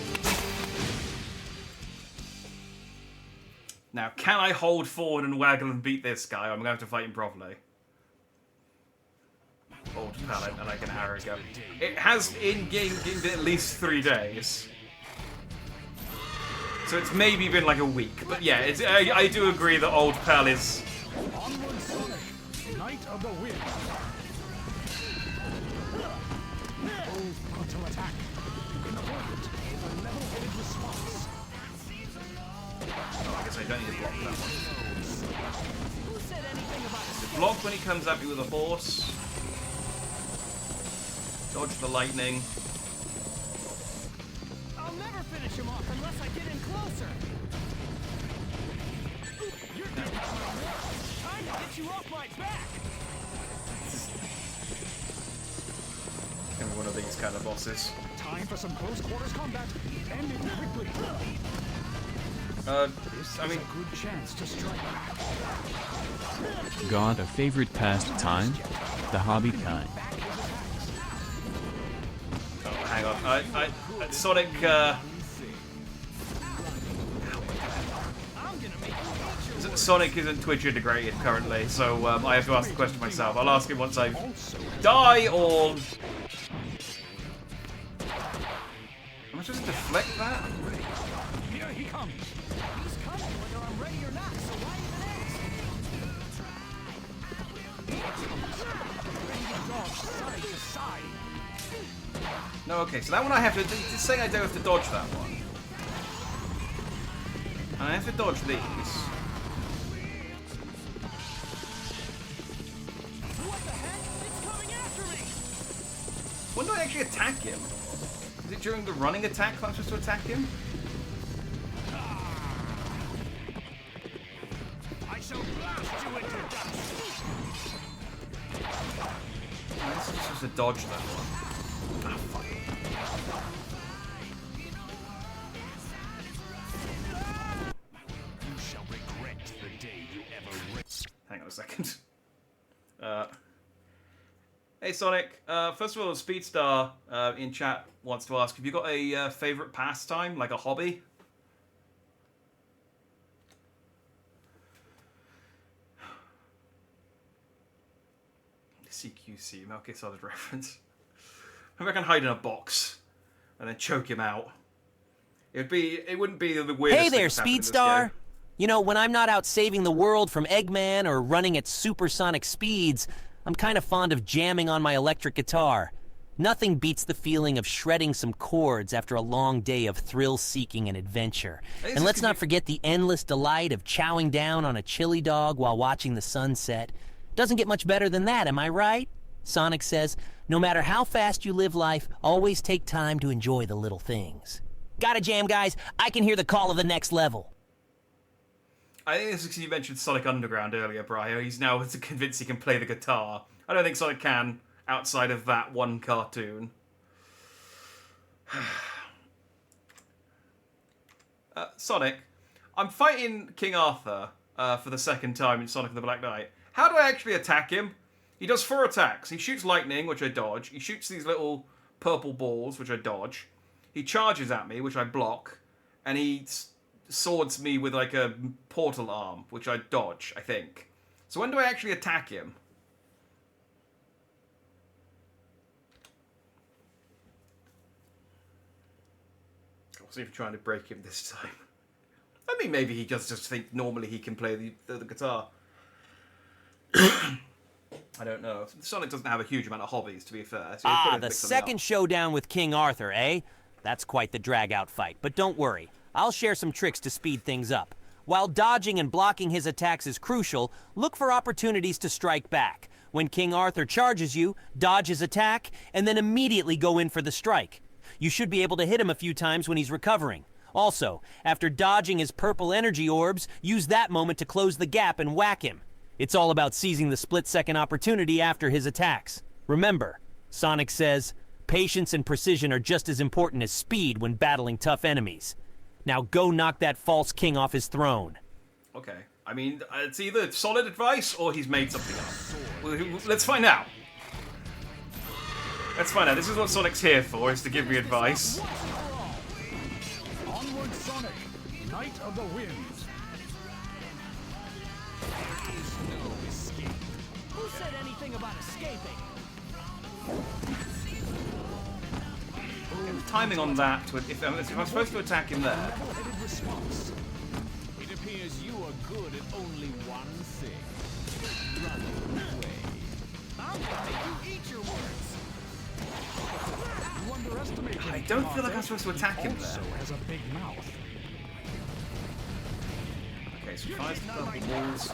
Now, can I hold forward and waggle and beat this guy? I'm going to have to fight him properly. Old pallet, and I can arrow go. It has in-game been at least 3 days. So it's maybe been like a week. But yeah, I do agree that Old Pal is... Onward, Sonic, Knight of the Wind. Both got to attack. You can avoid it with a level-headed response. Oh, I guess I don't need to block that one. So block when he comes at me with a horse. Dodge the lightning. I'll never finish him off unless I get in closer. You're trying to get you off my back. Gonna be one of these kind of bosses. Time for some close quarters combat. End it quickly. I mean, a good chance to strike. Got a favorite pastime? The hobby kind. oh, hang on. Sonic, Sonic isn't Twitch integrated currently, so I have to ask the question myself. I'll ask him once I die or... Am I supposed to deflect that? Here he comes. He's coming whether I'm ready or not, so why even ask? Side to side. No, okay, so that one I have to... It's saying I don't have to dodge that one. And I have to dodge these. What the heck? It's coming after me! When do I actually attack him? Is it during the running attack that I'm supposed to attack him? I shall blast you into dust. This is just a dodge that one. Ah, fuck. You shall regret the day you ever Hang on a second. Hey Sonic, first of all, Speedstar in chat wants to ask, have you got a favourite pastime, like a hobby? CQC, Metal Gear Solid reference. Maybe I can hide in a box and then choke him out. It wouldn't be the weirdest Hey thing there, that's happened in this Speedstar! game. You know, when I'm not out saving the world from Eggman or running at supersonic speeds, I'm kind of fond of jamming on my electric guitar. Nothing beats the feeling of shredding some chords after a long day of thrill-seeking and adventure. And let's not forget the endless delight of chowing down on a chili dog while watching the sunset. Doesn't get much better than that, am I right? Sonic says, no matter how fast you live life, always take time to enjoy the little things. Gotta jam, guys. I can hear the call of the next level. I think this is because you mentioned Sonic Underground earlier, Briar. He's now convinced he can play the guitar. I don't think Sonic can, outside of that one cartoon. Sonic, I'm fighting King Arthur for the second time in Sonic and the Black Knight. How do I actually attack him? He does 4 attacks. He shoots lightning, which I dodge. He shoots these little purple balls, which I dodge. He charges at me, which I block. And he swords me with like a portal arm, which I dodge, I think. So when do I actually attack him? I'll see if I'm trying to break him this time. I mean, maybe he does just think normally he can play the guitar. I don't know. Sonic doesn't have a huge amount of hobbies, to be fair. So The second showdown with King Arthur, eh? That's quite the drag-out fight, but don't worry. I'll share some tricks to speed things up. While dodging and blocking his attacks is crucial, look for opportunities to strike back. When King Arthur charges you, dodge his attack, and then immediately go in for the strike. You should be able to hit him a few times when he's recovering. Also, after dodging his purple energy orbs, use that moment to close the gap and whack him. It's all about seizing the split-second opportunity after his attacks. Remember, Sonic says, patience and precision are just as important as speed when battling tough enemies. Now go knock that false king off his throne. Okay. I mean, it's either solid advice or he's made something up. Well, let's find out. Let's find out. This is what Sonic's here for, is to give me advice. Onward, Sonic, Knight of the Winds. There is no escape. Who said anything about escaping? Timing on that, if I'm supposed to attack him there. It appears you are good at only one thing. Run away. I'm gonna make you eat your words. You underestimate him. I don't feel like I'm supposed to attack him there. Also has a big mouth. Okay, so 5 purple balls.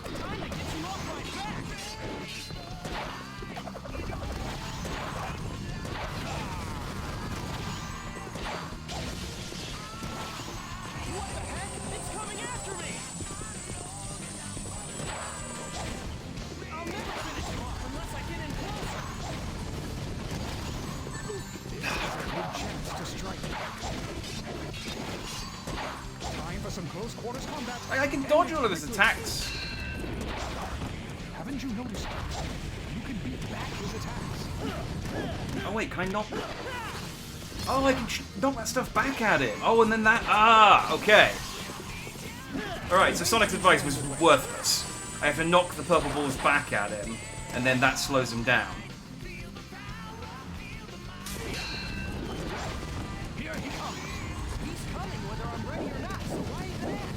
I can dodge all of his attacks. Haven't you noticed? You can beat back his attacks. Oh wait, can I knock? Oh, I can knock that stuff back at him. Oh, and then that. Ah, okay. All right, so Sonic's advice was worthless. I have to knock the purple balls back at him, and then that slows him down. Here he comes. He's coming whether I'm ready or not, so why even ask?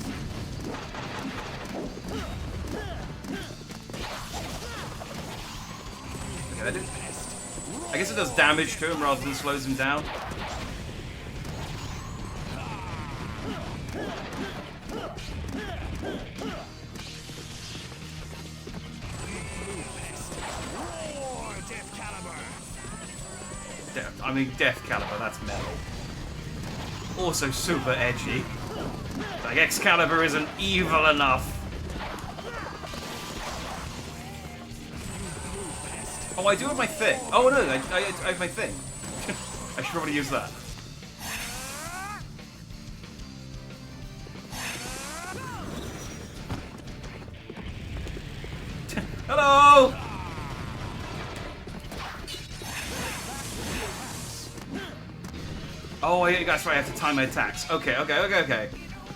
Okay, that did. I guess it does damage to him rather than slows him down. I mean, Death Caliber, that's metal. Also super edgy. Like, Excalibur isn't evil enough. Oh, I do have my thing. Oh no, I have my thing. I should probably use that. Hello! Oh, yeah, that's right. I have to time my attacks. Okay.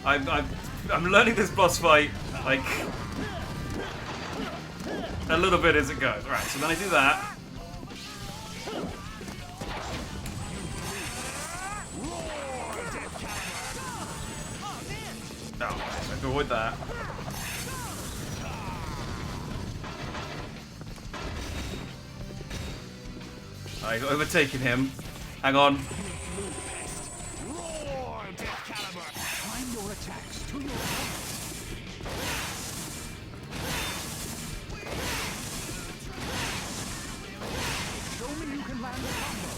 I'm learning this boss fight like a little bit as it goes. Right. So then I do that. No, I have to avoid that. I got overtaken him. Hang on. Time your attacks to your Show me you can land a combo.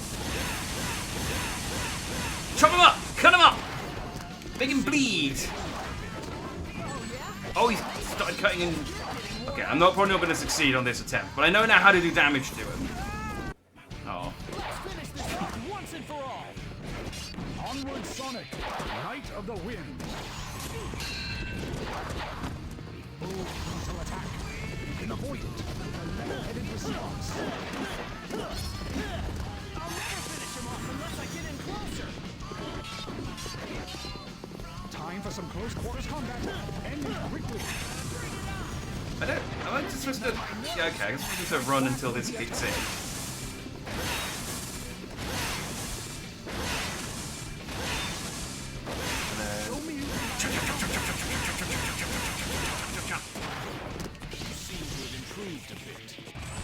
Chop him up! Cut him up! Make him bleed! Oh, he's started cutting in. Okay, I'm probably not going to succeed on this attempt, but I know now how to do damage to him. Oh. Finish this off once and for all. Onward, Sonic, Knight of the Wind. Full frontal attack. You can avoid it with a level-headed response. I'll never finish him off unless I get in closer. Time for some close quarters combat. End it quickly. Am I just supposed to... Yeah, okay, I'm supposed to run until this kicks in.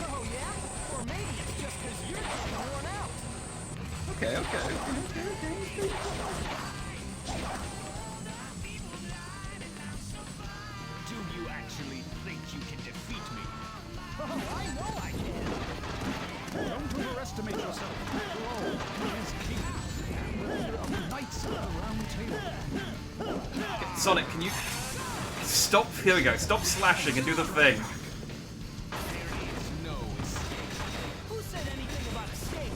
Oh yeah? Or maybe it's just because you're getting worn out. Okay. Do you actually think you can defeat me? Oh, I know I can. Don't overestimate yourself. After all, he is king and leader of the Knights of the Round Table. Sonic, can you... Stop... Here we go. Stop slashing and do the thing. Who said anything about escape?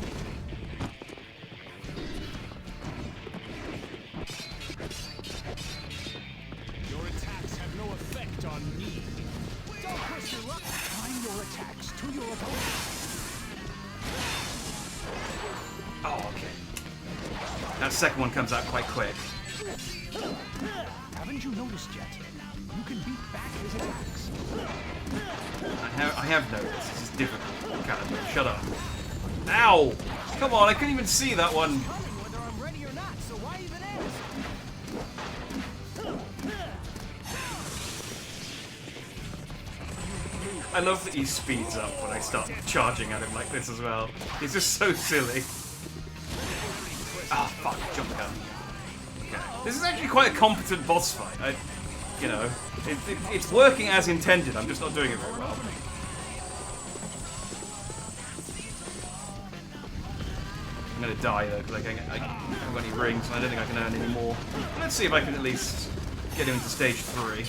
Your attacks have no effect on me. Don't push your luck. Time your attacks to your opponent. Oh, okay. That second one comes out quite quick. Haven't you noticed yet? You can beat back his attacks. I have noticed. This is difficult. Caliber, shut up. Ow! Come on, I couldn't even see that one. Whether I'm ready or not, so why even ask? I love that he speeds up when I start charging at him like this as well. He's just so silly. Ah, fuck, jump gun. Okay. This is actually quite a competent boss fight. You know, it's working as intended. I'm just not doing it very well. I'm gonna die though, because I haven't got any rings, and I don't think I can earn any more. Let's see if I can at least get him into stage 3.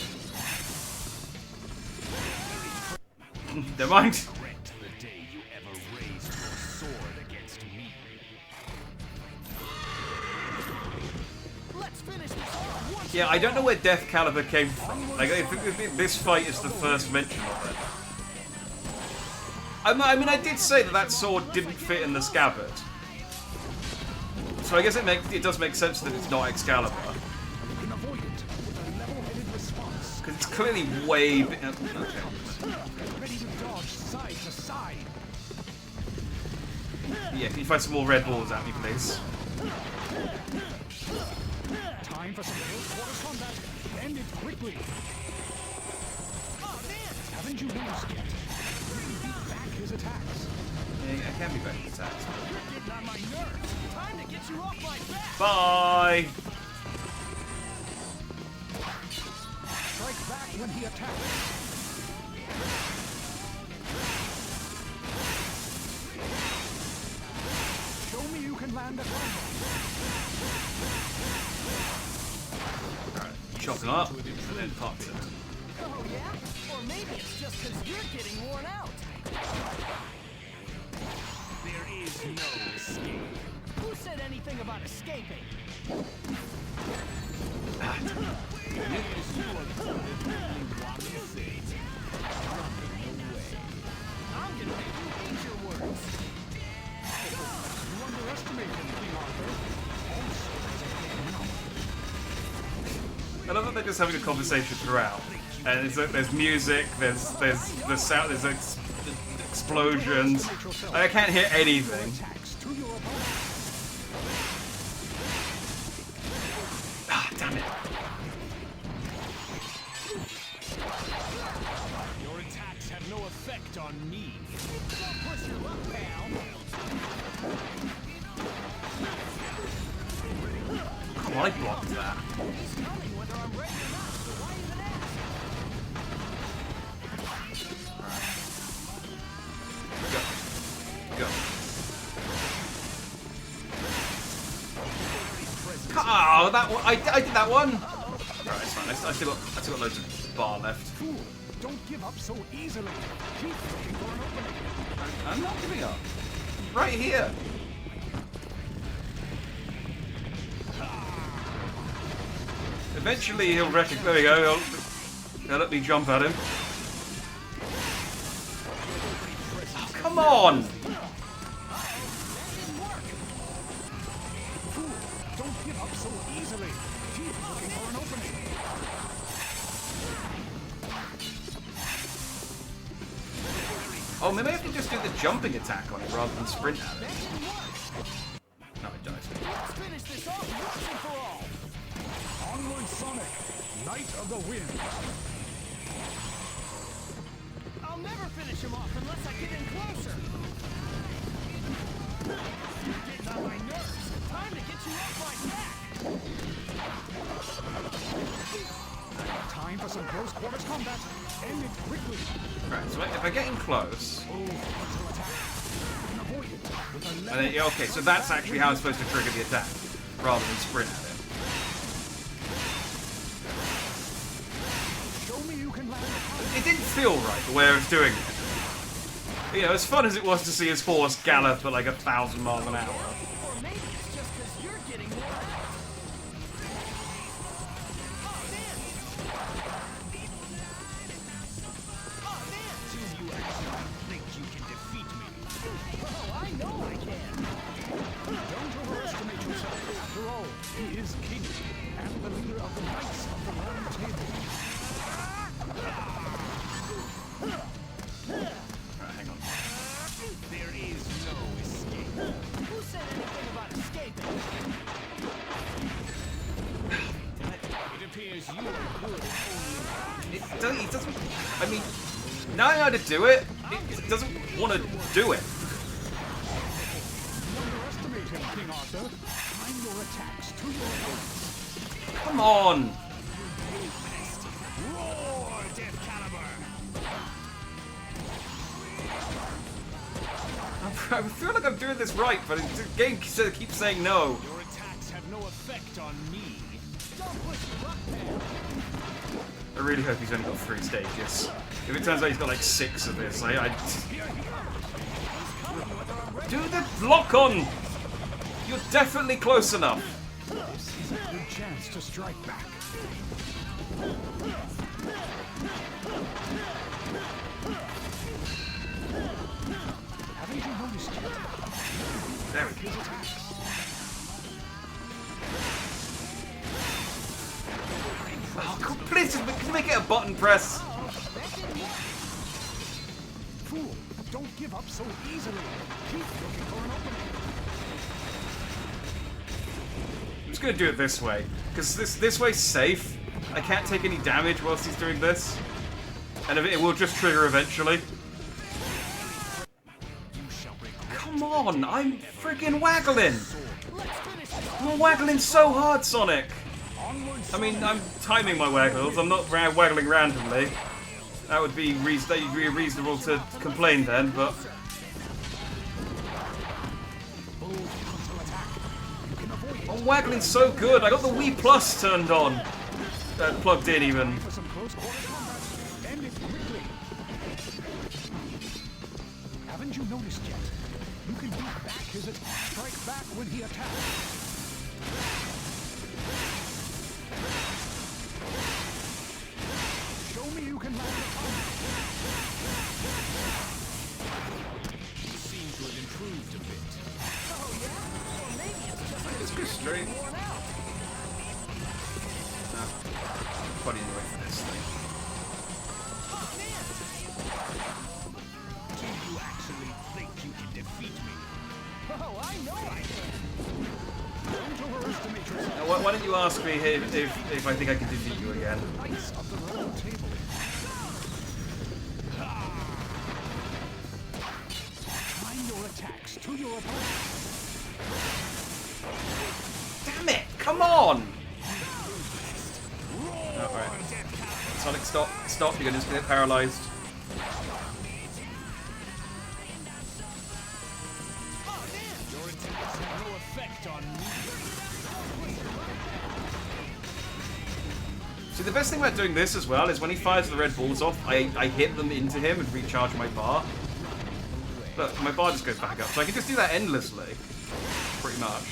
Never mind. Yeah, I don't know where Death Caliber came from. Like, this fight is the first mention of it. I mean, I did say that sword didn't fit in the scabbard. So I guess it does make sense that it's not Excalibur. Because it's clearly way... Okay. Yeah, can you find some more red balls at me, please? Time for some close quarters combat. End it quickly. Haven't you noticed yet? You can beat back his attacks. Yeah, I can be back his attacks. You're getting on my nerves. Time to get you off my back. Bye! Strike back when he attacks. Show me you can land a combo. Alright, chop him up, and then pop him. Oh yeah? Or maybe it's just because you're getting worn out. There is no escape. Who said anything about escaping? I'm gonna make you eat your words. You underestimate him, King Arthur. I love that they're just having a conversation throughout, and there's music, there's the sound, there's explosions. I can't hear anything. Ah, damn it! Your attacks have no effect on me. Don't push your luck, pal. Come on, I blocked that. Go. Oh, that one! I did that one. Alright, it's fine. I still got loads of bar left. Fool, don't give up so easily. Keep looking for an opening. I'm not giving up. Right here. Eventually he'll recognize. There we go. He'll let me jump at him. Oh, come on! Fool, don't give up so easily. Keep looking for an opening. Oh, maybe I have to just do the jumping attack on it rather than sprint at it. No, it does. Let's finish this off once and for all. Onward, Sonic, Knight of the Wind. I'll never finish him off unless I get in closer. You're getting on my nerves. Time to get you off my back. Time for some close quarters combat. End it quickly. Right, so if I get in close... And then, yeah, okay, so that's actually how I'm supposed to trigger the attack, rather than sprint at it. It didn't feel right the way I was doing it. You know, as fun as it was to see his horse gallop at like 1,000 miles an hour. Or maybe it's just because you're getting more. Do you actually think you can defeat me? Oh, I know I can. Don't overestimate yourself. After all, he is king and the leader of the Knights of the Round Table. Hang on. There is no escape. Who said anything about escaping? It appears you are good It doesn't... I mean, now I know how to do it, it doesn't want to do it. underestimate him, King Arthur. Time your attacks to your opponents. Come on! Roar, Death Caliber! I feel like I'm doing this right, but the game keeps saying no. Your attacks have no effect on me. Don't push the rock pad. I really hope he's only got 3 stages. If it turns out he's got like 6 of this, do the block on! You're definitely close enough. This is a good chance to strike back. Haven't you noticed yet? There we go. Oh, please just make it a button press. Fool, don't give up so easily. Keep looking for an opening. I'm just gonna do it this way, because this way's safe. I can't take any damage whilst he's doing this, and it will just trigger eventually. Come on, I'm freaking waggling. I'm waggling so hard, Sonic. I mean, I'm timing my waggles. I'm not waggling randomly. That would be reasonable to complain then, but. I'm waggling so good. I got the Wii Plus turned on, plugged in even. Haven't you noticed yet? You can beat back his attack. Strike back when he attacks. Show me you can land a combo. You seem to have improved a bit. Oh, yeah? Or maybe it's just Let's go straight. worn out. Funny anyway for this thing. Do you actually think you can defeat me? Oh, I know I can. Don't overestimate yourself. Now, why don't you ask me if I think I can defeat you again? Knights of the round table. Time your attacks to your opponent. Damn it! Come on! Alright. Sonic, stop. Stop, you're gonna just get paralyzed. Your attacks have no effect on me. See, the best thing about doing this as well is when he fires the red balls off, I hit them into him and recharge my bar. Look, my bar just goes back up, so I can just do that endlessly. Pretty much.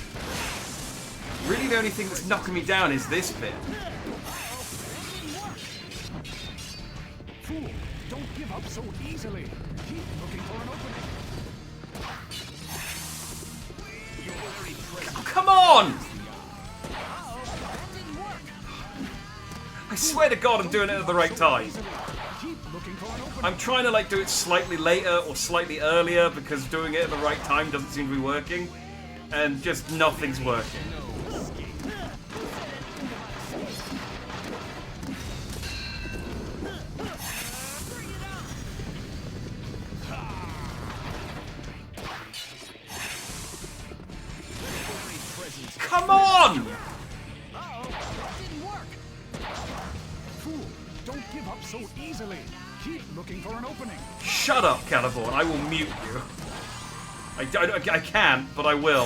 Really the only thing that's knocking me down is this bit. Fool, don't give up so easily. Keep looking for an opening. Oh, come on! I swear to God I'm doing it at the right time. Keep looking for an opening. I'm trying to like do it slightly later or slightly earlier because doing it at the right time doesn't seem to be working. And just nothing's working. Come on! Fool, don't give up so easily. Keep looking for an opening. Shut up, Caliborn. I will mute you. I can't, but I will.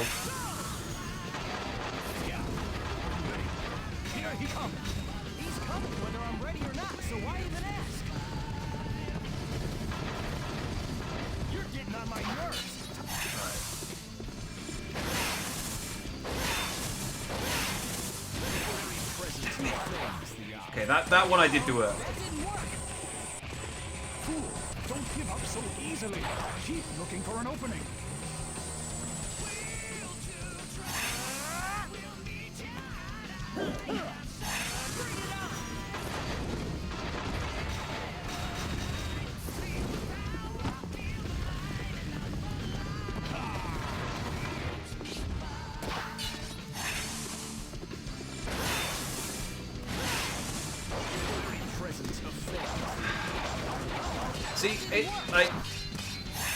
Here he comes. He's coming whether I'm ready or not, so why even ask? You're getting on my nerves. Okay, that one I did do early. Fool, don't give up so easily. Keep looking for an opening. See,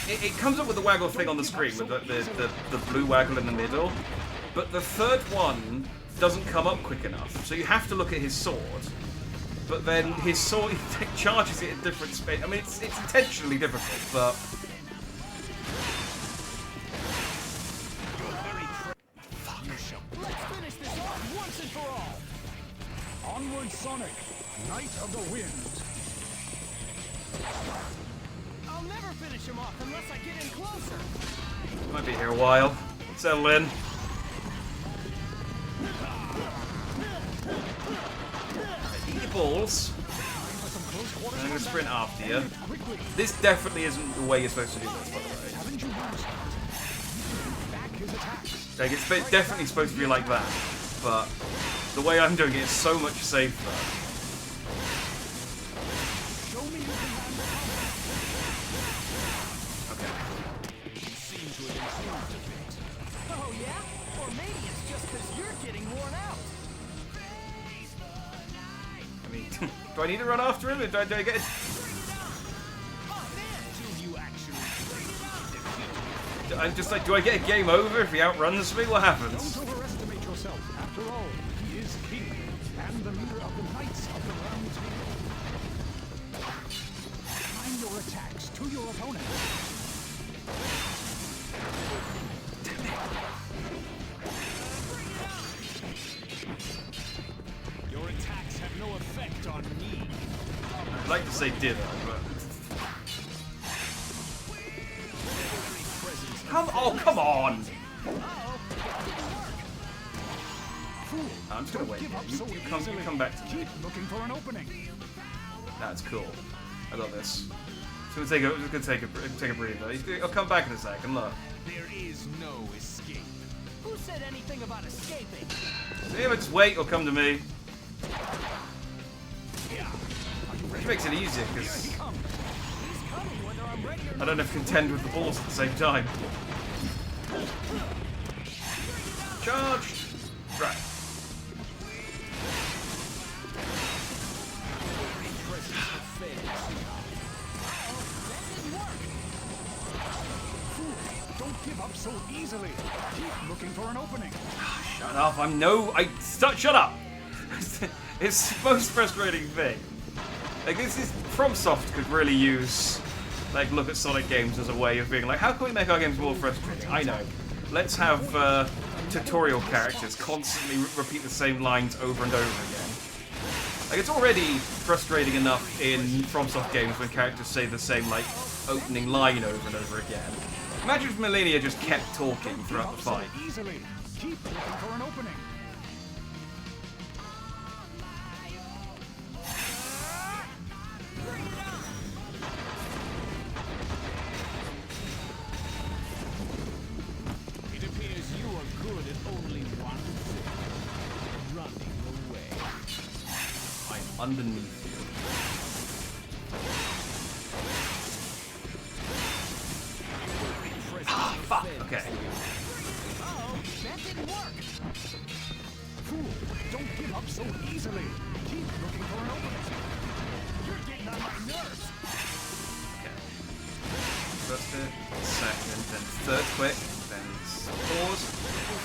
it comes up with the waggle thing on the screen with the blue waggle in the middle, but the third one doesn't come up quick enough. So you have to look at his sword, but then his sword charges it at different speed. I mean, it's intentionally difficult, but Let's finish this off once and for all. Onward, Sonic, Knight of the Wind. I'll never finish him off unless I get in closer. might be here a while. Settle in. Eat your balls. I'm gonna sprint after you. This definitely isn't the way you're supposed to do this, by the way. Haven't you noticed that? Back his attacks. Like, it's definitely supposed to be like that, but the way I'm doing it is so much safer. Show me you can land the Okay. You seem to have improved a bit. Oh, yeah? Or maybe it's just because you're getting worn out. I mean, do I need to run after him? Do I get it? Do you actually think you can defeat me? I'm just like, do I get a game over if he outruns me? What happens? Don't overestimate yourself. After all, he is king and the leader of the Knights of the Round Table. Time your attacks to your opponent. Your attacks have no effect on me. I'd like to say ditto, but Come on! I'm just gonna wait. You come back to me. Keep looking for an opening. That's cool. I got this. Just gonna take a breather. I'll come back in a second. Look. There is no escape. Who said anything about escaping? See, if I just wait, it'll come to me. Which makes it easier because I don't have to contend with the balls at the same time. Charged. Right. Don't give up so easily. Keep looking for an opening. Shut up! Shut up! It's the most frustrating thing. Like this is FromSoft could really use look at Sonic games as a way of being like, how can we make our games more frustrating? I know. Let's have tutorial characters constantly repeat the same lines over and over again. Like it's already frustrating enough in FromSoft games when characters say the same opening line over and over again. Imagine if Millennia just kept talking throughout the fight. Easily. Keep looking for an opening. It appears you are good at only one thing. Running away. I'm underneath you. Fuck. Okay. Uh-oh, that didn't work. Fool, don't give up so easily. Keep looking for an opening. You're getting on my nerves. Okay. First hit, second, then third quick, then pause,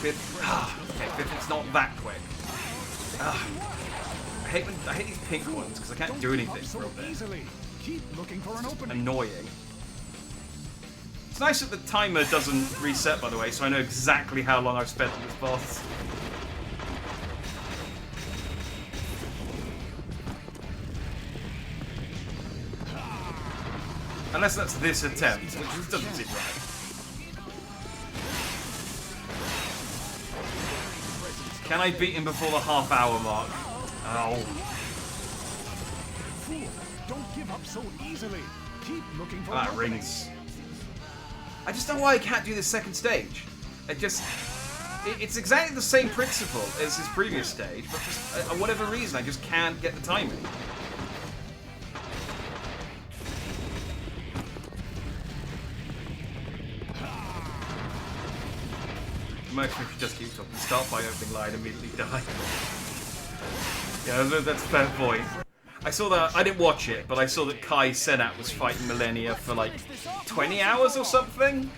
fifth. Okay, fifth it's not that quick. I hate these pink ones because I can't do anything for a bit. Easily. Keep looking for an opening. Annoying. It's nice that the timer doesn't reset, by the way, so I know exactly how long I've spent on this boss. Unless that's this attempt, which doesn't seem right. Can I beat him before the half-hour mark? Ow. Fool, don't give up so easily. Keep looking for that rings. I just don't know why I can't do this second stage. It's exactly the same principle as his previous stage, but for whatever reason, I just can't get the timing. Most if you just keep talking, start by opening line, immediately die. Yeah, that's a fair point. I saw that, I didn't watch it, but I saw that Kai Cenat was fighting Millennia for 20 hours or something.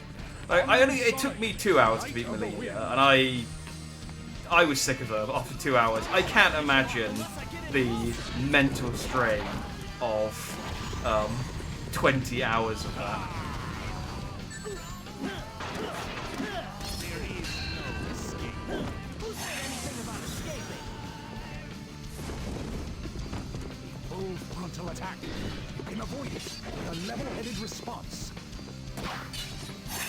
It took me 2 hours to beat Millennia, and I was sick of her after 2 hours. I can't imagine the mental strain of 20 hours of that. Frontal attack. You can avoid it with a level-headed response.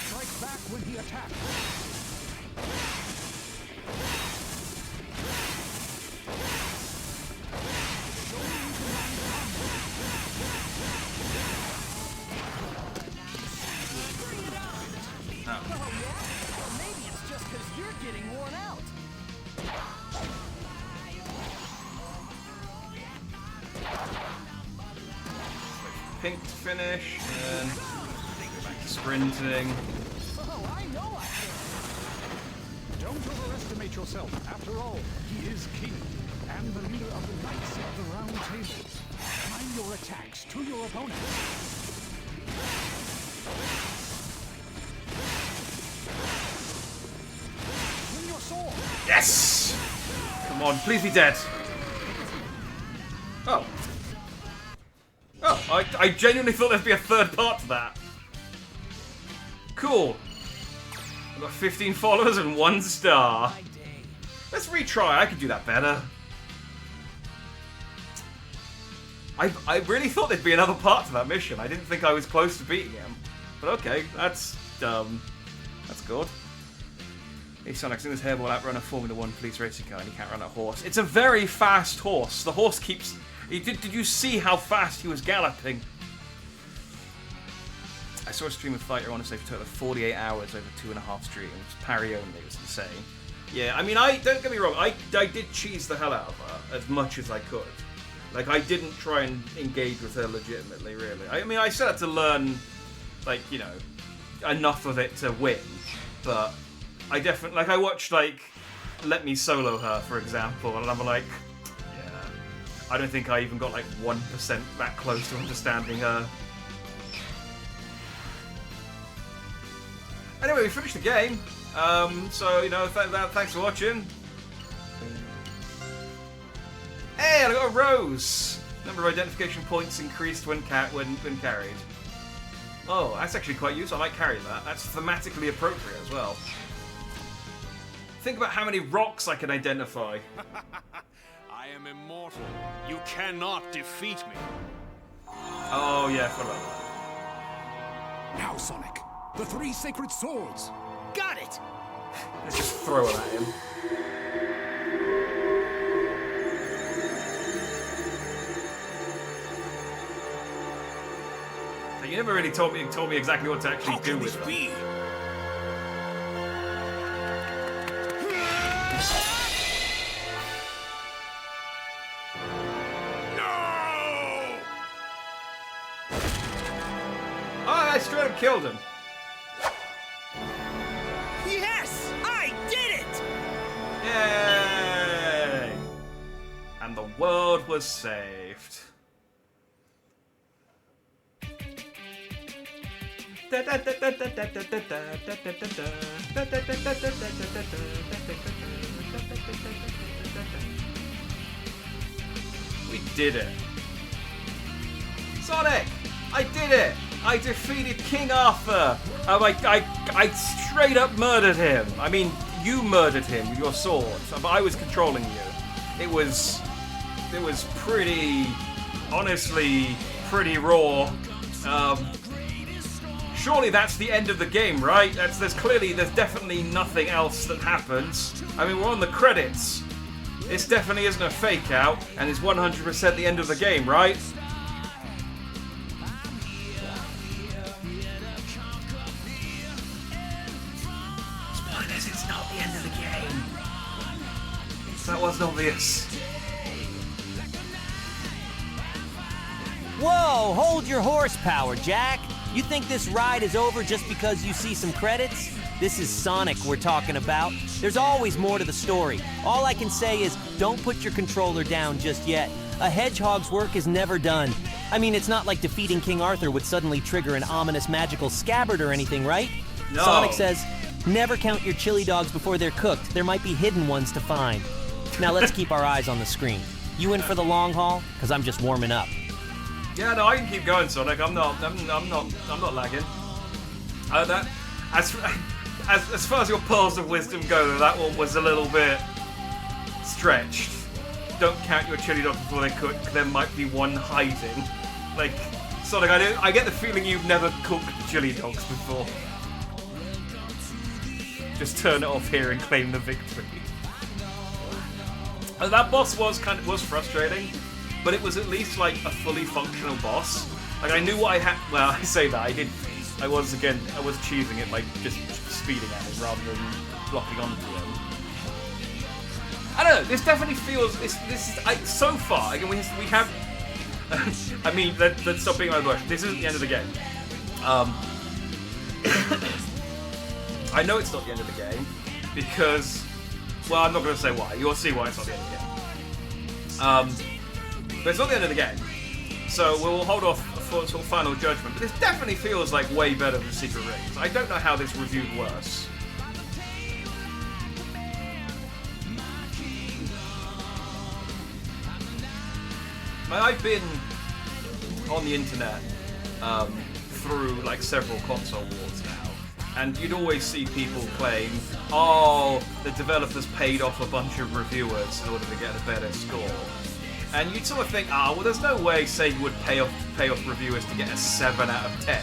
Strike back when he attacks. Maybe it's just because you're getting worn out. Pink to finish, and go back to sprinting. Oh, I know I can. Don't overestimate yourself. After all, he is king and the leader of the Knights of the Round Table. Time your attacks to your opponents. Swing your sword. Yes! Come on, please be dead. Oh. Oh, I genuinely thought there'd be a third part to that. Cool. I've got 15 followers and 1 star. Let's retry. I could do that better. I really thought there'd be another part to that mission. I didn't think I was close to beating him. But okay, that's That's good. Hey Sonic, in this hair will outrun a Formula 1 police racing car and he can't run a horse. It's a very fast horse. The horse keeps... Did you see how fast he was galloping? I saw a stream of Fighter, I want to say, for a total of 48 hours over 2.5 streams. Parry only, it was insane. Yeah, I mean, don't get me wrong, I did cheese the hell out of her as much as I could. Like, I didn't try and engage with her legitimately, really. I mean, I still had to learn, like, you know, enough of it to win, but I definitely, like, I watched, like, Let Me Solo Her, for example, and I'm like, yeah, I don't think I even got, like, 1% that close to understanding her. Anyway, we finished the game, so, you know, thanks for watching. Hey, I got a rose! Number of identification points increased when carried. Oh, that's actually quite useful. I might carry that. That's thematically appropriate as well. Think about how many rocks I can identify. I am immortal. You cannot defeat me. Oh, yeah, I forgot about that. Now, Sonic, the 3 sacred swords. Got it! Let's just throw it at him. You never really told me exactly what to actually do with it. No! Oh, I straight up killed him. Yes! I did it! Yay! And the world was saved. We did it. Sonic! I did it! I defeated King Arthur! I straight up murdered him. I mean, you murdered him with your sword, but I was controlling you. It was pretty, honestly, pretty raw. Surely that's the end of the game, right? There's definitely nothing else that happens. I mean, we're on the credits. This definitely isn't a fake out, and it's 100% the end of the game, right? Spoilers, it's not the end of the game. That wasn't obvious. Whoa, hold your horsepower, Jack. You think this ride is over just because you see some credits? This is Sonic we're talking about. There's always more to the story. All I can say is, don't put your controller down just yet. A hedgehog's work is never done. I mean, it's not like defeating King Arthur would suddenly trigger an ominous magical scabbard or anything, right? No. Sonic says, never count your chili dogs before they're cooked. There might be hidden ones to find. Now let's keep our eyes on the screen. You in for the long haul? Because I'm just warming up. Yeah, no, I can keep going, Sonic. I'm not lagging. As far as your pearls of wisdom go, that one was a little bit stretched. Don't count your chili dogs before they cook. There might be one hiding. Like, Sonic, I get the feeling you've never cooked chili dogs before. Just turn it off here and claim the victory. And that boss was frustrating. But it was at least like a fully functional boss. Like I knew what I had. Well, I say that I was cheesing it by just speeding at it rather than blocking onto him. I don't know. This definitely feels. This is so far. Again, we have. I mean, let's stop being my bush. This isn't the end of the game. I know it's not the end of the game because. Well, I'm not going to say why. You'll see why it's not the end of the game. But it's not the end of the game, so we'll hold off for sort of final judgment. But this definitely feels like way better than Secret Rings. I don't know how this reviewed worse. I've been on the internet through like several console wars now, and you'd always see people claim, "Oh, the developers paid off a bunch of reviewers in order to get a better score." And you'd sort of think, well, there's no way Sega would pay off reviewers to get a 7 out of 10.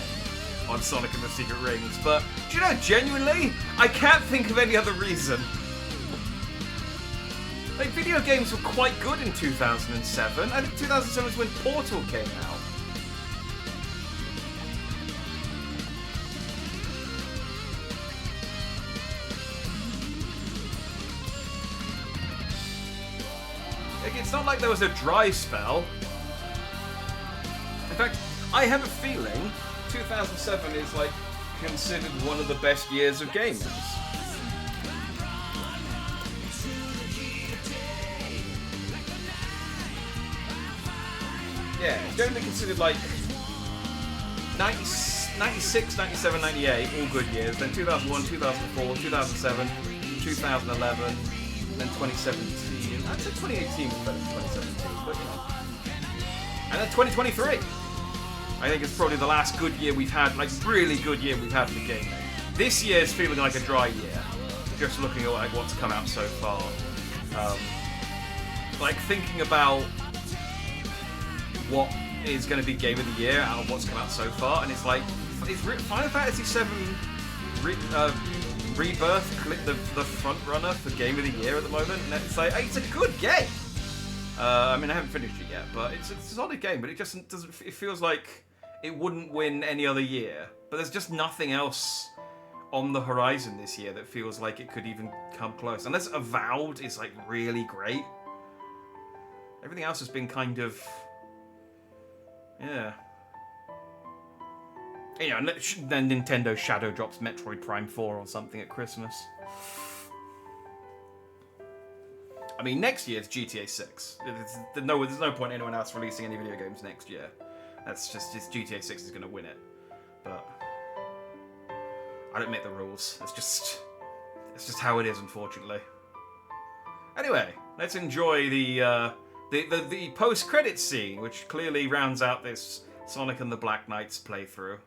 on Sonic and the Secret Rings, but do you know, genuinely, I can't think of any other reason. Like, video games were quite good in 2007. I think 2007 was when Portal came out. It's not like there was a dry spell. In fact, I have a feeling 2007 is like considered one of the best years of gaming. Yeah, generally considered like 96, 97, 98, all good years. Then 2001, 2004, 2007, 2011, then 2017. I'd say 2018 was better than 2017, but you know. And then 2023. I think it's probably the last good year we've had, like really good year we've had for gaming. This year is feeling like a dry year, just looking at like what's come out so far. Like thinking about what is going to be game of the year out of what's come out so far, and it's like, is Final Fantasy VII Rebirth the front runner for game of the year at the moment? And it's like, it's a good game. I mean, I haven't finished it yet, but it's a solid game. But it just doesn't. It feels like it wouldn't win any other year. But there's just nothing else on the horizon this year that feels like it could even come close. Unless Avowed is like really great. Everything else has been kind of, yeah. You know, then Nintendo shadow drops Metroid Prime 4 or something at Christmas. I mean, next year it's GTA 6. There's no point anyone else releasing any video games next year. That's just GTA 6 is going to win it. But I don't make the rules. It's just how it is, unfortunately. Anyway, let's enjoy the post-credits scene, which clearly rounds out this Sonic and the Black Knights playthrough.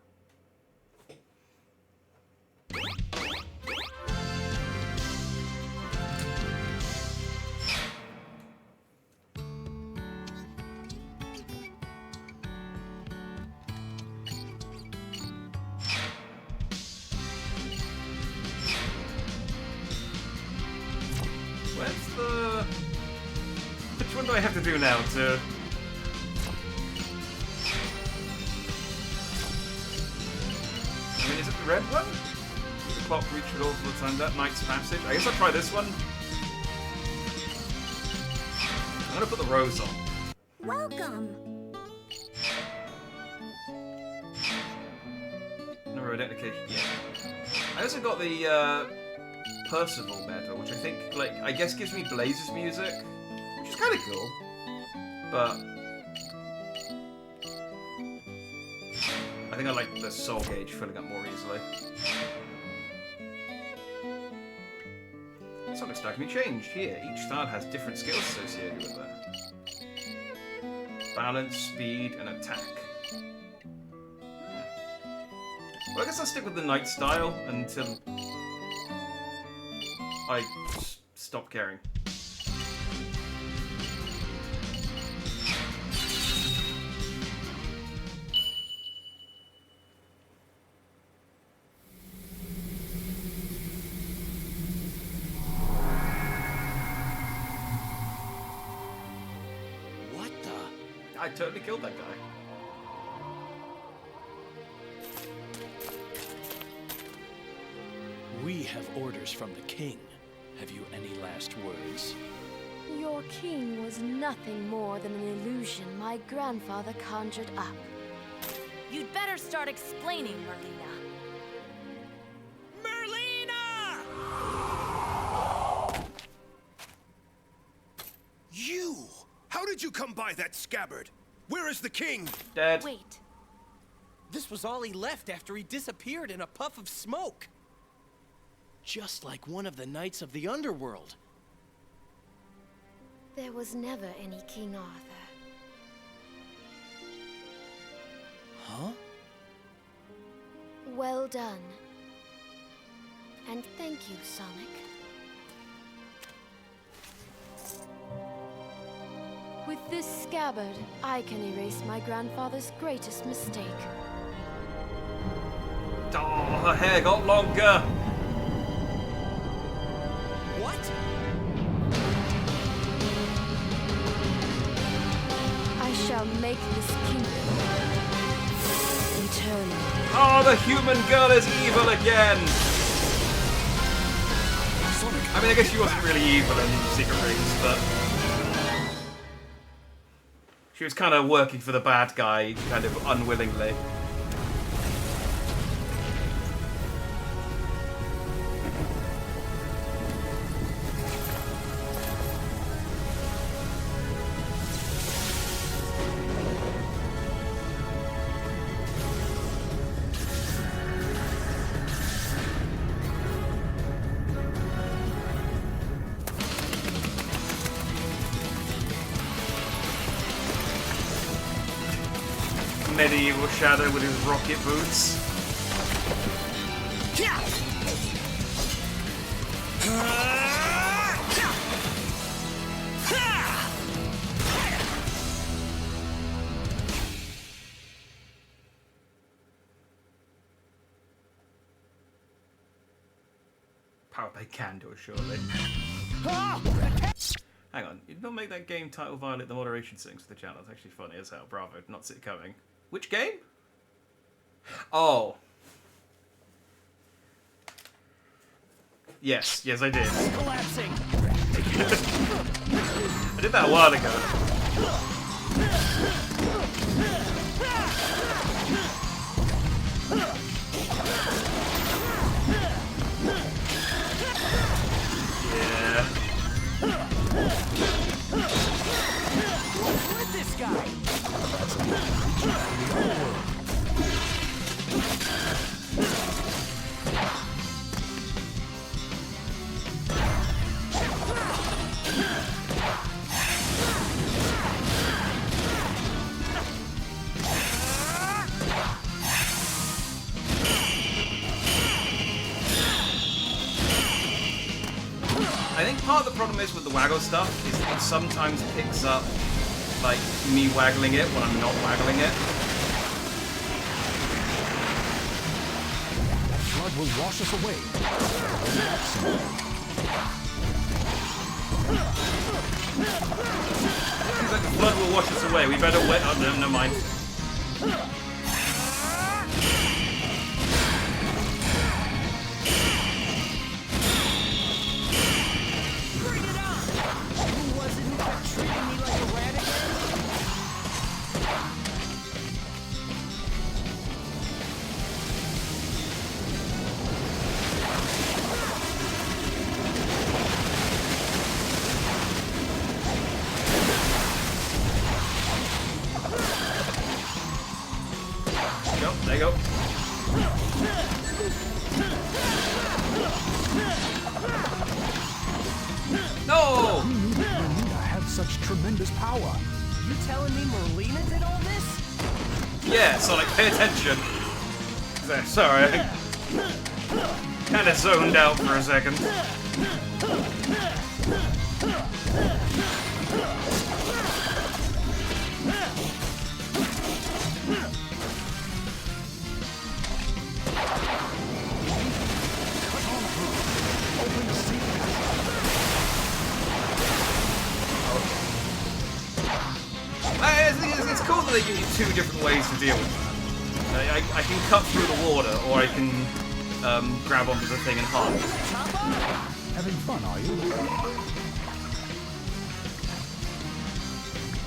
Which one do I have to do now to... I mean, is it the red one? The clock reach it all for the time that Knight's Passage? I guess I'll try this one. I'm gonna put the rose on. Welcome! No road dedication yet. I also got the Percival medal, which I think, like, I guess gives me Blaze's music, which is kind of cool. But I think I like the soul gauge filling up more easily. Sonic Star can be changed here. Each style has different skills associated with it. Balance, speed, and attack. Well, I guess I'll stick with the Knight style until I stop caring. What the? I totally killed that guy. We have orders from the king. Have you any last words? Your king was nothing more than an illusion my grandfather conjured up. You'd better start explaining, Merlina. You! How did you come by that scabbard? Where is the king? Dead. Wait. This was all he left after he disappeared in a puff of smoke. Just like one of the Knights of the Underworld. There was never any King Arthur. Huh? Well done. And thank you, Sonic. With this scabbard, I can erase my grandfather's greatest mistake. Oh, her hair got longer. What? I shall make this kingdom eternal. Oh, the human girl is evil again. I mean, I guess she wasn't really evil in Secret Rings, but she was kind of working for the bad guy, kind of unwillingly. Medieval Shadow with his rocket boots. Power Play can do it, surely. Hang on, you did not make that game title violate the moderation settings for the channel. It's actually funny as hell. Bravo, not see it coming. Which game? Oh. Yes, I did. Collapsing. I did that a while ago. Yeah. What's with this guy? I think part of the problem is with the waggle stuff is that it sometimes picks up like me waggling it when I'm not waggling it. Flood will wash us away. Seems like the flood will wash us away. We better wait. Oh, no, never mind. Bring it on! Who was it who kept treating me like a rat again? There you go. No! Who knew that Merlina had such tremendous power? You telling me Merlina did all this? Yeah, Sonic, pay attention. Sorry, I kind of zoned out for a second. It's cool that they give you two different ways to deal with that. I can cut through the water, or I can grab onto the thing and hide. Having fun, are you?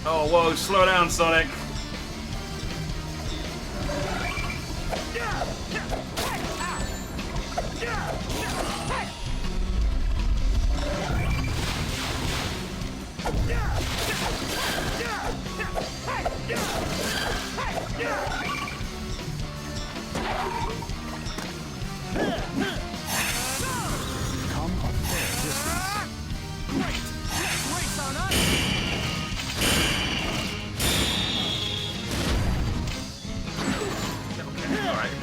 Oh, whoa, slow down, Sonic. Come a fair distance. Great! Let's race on us! Alright.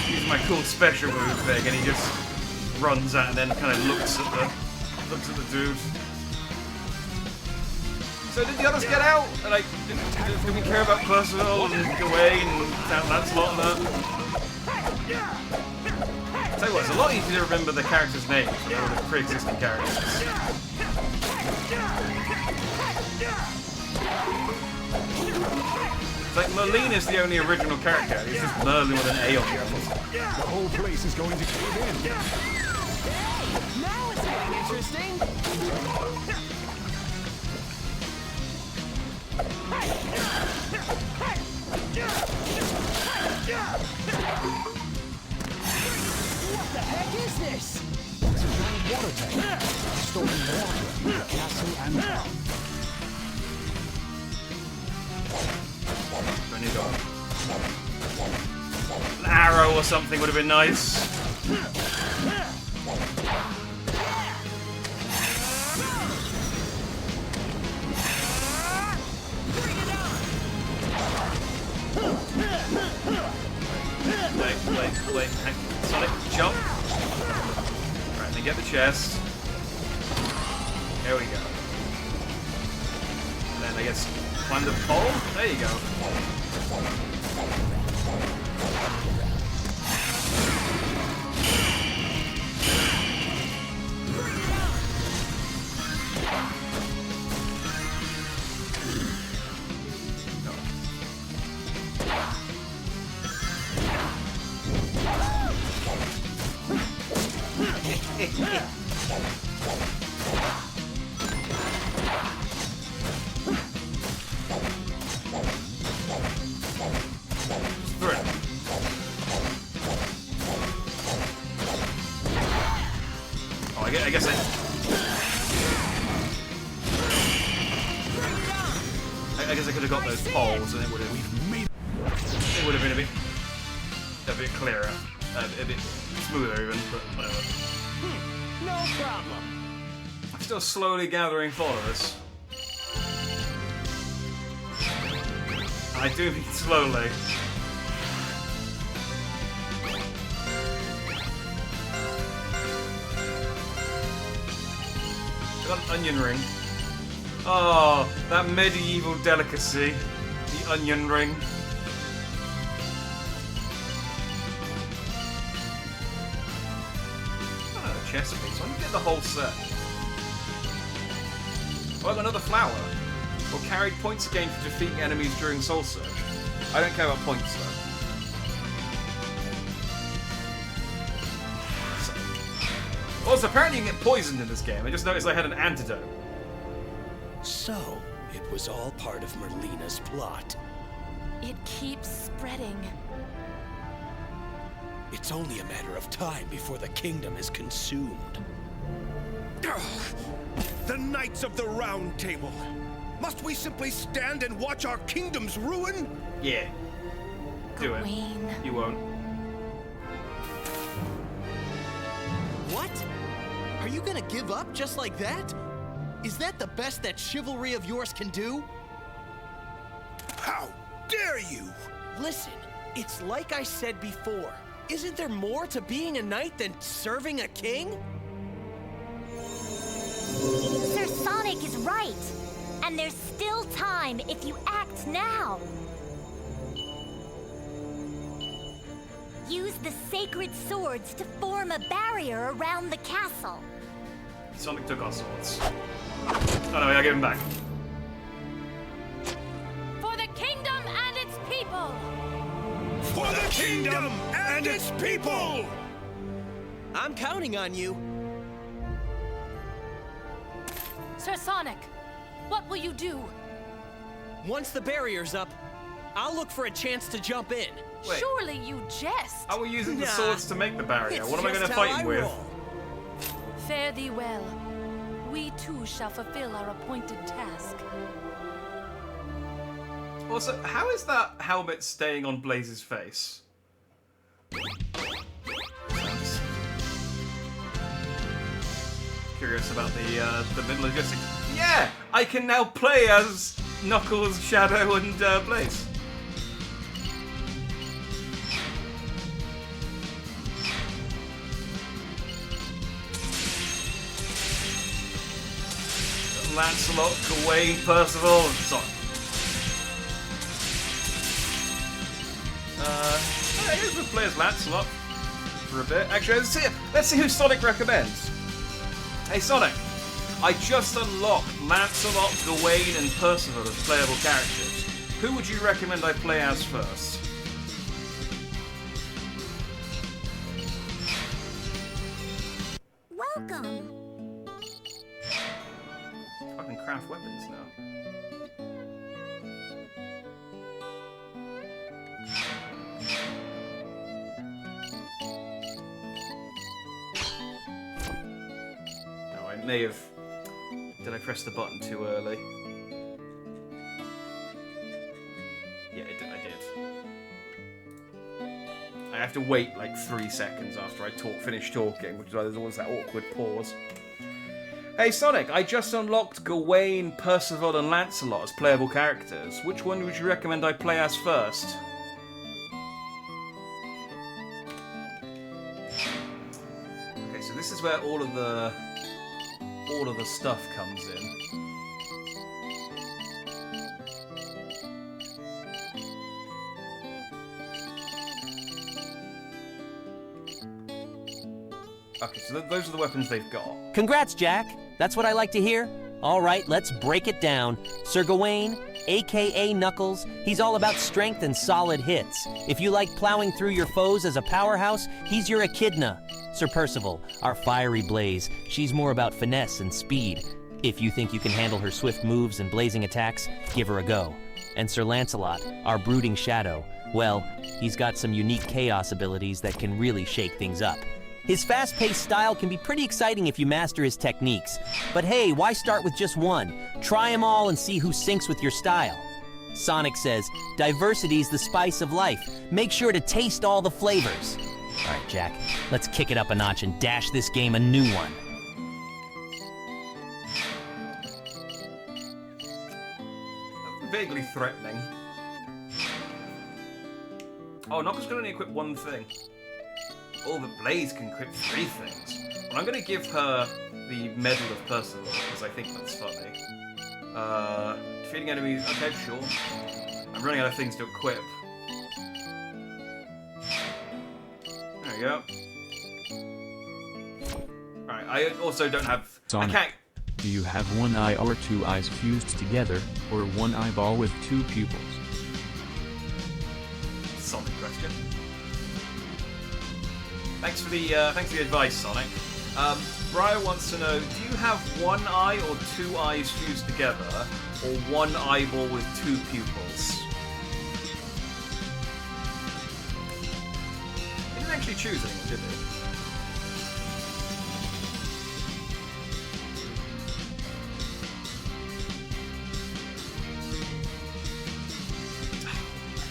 Use my cool special move thing, and he just runs out and then kind of looks at the dude. So So did the others get out? Like, did we care about Percival and Gawain and Lancelot and that? Tell you what, it's a lot easier to remember the characters' names than all the pre-existing characters. It's like Merlin is the only original character. He's just Merlin with an A on the end. The whole place is going to cave in. Hey, now it's getting interesting. What the heck is this? It's a giant water tank, storing water in the castle and town. An arrow or something would have been nice. Wait. Sonic, jump. Right, then get the chest. There we go. And then I guess climb the pole. There you go. I guess I could have got those poles and it would have been a bit clearer, a bit smoother even, but whatever. No problem. I'm still slowly gathering followers. I do mean slowly. Got an onion ring. Oh, that medieval delicacy. The onion ring. Oh, a chest piece. Why don't you get the whole set? Oh, I got another flower. Or carried points gained for defeating enemies during Soul Search. I don't care about points though. Also, apparently you can get poisoned in this game. I just noticed I had an antidote. So, it was all part of Merlina's plot. It keeps spreading. It's only a matter of time before the kingdom is consumed. The Knights of the Round Table. Must we simply stand and watch our kingdom's ruin? Yeah. Do it. Gawain. You won't. What? Are you gonna give up just like that? Is that the best that chivalry of yours can do? How dare you! Listen, it's like I said before. Isn't there more to being a knight than serving a king? Sir Sonic is right. And there's still time if you act now. Use the sacred swords to form a barrier around the castle. Sonic took our swords. Oh no, I gave him back. For the kingdom and its people! For the kingdom and its people! I'm counting on you. Sir Sonic, what will you do? Once the barrier's up, I'll look for a chance to jump in. Wait. Surely you jest. How are we using the swords to make the barrier? It's What am I going to just fight how him I with? roll. Fare thee well. We too shall fulfill our appointed task. Also, how is that helmet staying on Blaze's face? Curious about the middle logistics. Yeah, I can now play as Knuckles, Shadow, and Blaze. Lancelot, Gawain, Percival, and Sonic. I guess we'll play as Lancelot for a bit. Actually, let's see who Sonic recommends. Hey Sonic, I just unlocked Lancelot, Gawain, and Percival as playable characters. Who would you recommend I play as first? Welcome. I can craft weapons now. No, I may have... Did I press the button too early? Yeah, I did. I have to wait like 3 seconds after I finish talking, which is why there's always that awkward pause. Hey Sonic, I just unlocked Gawain, Percival, and Lancelot as playable characters. Which one would you recommend I play as first? Okay, so this is where all of the stuff comes in. Okay, so those are the weapons they've got. Congrats, Jack. That's what I like to hear. All right, let's break it down. Sir Gawain, a.k.a. Knuckles, he's all about strength and solid hits. If you like plowing through your foes as a powerhouse, he's your Echidna. Sir Percival, our fiery Blaze, she's more about finesse and speed. If you think you can handle her swift moves and blazing attacks, give her a go. And Sir Lancelot, our brooding Shadow, well, he's got some unique chaos abilities that can really shake things up. His fast-paced style can be pretty exciting if you master his techniques. But hey, why start with just one? Try them all and see who syncs with your style. Sonic says, diversity's the spice of life. Make sure to taste all the flavors. All right, Jack, let's kick it up a notch and dash this game a new one. Vaguely threatening. Oh, Knuckles can only equip one thing. Oh, but Blaze can equip 3 things. Well, I'm going to give her the Medal of Percival, because I think that's funny. Defeating enemies... Okay, sure. I'm running out of things to equip. There we go. Alright, I also don't have... Sonic, I can't... do you have one eye or 2 eyes fused together, or one eyeball with 2 pupils? Solid question. Thanks for the advice, Sonic. Briar wants to know, do you have one eye or 2 eyes fused together, or one eyeball with 2 pupils? He didn't actually choose anyone, did he?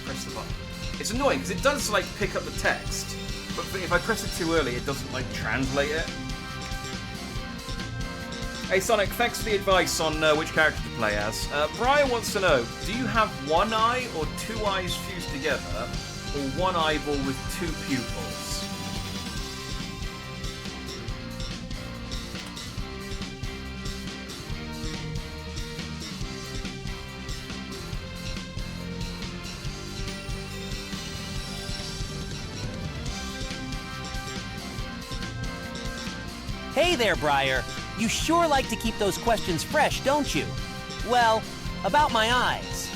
Press the button. It's annoying because it does like pick up the text. But if I press it too early, it doesn't, like, translate it. Hey, Sonic, thanks for the advice on which character to play as. Brian wants to know, do you have one eye or 2 eyes fused together, or one eyeball with 2 pupils? Hey there, Briar. You sure like to keep those questions fresh, don't you? Well, about my eyes.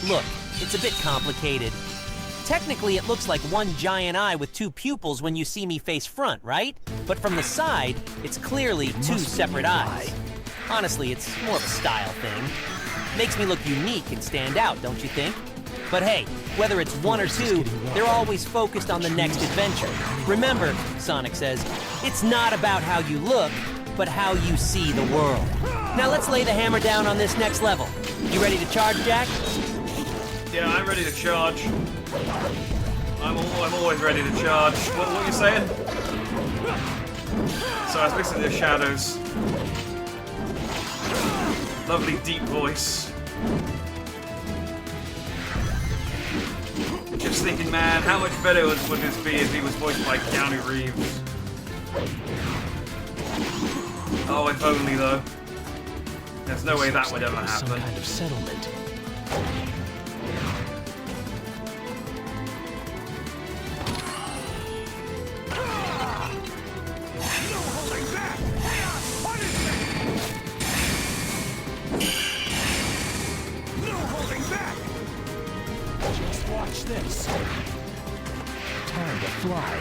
Look, it's a bit complicated. Technically, it looks like one giant eye with 2 pupils when you see me face front, right? But from the side, it's clearly 2 separate eyes. Honestly, it's more of a style thing. Makes me look unique and stand out, don't you think? But hey, whether it's 1 or 2, they're always focused on the next adventure. Remember, Sonic says, it's not about how you look, but how you see the world. Now let's lay the hammer down on this next level. You ready to charge, Jack? Yeah, I'm ready to charge. I'm always ready to charge. What are you saying? So I was mixing the shadows. Lovely deep voice. Just thinking, man, how much better would this be if he was voiced by Keanu Reeves? Oh, if only, though. There's no way that would ever happen. Some kind of settlement. Just watch this. Time to fly.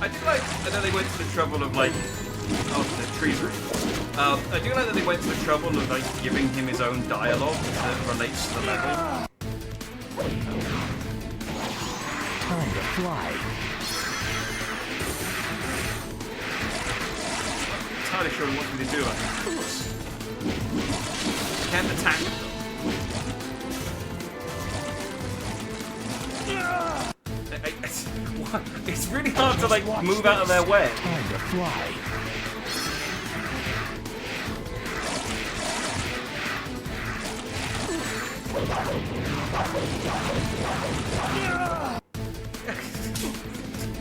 I do like that they went to the trouble of like, oh, the trees are. I do like that they went to the trouble of like giving him his own dialogue that relates to the level. Time to fly. I'm entirely sure what they do. Can't attack them. It's really hard to like move out of their way. Time to fly.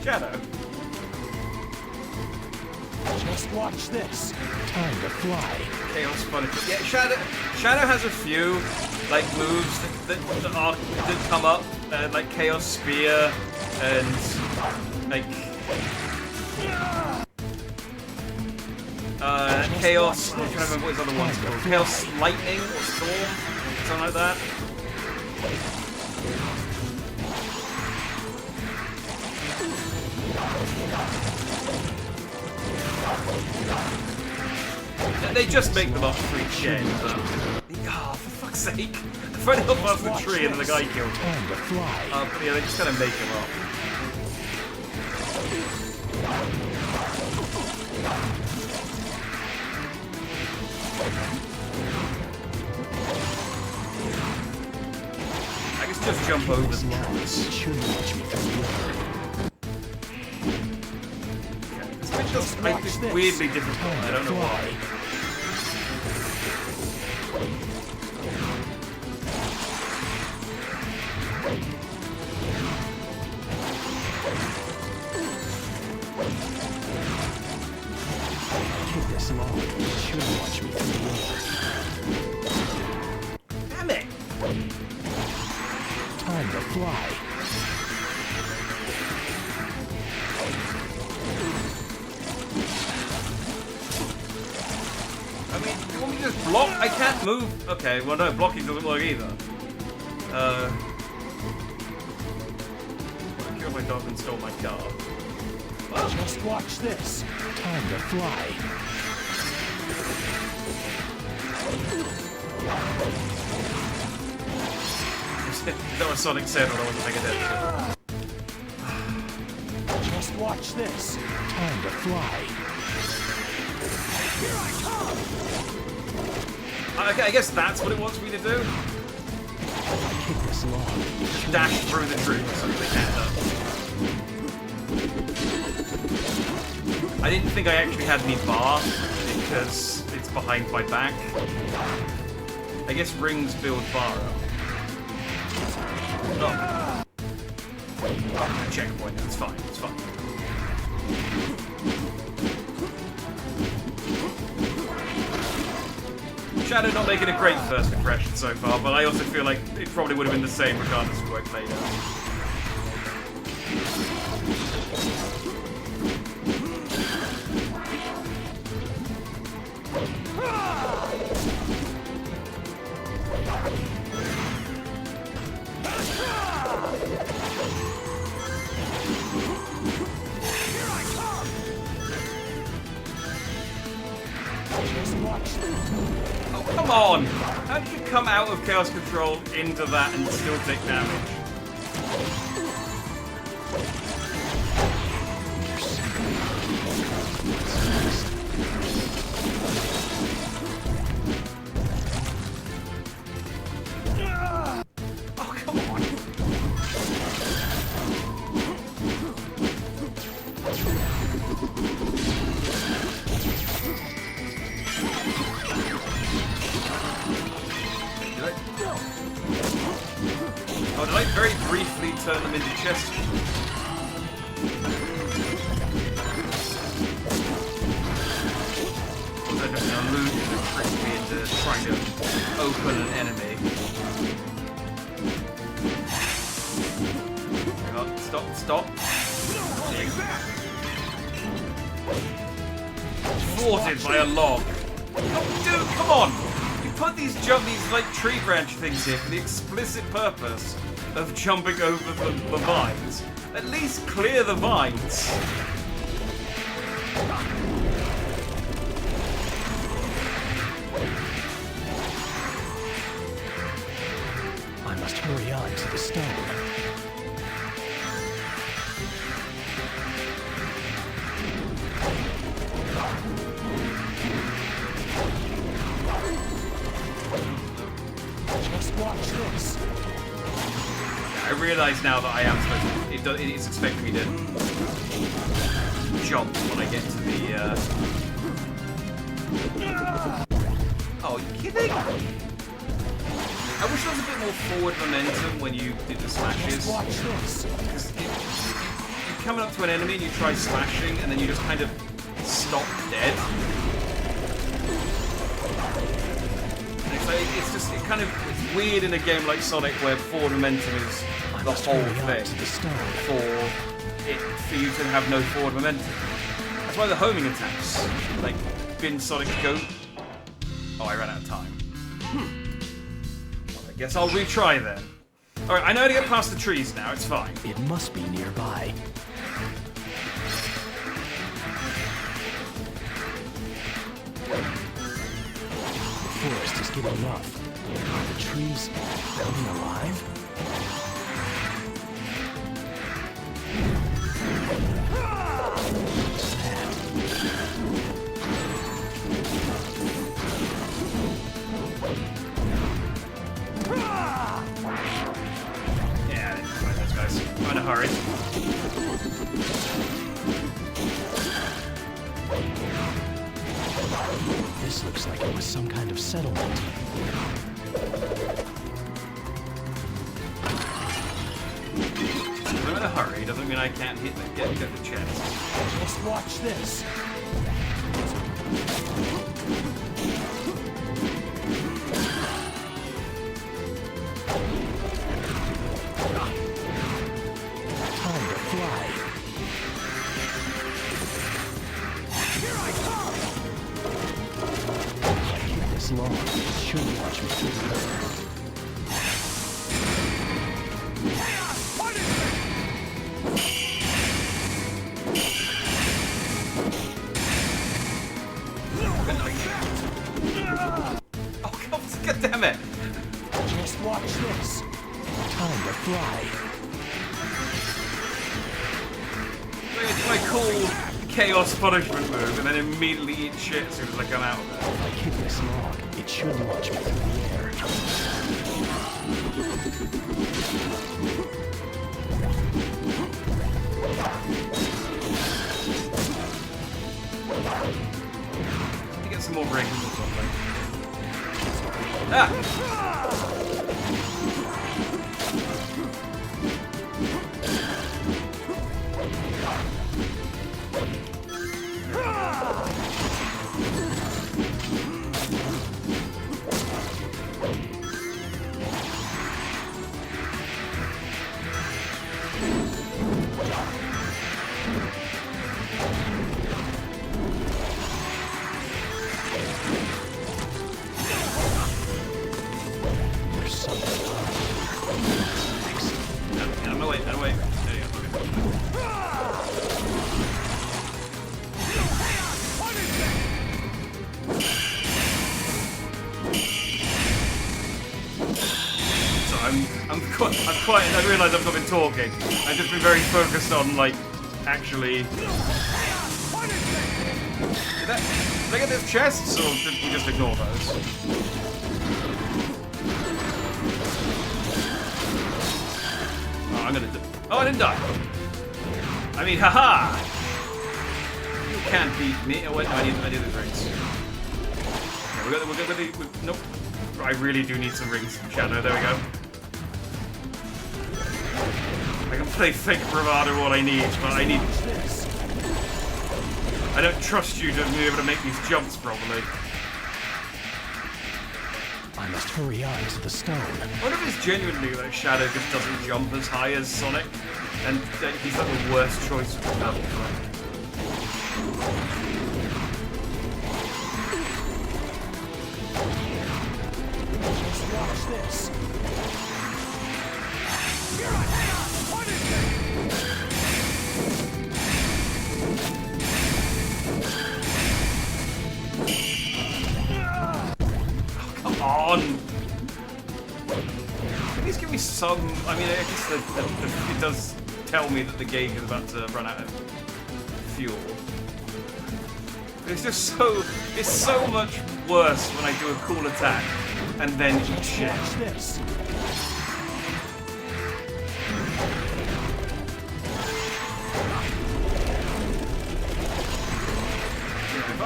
Shadow. Just watch this. Time to fly. Chaos Punisher. Yeah, Shadow has a few like moves that come up, like Chaos Spear and like Chaos. I'm trying to remember what his other one's called. Chaos Lightning or Storm, something like that. They just make them up free shit. Oh, for fuck's sake. Freddy up past the tree and then the guy killed him. But yeah, they just kind of make him up. I guess just jump over the trees. It's weirdly difficult. I don't know why. Take this long. You should watch me through the Damn it! Time to fly. I mean, you want me to just block? I can't move. Okay, well no, blocking doesn't work either. I'm sure my dog stole my car. Just watch this. Time to fly. That was Sonic 7, I wasn't paying attention. Just watch this. Time to fly. Here I come! Okay, I guess that's what it wants me to do. Kick this long. Dash through the trees so they can't hurt. I didn't think I actually had any bar because it's behind my back. I guess rings build bar up. Oh. Oh, checkpoint. It's fine. It's fine. Shadow not making a great first impression so far, but I also feel like it probably would have been the same regardless of who I played as. Oh, come on! How did you come out of Chaos Control into that and still take damage? Oh, come on! Oh, did I very briefly turn them into chests? trying to open an enemy. Hang on, stop. Thwarted by a log. Oh, dude, come on! You put these like tree branch things here for the explicit purpose of jumping over the vines. At least clear the vines. I must hurry on to the stone. Just watch this. I realise now that I am supposed to. It's expecting me to jump when I get to the. Oh, are you kidding? I wish there was a bit more forward momentum when you did the slashes. Watch this. Because you're coming up to an enemy and you try slashing, and then you just kind of stop dead. And it's it's weird in a game like Sonic where forward momentum is the whole thing for you to have no forward momentum. That's why the homing attacks, like Bin Sonic Go. Oh, I ran out of time. Well, I guess I'll retry then. Alright, I know how to get past the trees now, it's fine. It must be nearby. The forest is getting rough. Are the trees coming alive? What's that? Yeah, I didn't find those guys. I'm in a hurry. This looks like it was some kind of settlement. I'm in a hurry, doesn't mean I can't get the chest. Just watch this. Time to fly. Here I come! If I keep this long, it should watch me through the air. God damn it! Just watch this. Time to fly. It's my cool chaos punishment move, and then immediately eat shit as soon as I come out of there. If I keep this long, it should launch me through the air. Let me get some more rings or something. Ah! I realise I've not been talking. I've just been very focused on, like, actually... Did I get those chests, or did we just ignore those? Oh, I'm gonna die. Oh, I didn't die! I mean, haha! You can't beat me. Oh, wait, no, I need the rings. Okay, we're gonna nope. I really do need some rings, Shadow. There we go. I can play fake bravado what I need, but I need... I don't trust you to be able to make these jumps properly. must hurry on to the stone. I wonder if it's genuinely like Shadow just doesn't jump as high as Sonic, and he's like the worst choice for the level. Just watch this. Come on! At least give me some. I mean, I guess it does tell me that the gauge is about to run out of fuel. But it's just so. It's so much worse when I do a cool attack and then eat shit. Watch this. If I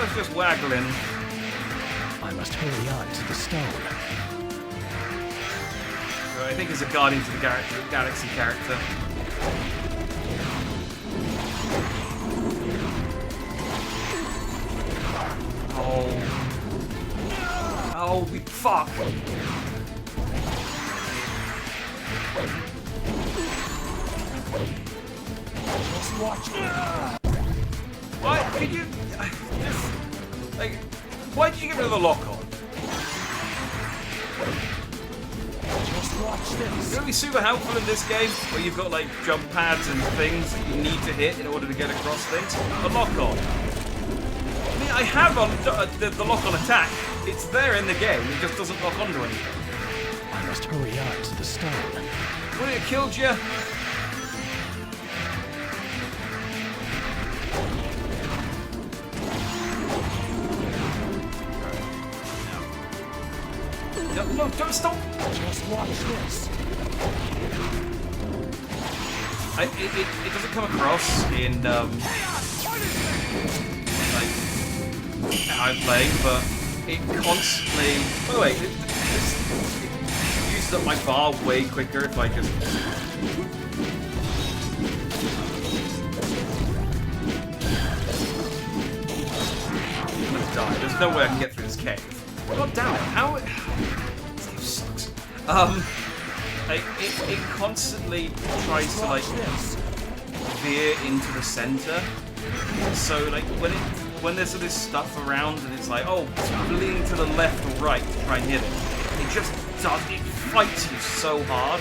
was just waggling. I must hurry on to the stone. I think it's a Guardians of the Galaxy character. Oh, we fuck. Just watch me. Why could you just like? Why did you get rid of the lock on? Just watch this. It's gonna be super helpful in this game where you've got like jump pads and things that you need to hit in order to get across things. The lock on. I mean, I have the lock on attack. It's there in the game. It just doesn't lock onto anything. I must hurry on to the stone. Would it have killed you? No, don't stop! Just watch this. It doesn't come across in like how I'm playing, but it constantly. By the way, it uses up my bar way quicker if I just. I'm gonna die. There's no way I can get through this cave. God damn it! How? This game sucks. It constantly tries to like veer into the center. So like when there's all this stuff around and it's like, oh, it's leaning to the left or right to try and hit it. It just does. It fights you so hard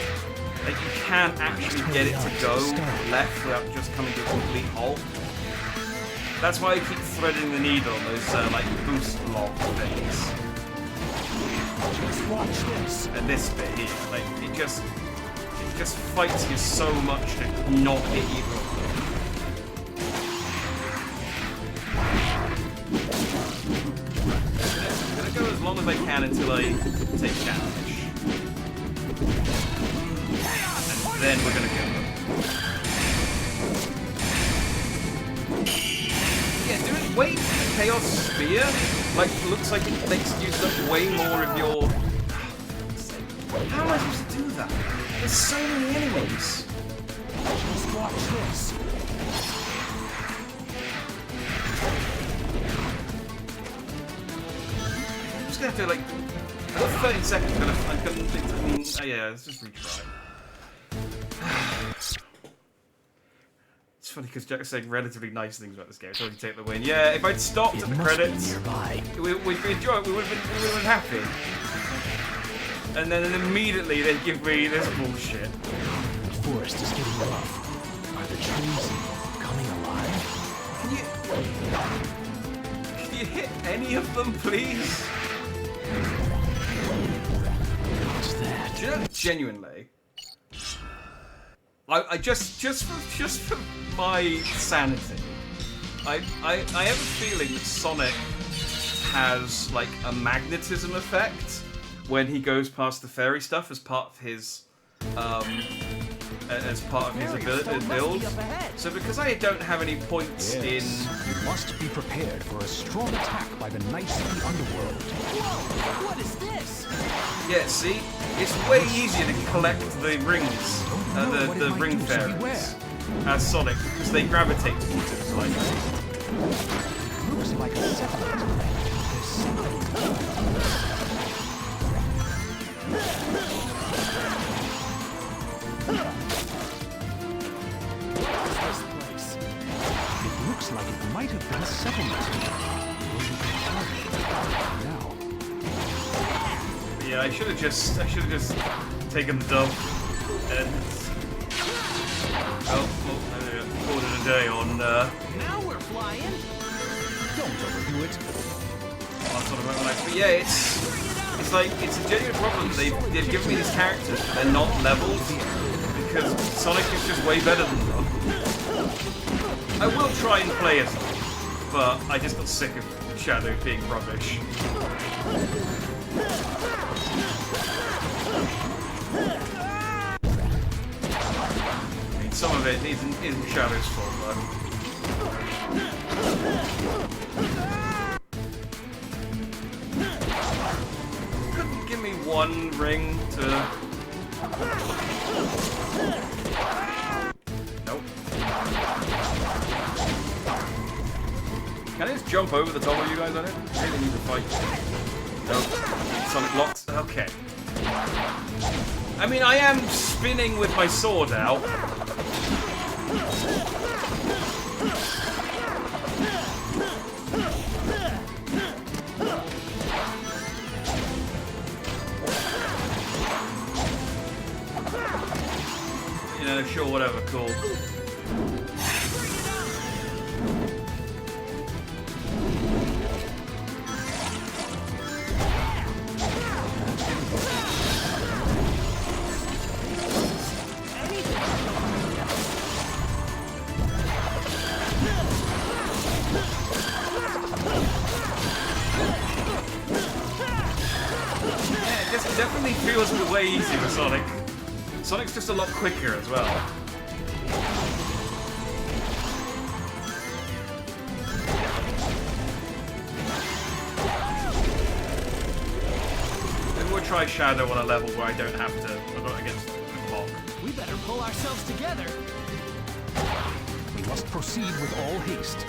that you can't actually get it to go left without just coming to a complete halt. That's why I keep threading the needle on those like boost log things. Just watch this. And this bit here, like it just fights you so much to not hit you. I'm gonna go as long as I can until I take damage. And then we're gonna go. Yeah, do it. Wait, the Chaos Spear like looks like it makes use up way more of your. How am I supposed to do that? There's so many enemies. Just watch this. I'm just gonna have to like. I've got 30 seconds. I mean, oh yeah, let's just retry. It's funny because Jack's saying relatively nice things about this game, so we can take the win. Yeah, if I'd stopped at the credits, we'd be enjoying it. We would have been happy. And then immediately they give me this bullshit. The forest is getting rough. Are the trees coming alive? Can you hit any of them, please? What's that? Do you know, genuinely, I just for my sanity, I have a feeling that Sonic has like a magnetism effect when he goes past the fairy stuff as part of his ability build. So because I don't have any points You must be prepared for a strong attack by the Knights of the Underworld. Whoa! What is this? Yeah, see? It's way easier to collect the rings, the ring fairies, as Sonic, because they gravitate towards it slightly. Looks like a settlement. There's something. Yeah, I should have just taken the dub and called it a day on. Now we're flying. Don't overdo it. On sort of overnight. But yeah, it's like it's a genuine problem. They've given me these characters, but they're not leveled because Sonic is just way better than them. I will try and play as them, but I just got sick of Shadow being rubbish. I mean, some of it isn't Shadow's fault, though. Couldn't give me one ring to... Nope. Can I just jump over the top of you guys on it? I really need to fight. Nope. Sonic blocks. Okay. I mean, I am spinning with my sword out. You know, sure, whatever, cool. It definitely feels way easier with Sonic. Sonic's just a lot quicker as well. Maybe we'll try Shadow on a level where I don't have to. I'm not against the clock. We better pull ourselves together. We must proceed with all haste.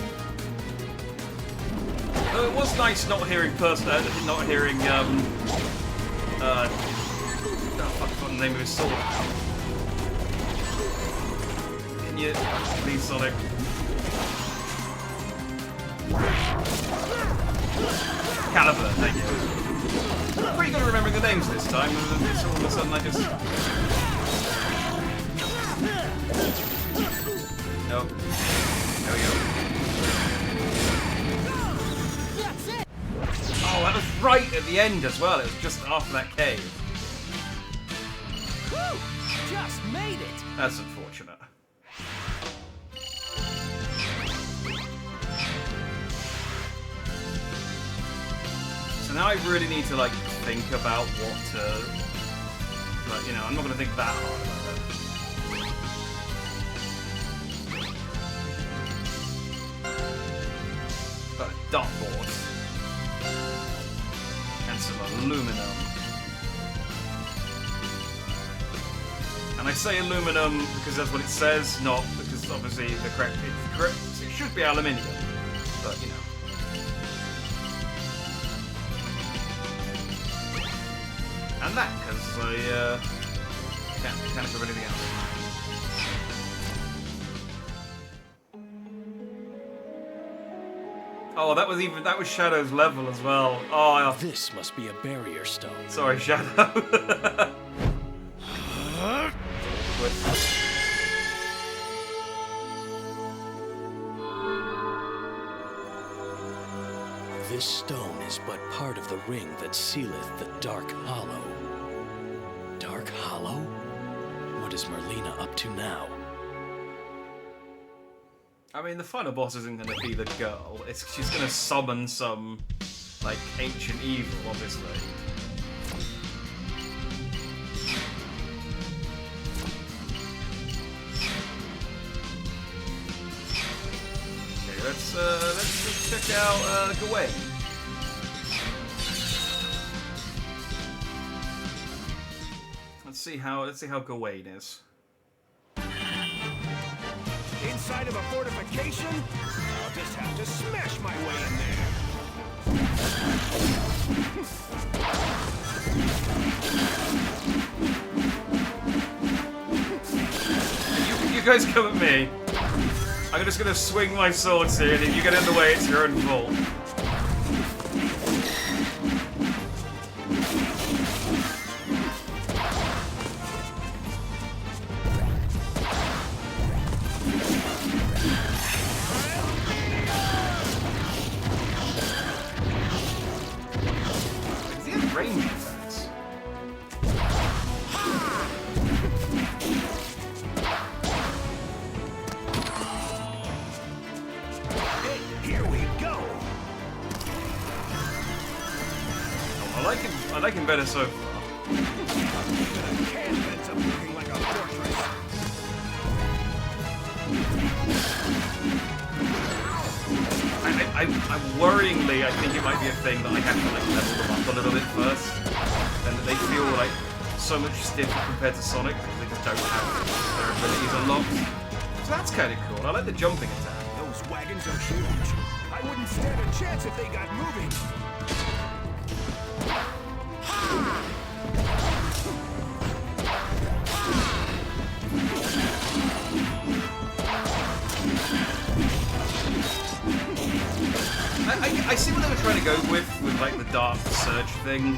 Though it was nice not hearing what's the name of his sword? Can you please, Sonic? Caliber, thank you. I'm pretty good at remembering the names this time, and then all of a sudden I just... Nope. There we go. Oh, that was right at the end as well. It was just after that cave. Whew, just made it. That's unfortunate. So now I really need to like think about what to. But you know, I'm not going to think that hard about it. Got a dartboard. And some aluminum. And I say aluminum because that's what it says, not because obviously the correct it should be aluminium. But you know. And that because I can't think of anything else. Oh, that was Shadow's level as well. Oh, this must be a barrier stone. Sorry, Shadow. This stone is but part of the ring that sealeth the Dark Hollow. Dark Hollow? What is Merlina up to now? I mean, the final boss isn't going to be the girl. She's going to summon some, like, ancient evil, obviously. Okay, let's check out Gawain. Let's see how Gawain is. Inside of a fortification? I'll just have to smash my way in there. You guys come at me. I'm just gonna swing my swords here, and if you get in the way, it's your own fault. I like him better so far. Worryingly, I think it might be a thing that I have to like level them up a little bit first, and that they feel like so much stiffer compared to Sonic because they just don't have their abilities unlocked. So that's kind of cool. I like the jumping attack. Those wagons are huge. I wouldn't stand a chance if they got moving. I see what they were trying to go with like the Dark Surge thing,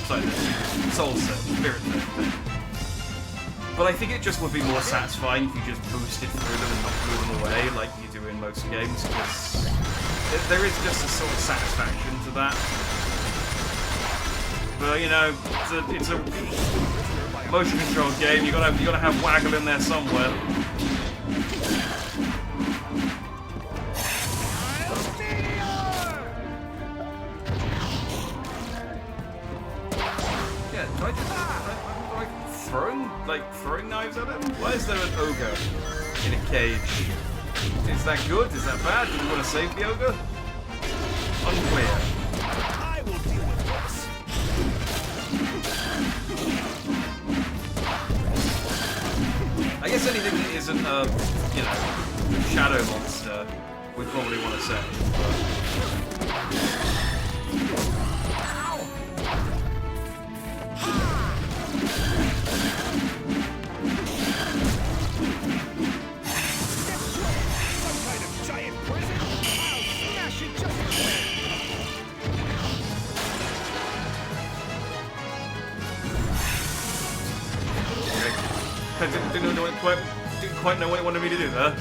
sorry, the Soul Surge, Spirit Surge thing. But I think it just would be more satisfying if you just boosted through them and not blew them away like you do in most games, because there is just a sort of satisfaction to that. But you know, it's a motion controlled game. You gotta have waggle in there somewhere. Throwing knives at him? Why is there an ogre in a cage? Is that good? Is that bad? Do you want to save the ogre? Unclear. I will deal with this. I guess anything that isn't a, you know, shadow monster, we probably want to save. Didn't quite know what it wanted me to do there.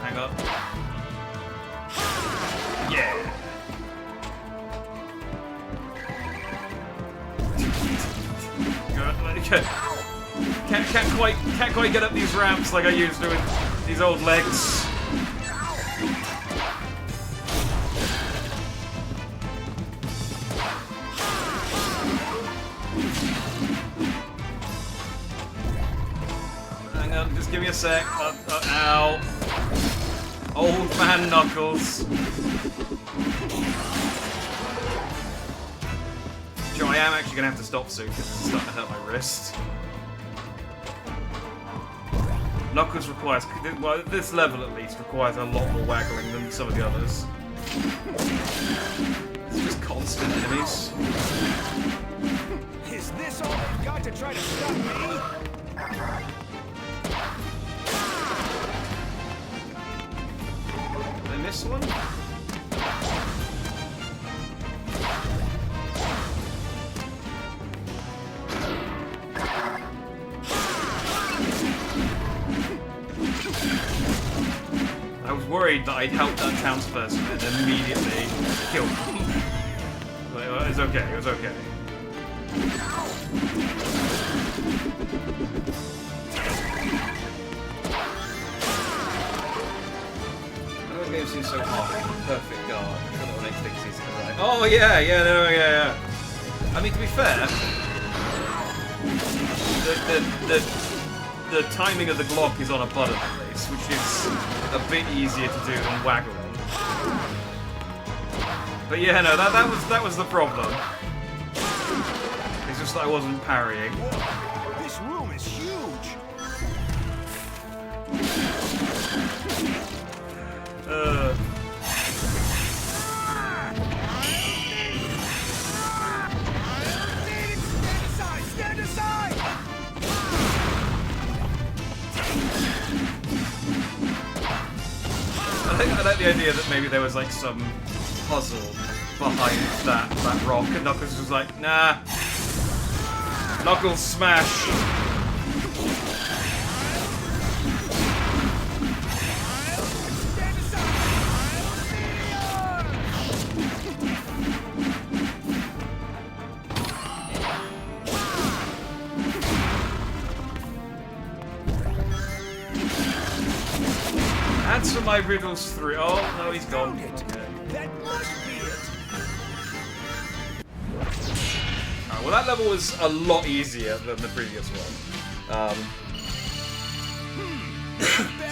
Hang on. Yeah. Can't quite get up these ramps like I used to with these old legs. Just give me a sec. Ow. Old man Knuckles. Joe, I am actually going to have to stop soon because it's starting to hurt my wrist. Knuckles requires, well, at this level at least, requires a lot more waggling than some of the others. It's just constant enemies. Is this all they've got to try to stop me? Did I miss one? I was worried that I'd helped that townsperson and immediately killed him. But it was okay, it was okay. The game seems so hard. Perfect guard. I'm sure that will make things easier, right? Oh yeah. I mean, to be fair, the timing of the Glock is on a button at least, which is a bit easier to do than waggling. But yeah, no, that was the problem. It's just that I wasn't parrying. Whoa, this room is huge. Stand aside! I like the idea that maybe there was like some puzzle behind that rock, and Knuckles was like, nah. Knuckles smash. Answer my riddles 3. Oh, no, he's gone. That must be it. Alright, well, that level was a lot easier than the previous one.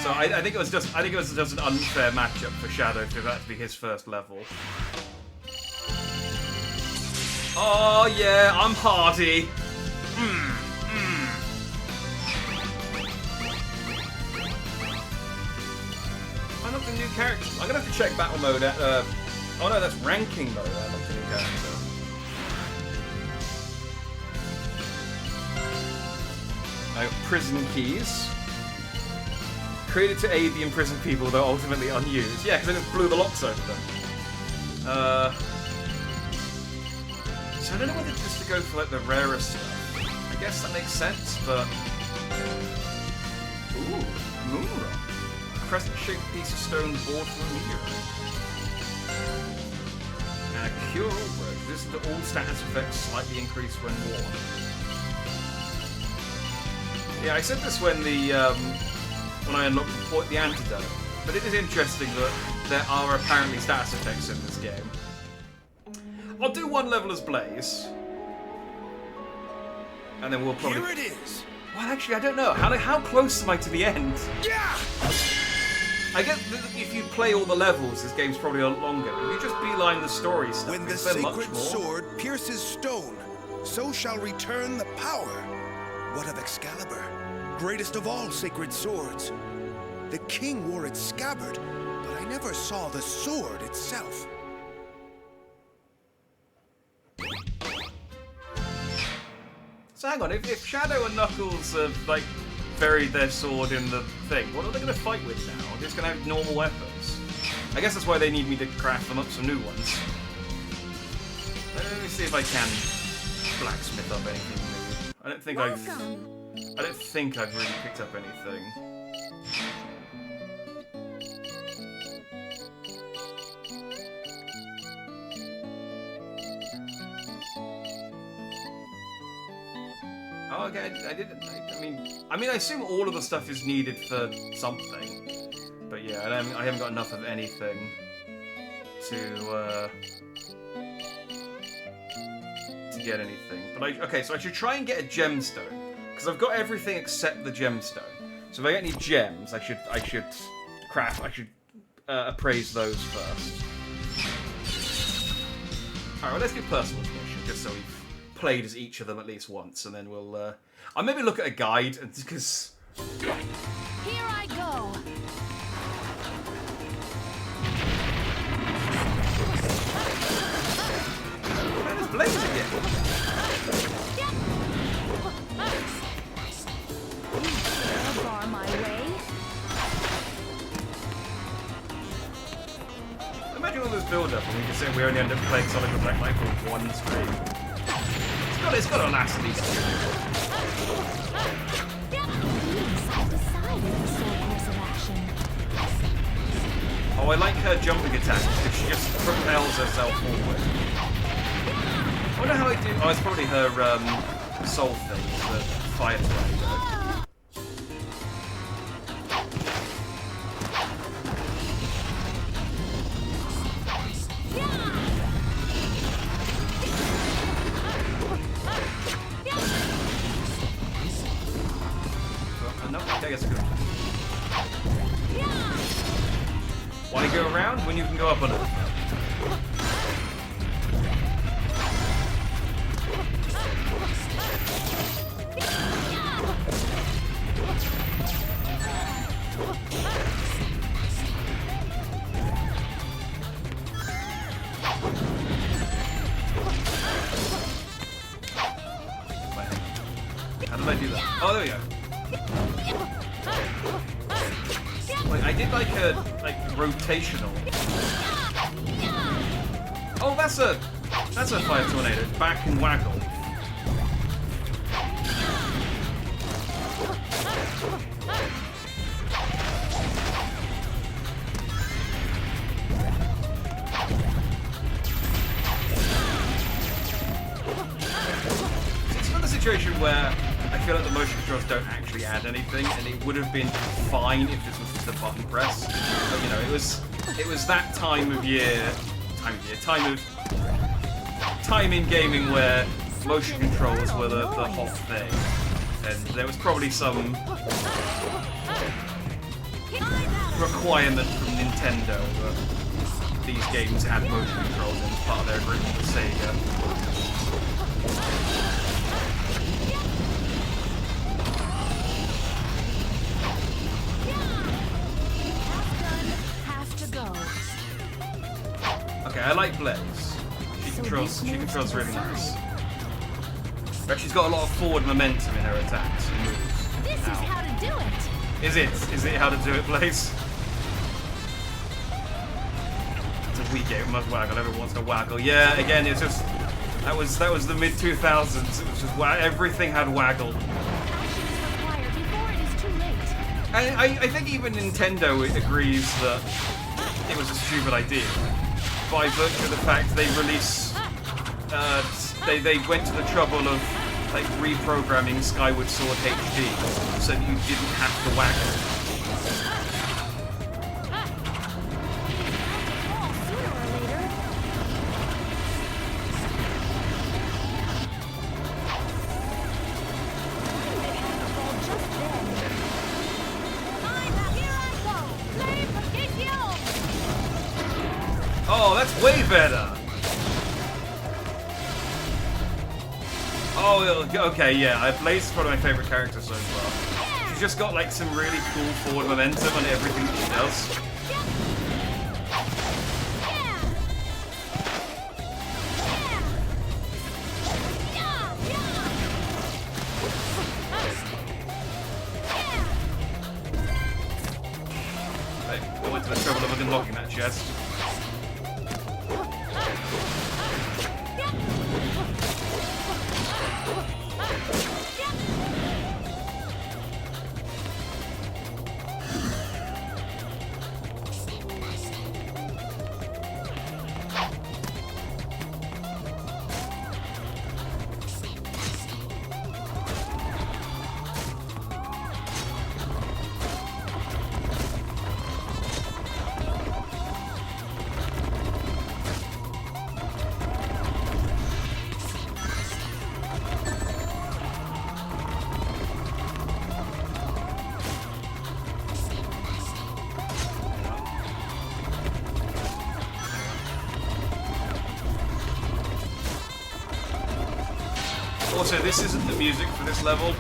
So I think it was just an unfair matchup for Shadow for that to be his first level. Oh yeah, I'm hardy. I'm not the new character. I'm gonna have to check battle mode at. Oh no, that's ranking mode. I'm not the new character. I got prison keys. Created to aid the imprisoned people, though ultimately unused. Yeah, because then it blew the locks over them. So I don't know whether just to go for like the rarest stuff. I guess that makes sense, but ooh, Moonrock. Crescent-shaped piece of stone bored from a meteor. And a cure all break. This is the all status effects slightly increase when worn. Yeah, I said this when I unlocked the antidote, but it is interesting that there are apparently status effects in this game. I'll do one level as Blaze, and then we'll probably. Here it is. Well, actually, I don't know. How close am I to the end? Yeah. I get that if you play all the levels, this game's probably a lot longer. If you just beeline the story stuff, When the spend much sacred more. sword pierces stone, so shall return the power. What of Excalibur, greatest of all sacred swords? The king wore its scabbard, but I never saw the sword itself. So hang on, if Shadow and Knuckles have like buried their sword in the thing, what are they going to fight with now? They're just going to have normal weapons. I guess that's why they need me to craft them up some new ones. Let me see if I can blacksmith up anything new. I don't think I've really picked up anything. Oh, okay, I mean, I assume all of the stuff is needed for something, but yeah, I haven't got enough of anything to get anything. But okay, so I should try and get a gemstone because I've got everything except the gemstone. So if I get any gems, I should appraise those first. All right, well, let's do Percival's mission just so we've played as each of them at least once, and then we'll I'll maybe look at a guide, and because Here I go. There's Blaze again. Bar my way. Imagine all this build-up, and we can say we only end up playing Sonic the Black Knight for one stream. It's got to last at least 2 years. Oh, I like her jumping attack because she just propels herself forward. I wonder how I do. Oh, it's probably her soul thing, the fire tornado. Why go around when you can go up on it? How did I do that? Oh, there we go. Like, I did like a rotational. Oh, that's a fire tornado. Back and waggle. It's another situation where I feel like the motion controls don't actually add anything, and it would have been fine if this was just a button press. But you know, it was that time in gaming where motion controls were the hot thing, and there was probably some requirement from Nintendo that these games had motion controls as part of their agreement with Sega. Okay, I like Blaze. She controls really nice. But she's got a lot of forward momentum in her attacks and moves. This is how to do it. Is it how to do it, Blaze? It's a Wii game, must waggle, everyone wants to waggle. Yeah, again, it's just that was the mid 2000s. It was just everything had waggle. I think even Nintendo agrees that it was a stupid idea. By virtue of the fact they release, they went to the trouble of like reprogramming Skyward Sword HD so that you didn't have to waggle. Oh, that's way better! Oh, okay, yeah, Blaze is probably my favourite character so far. She's just got like some really cool forward momentum on everything that she does. I went to the trouble of unlocking that chest. Also, this isn't the music for this level.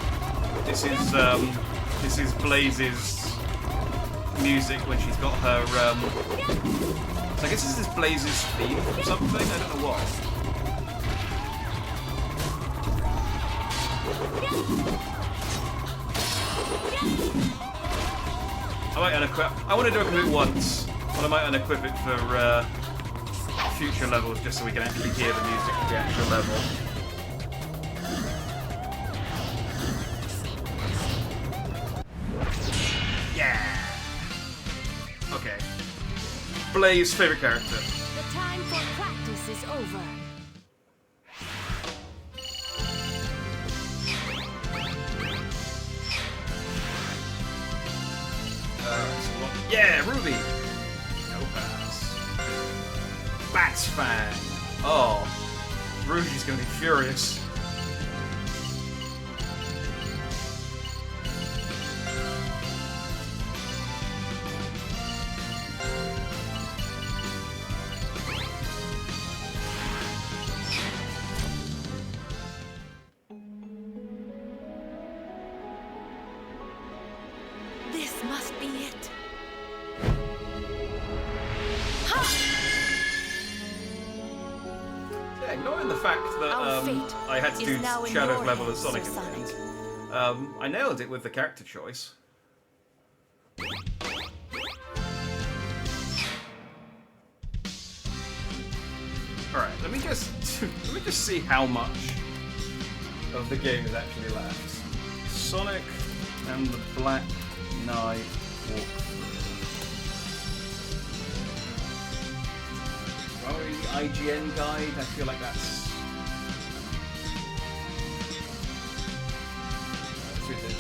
This is Blaze's music when she's got her. So I guess this is Blaze's theme or something. I don't know what. I might unequip. I want to do it once, but I might unequip it for future levels just so we can actually hear the music of the actual level. Okay. Blaze, favorite character. The time for practice is over. Yeah, Ruby. No pass. Bat's Fang. Oh, Ruby's gonna be furious. This must be it. Yeah, ignoring the fact that I had to do Shadow's level as Sonic in the end, I nailed it with the character choice. Alright, let me just see how much of the game is actually left. Sonic and the Black Knight walkthrough. Probably the IGN guide, I feel like that's...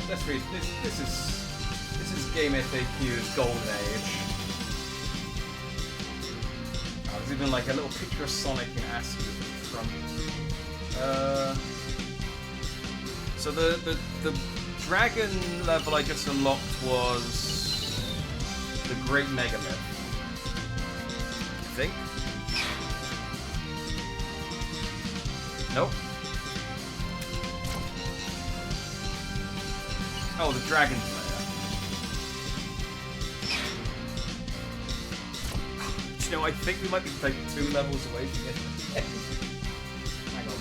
let's read. This is Game FAQ's golden age. Oh, there's even like a little picture of Sonic in ASCII at the front. So the dragon level I just unlocked was the Great Megalith, I think. Nope. Oh, the Dragon's Lair. Do you know, I think we might be like 2 levels away from it. Hang on.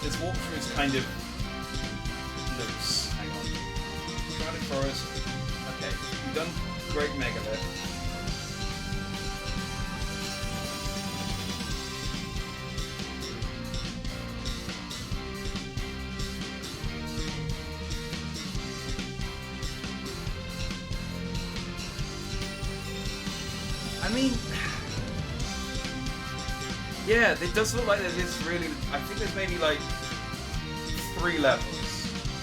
This walkthrough is kind of loose. Hang on. Shrouded Forest. Okay, we've done Great Megalith. I mean, yeah, it does look like there's really. I think there's maybe like 3 levels.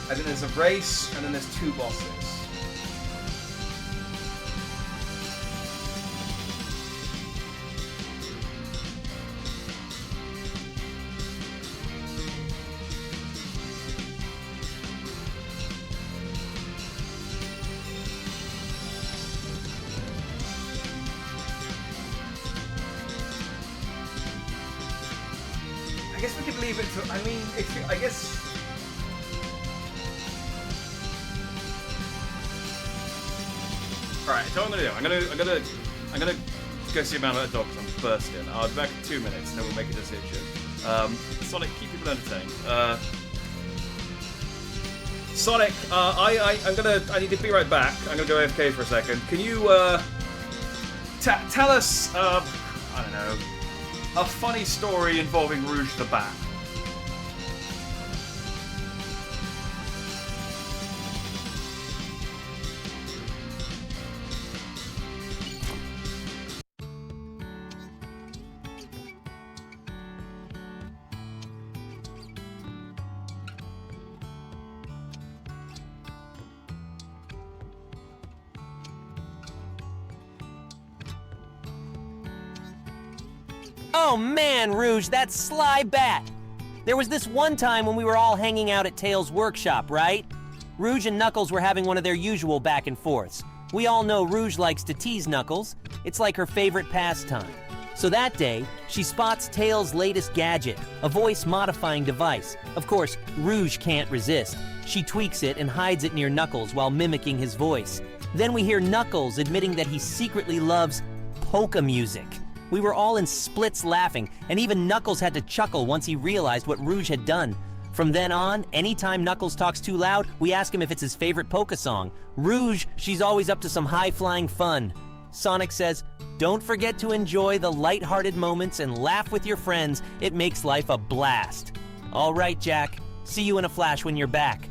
I think there's a race, and then there's 2 bosses. I guess we could leave it to. I mean, I guess. All right, so what I'm gonna do. I'm gonna go see about that dog because I'm bursting. I'll be back in 2 minutes and then we'll make a decision. Sonic, keep people entertained. Sonic, I need to be right back. I'm gonna go AFK for a second. Can you tell us I don't know, a funny story involving Rouge the Bat? Oh man, Rouge, that sly bat! There was this one time when we were all hanging out at Tails' workshop, right? Rouge and Knuckles were having one of their usual back and forths. We all know Rouge likes to tease Knuckles. It's like her favorite pastime. So that day, she spots Tails' latest gadget, a voice-modifying device. Of course, Rouge can't resist. She tweaks it and hides it near Knuckles while mimicking his voice. Then we hear Knuckles admitting that he secretly loves polka music. We were all in splits laughing, and even Knuckles had to chuckle once he realized what Rouge had done. From then on, anytime Knuckles talks too loud, we ask him if it's his favorite polka song. Rouge, she's always up to some high-flying fun. Sonic says, don't forget to enjoy the light-hearted moments and laugh with your friends. It makes life a blast. All right, Jack. See you in a flash when you're back.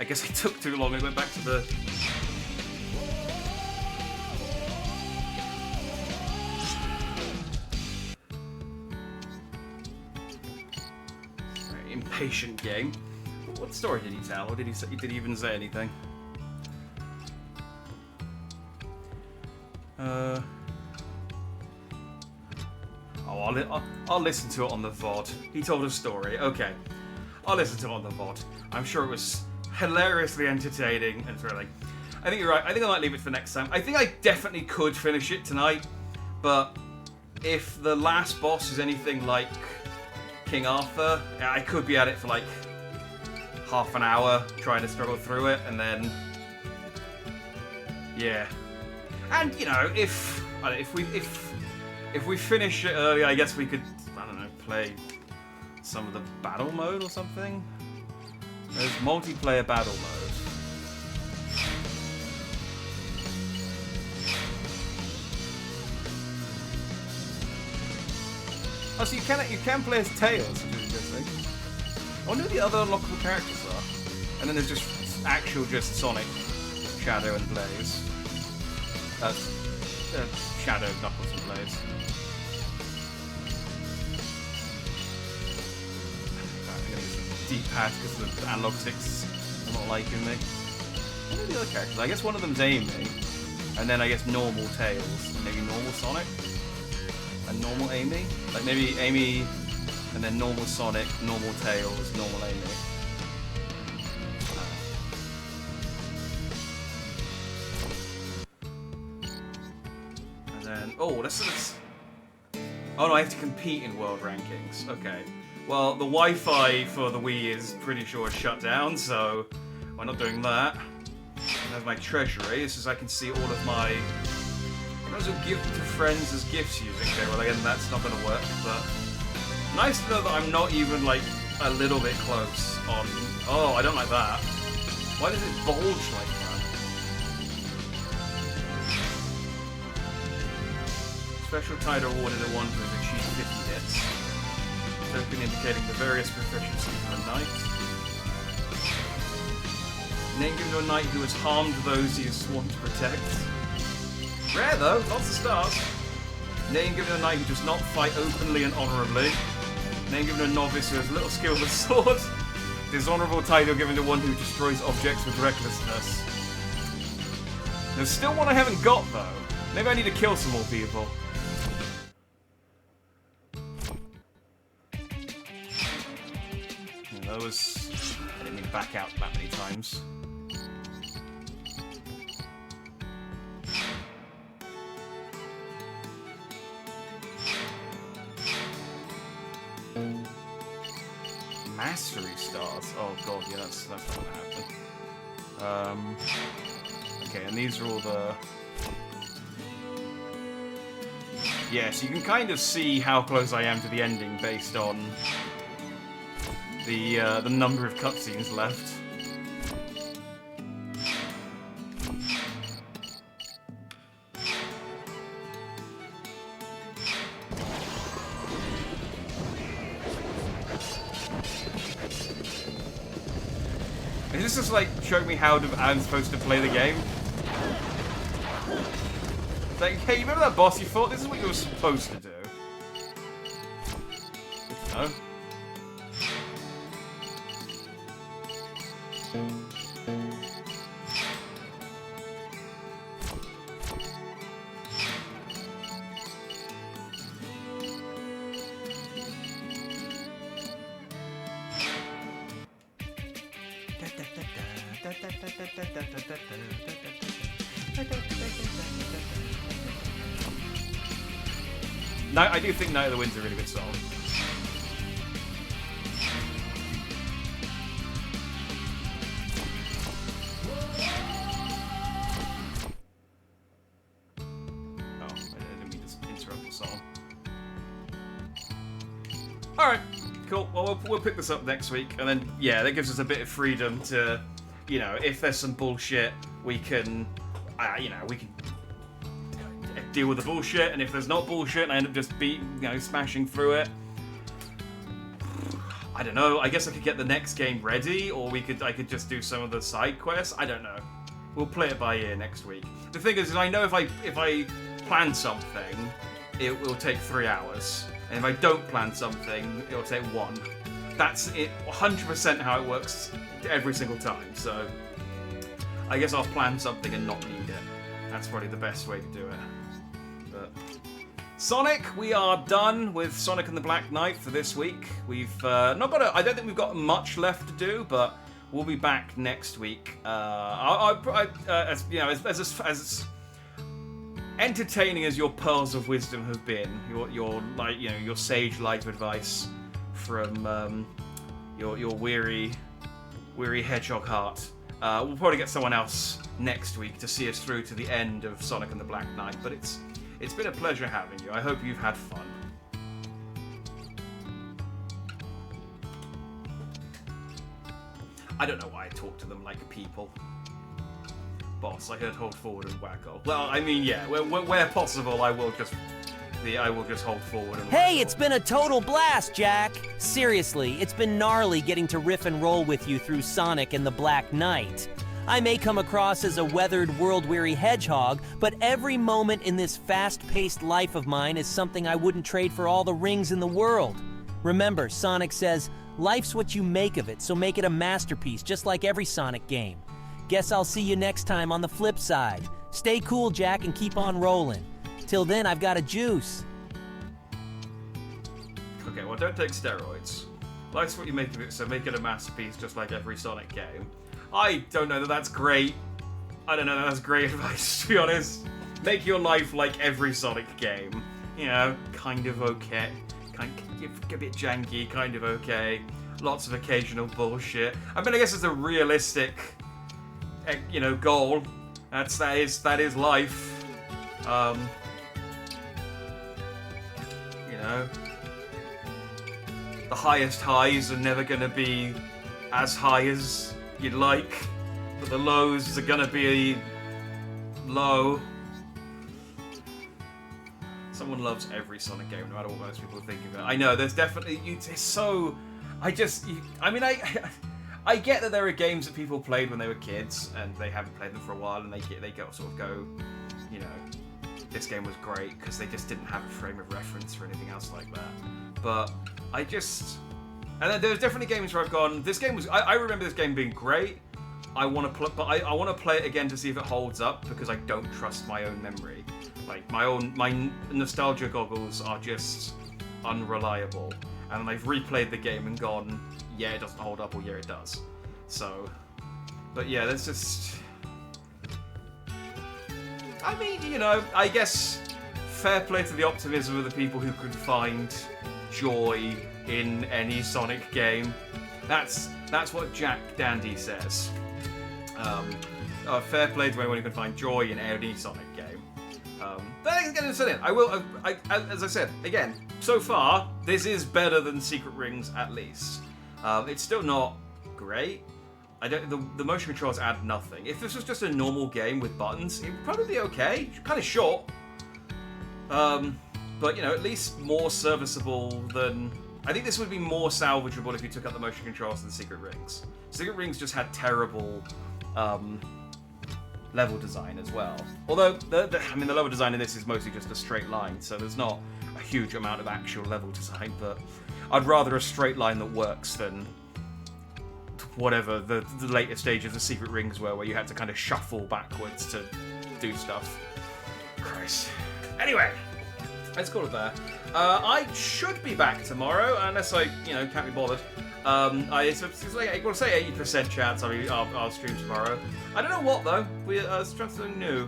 guess I took too long. It went back to the... Very impatient game. What story did he tell? Or did he even say anything? I'll listen to it on the VOD. He told a story. Okay. I'll listen to it on the VOD. I'm sure it was hilariously entertaining and thrilling. I think you're right. I think I might leave it for next time. I think I definitely could finish it tonight, but if the last boss is anything like King Arthur, I could be at it for like half an hour trying to struggle through it, and then yeah. And you know, if we finish it early, I guess we could, I don't know, play some of the battle mode or something. There's multiplayer battle mode. Oh, so you can play as Tails, which is interesting. I wonder who the other unlockable characters are. And then there's just Sonic, Shadow, and Blaze. Shadow, Knuckles, and Blaze. I'm gonna use deep pad because the analog sticks are not liking me. What are the other characters? I guess one of them's Amy, and then I guess normal Tails, and maybe normal Sonic, and normal Amy. Like maybe Amy, and then normal Sonic, normal Tails, normal Amy. Oh, let's... Oh no, I have to compete in world rankings. Okay. Well, the Wi-Fi for the Wii is pretty sure shut down, so we're not doing that. There's my treasury. This is I can see all of my... Those will give to friends as gifts using. Okay, well again, that's not going to work, but... Nice to know that I'm not even, like, a little bit close on... Oh, I don't like that. Why does it bulge like that? Special title awarded to one who has achieved 50 hits. Token indicating the various proficiencies of a knight. Name given to a knight who has harmed those he has sworn to protect. Rare though, lots of stars. Name given to a knight who does not fight openly and honourably. Name given to a novice who has little skill with a sword. Dishonourable title given to one who destroys objects with recklessness. There's still one I haven't got though. Maybe I need to kill some more people. That was... I didn't mean to back out that many times. Mastery stars. Oh god, yeah, that's not gonna happen. Okay, and these are all the... Yeah, so you can kind of see how close I am to the ending based on the number of cutscenes left. Is this just like showing me how I'm supposed to play the game? It's like, hey, you remember that boss you fought? This is what you were supposed to do. Good to know. I do think Night of the Wind's a really good song. Oh, I didn't mean to interrupt the song. Alright, cool. Well, we'll pick this up next week, and then, yeah, that gives us a bit of freedom to, you know, if there's some bullshit, we can, you know, we can deal with the bullshit, and if there's not bullshit and I end up just smashing through it, I don't know. I guess I could get the next game ready, or I could just do some of the side quests. I don't know. We'll play it by ear next week. The thing is I know if I plan something, it will take 3 hours, and if I don't plan something, it'll take 1. That's it, 100% how it works every single time. So I guess I'll plan something and not need it. That's probably the best way to do it. But Sonic, we are done with Sonic and the Black Knight for this week. We've not got. I don't think we've got much left to do, but we'll be back next week. As you know, as entertaining as your pearls of wisdom have been, your sage light advice from your weary hedgehog heart. We'll probably get someone else next week to see us through to the end of Sonic and the Black Knight. But it's been a pleasure having you. I hope you've had fun. I don't know why I talk to them like people. Boss, I heard hold forward and waggle. Well, I mean, yeah, where possible, I will just hold forward and Hey, it's been a total blast, Jack! Seriously, it's been gnarly getting to riff and roll with you through Sonic and the Black Knight. I may come across as a weathered, world-weary hedgehog, but every moment in this fast-paced life of mine is something I wouldn't trade for all the rings in the world. Remember, Sonic says, life's what you make of it, so make it a masterpiece, just like every Sonic game. Guess I'll see you next time on the flip side. Stay cool, Jack, and keep on rolling. Till then, I've got a juice. Okay, well, don't take steroids. Life's what you make of it, so make it a masterpiece, just like every Sonic game. I don't know that that's great. I don't know that that's great advice, to be honest. Make your life like every Sonic game. You know, kind of okay. Kind of a bit janky, kind of okay. Lots of occasional bullshit. I mean, I guess it's a realistic, goal. That is life. The highest highs are never gonna be as high as you'd like, but the lows are gonna be low. Someone loves every Sonic game, no matter what most people think of it. I know, there's definitely, it's so, I get that there are games that people played when they were kids, and they haven't played them for a while, and they sort of go, this game was great, because they just didn't have a frame of reference or anything else like that. But and then there's definitely games where I've gone, this game was, I remember this game being great, I want to play it again to see if it holds up, because I don't trust my own memory. Like, my nostalgia goggles are just unreliable. And I've replayed the game and gone, yeah, it doesn't hold up, or yeah, it does. So, but yeah, there's just, I mean, I guess fair play to the optimism of the people who could find joy in any Sonic game. That's what Jack Dandy says. Fair play to anyone who can find joy in any Sonic game. I will. As I said again, so far this is better than Secret Rings at least. It's still not great. The motion controls add nothing. If this was just a normal game with buttons, it would probably be okay. Kind of short. But at least more serviceable than. I think this would be more salvageable if you took out the motion controls than Secret Rings. Secret Rings just had terrible level design as well. Although the level design in this is mostly just a straight line, so there's not a huge amount of actual level design. But I'd rather a straight line that works than whatever the later stages of Secret Rings were, where you had to kind of shuffle backwards to do stuff. Christ. Anyway, let's call it there. I should be back tomorrow, unless I, can't be bothered. It's like, I will say 80% chance I'll stream tomorrow. I don't know what though. We're trying something new.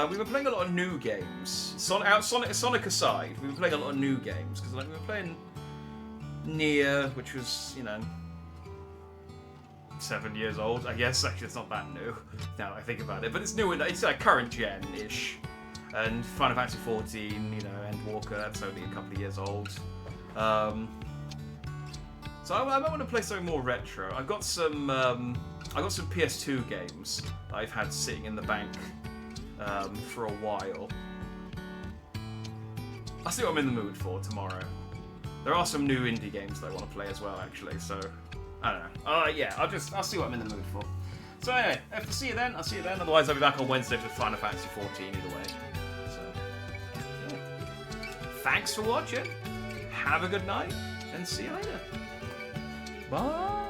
We've been playing a lot of new games. Sonic aside, we've been playing a lot of new games because we've been playing Nier, which was 7 years old, I guess. Actually, it's not that new now that I think about it, but it's new. It's like current gen-ish. And Final Fantasy 14, Endwalker, that's only a couple of years old. So I might want to play something more retro. I've got some PS2 games that I've had sitting in the bank for a while. I'll see what I'm in the mood for tomorrow. There are some new indie games that I want to play as well, actually. So I don't know. Yeah, I'll see what I'm in the mood for. So anyway, if I see you then, I'll see you then. Otherwise, I'll be back on Wednesday for Final Fantasy 14 either way. So yeah. Thanks for watching. Have a good night, and see you later. Bye.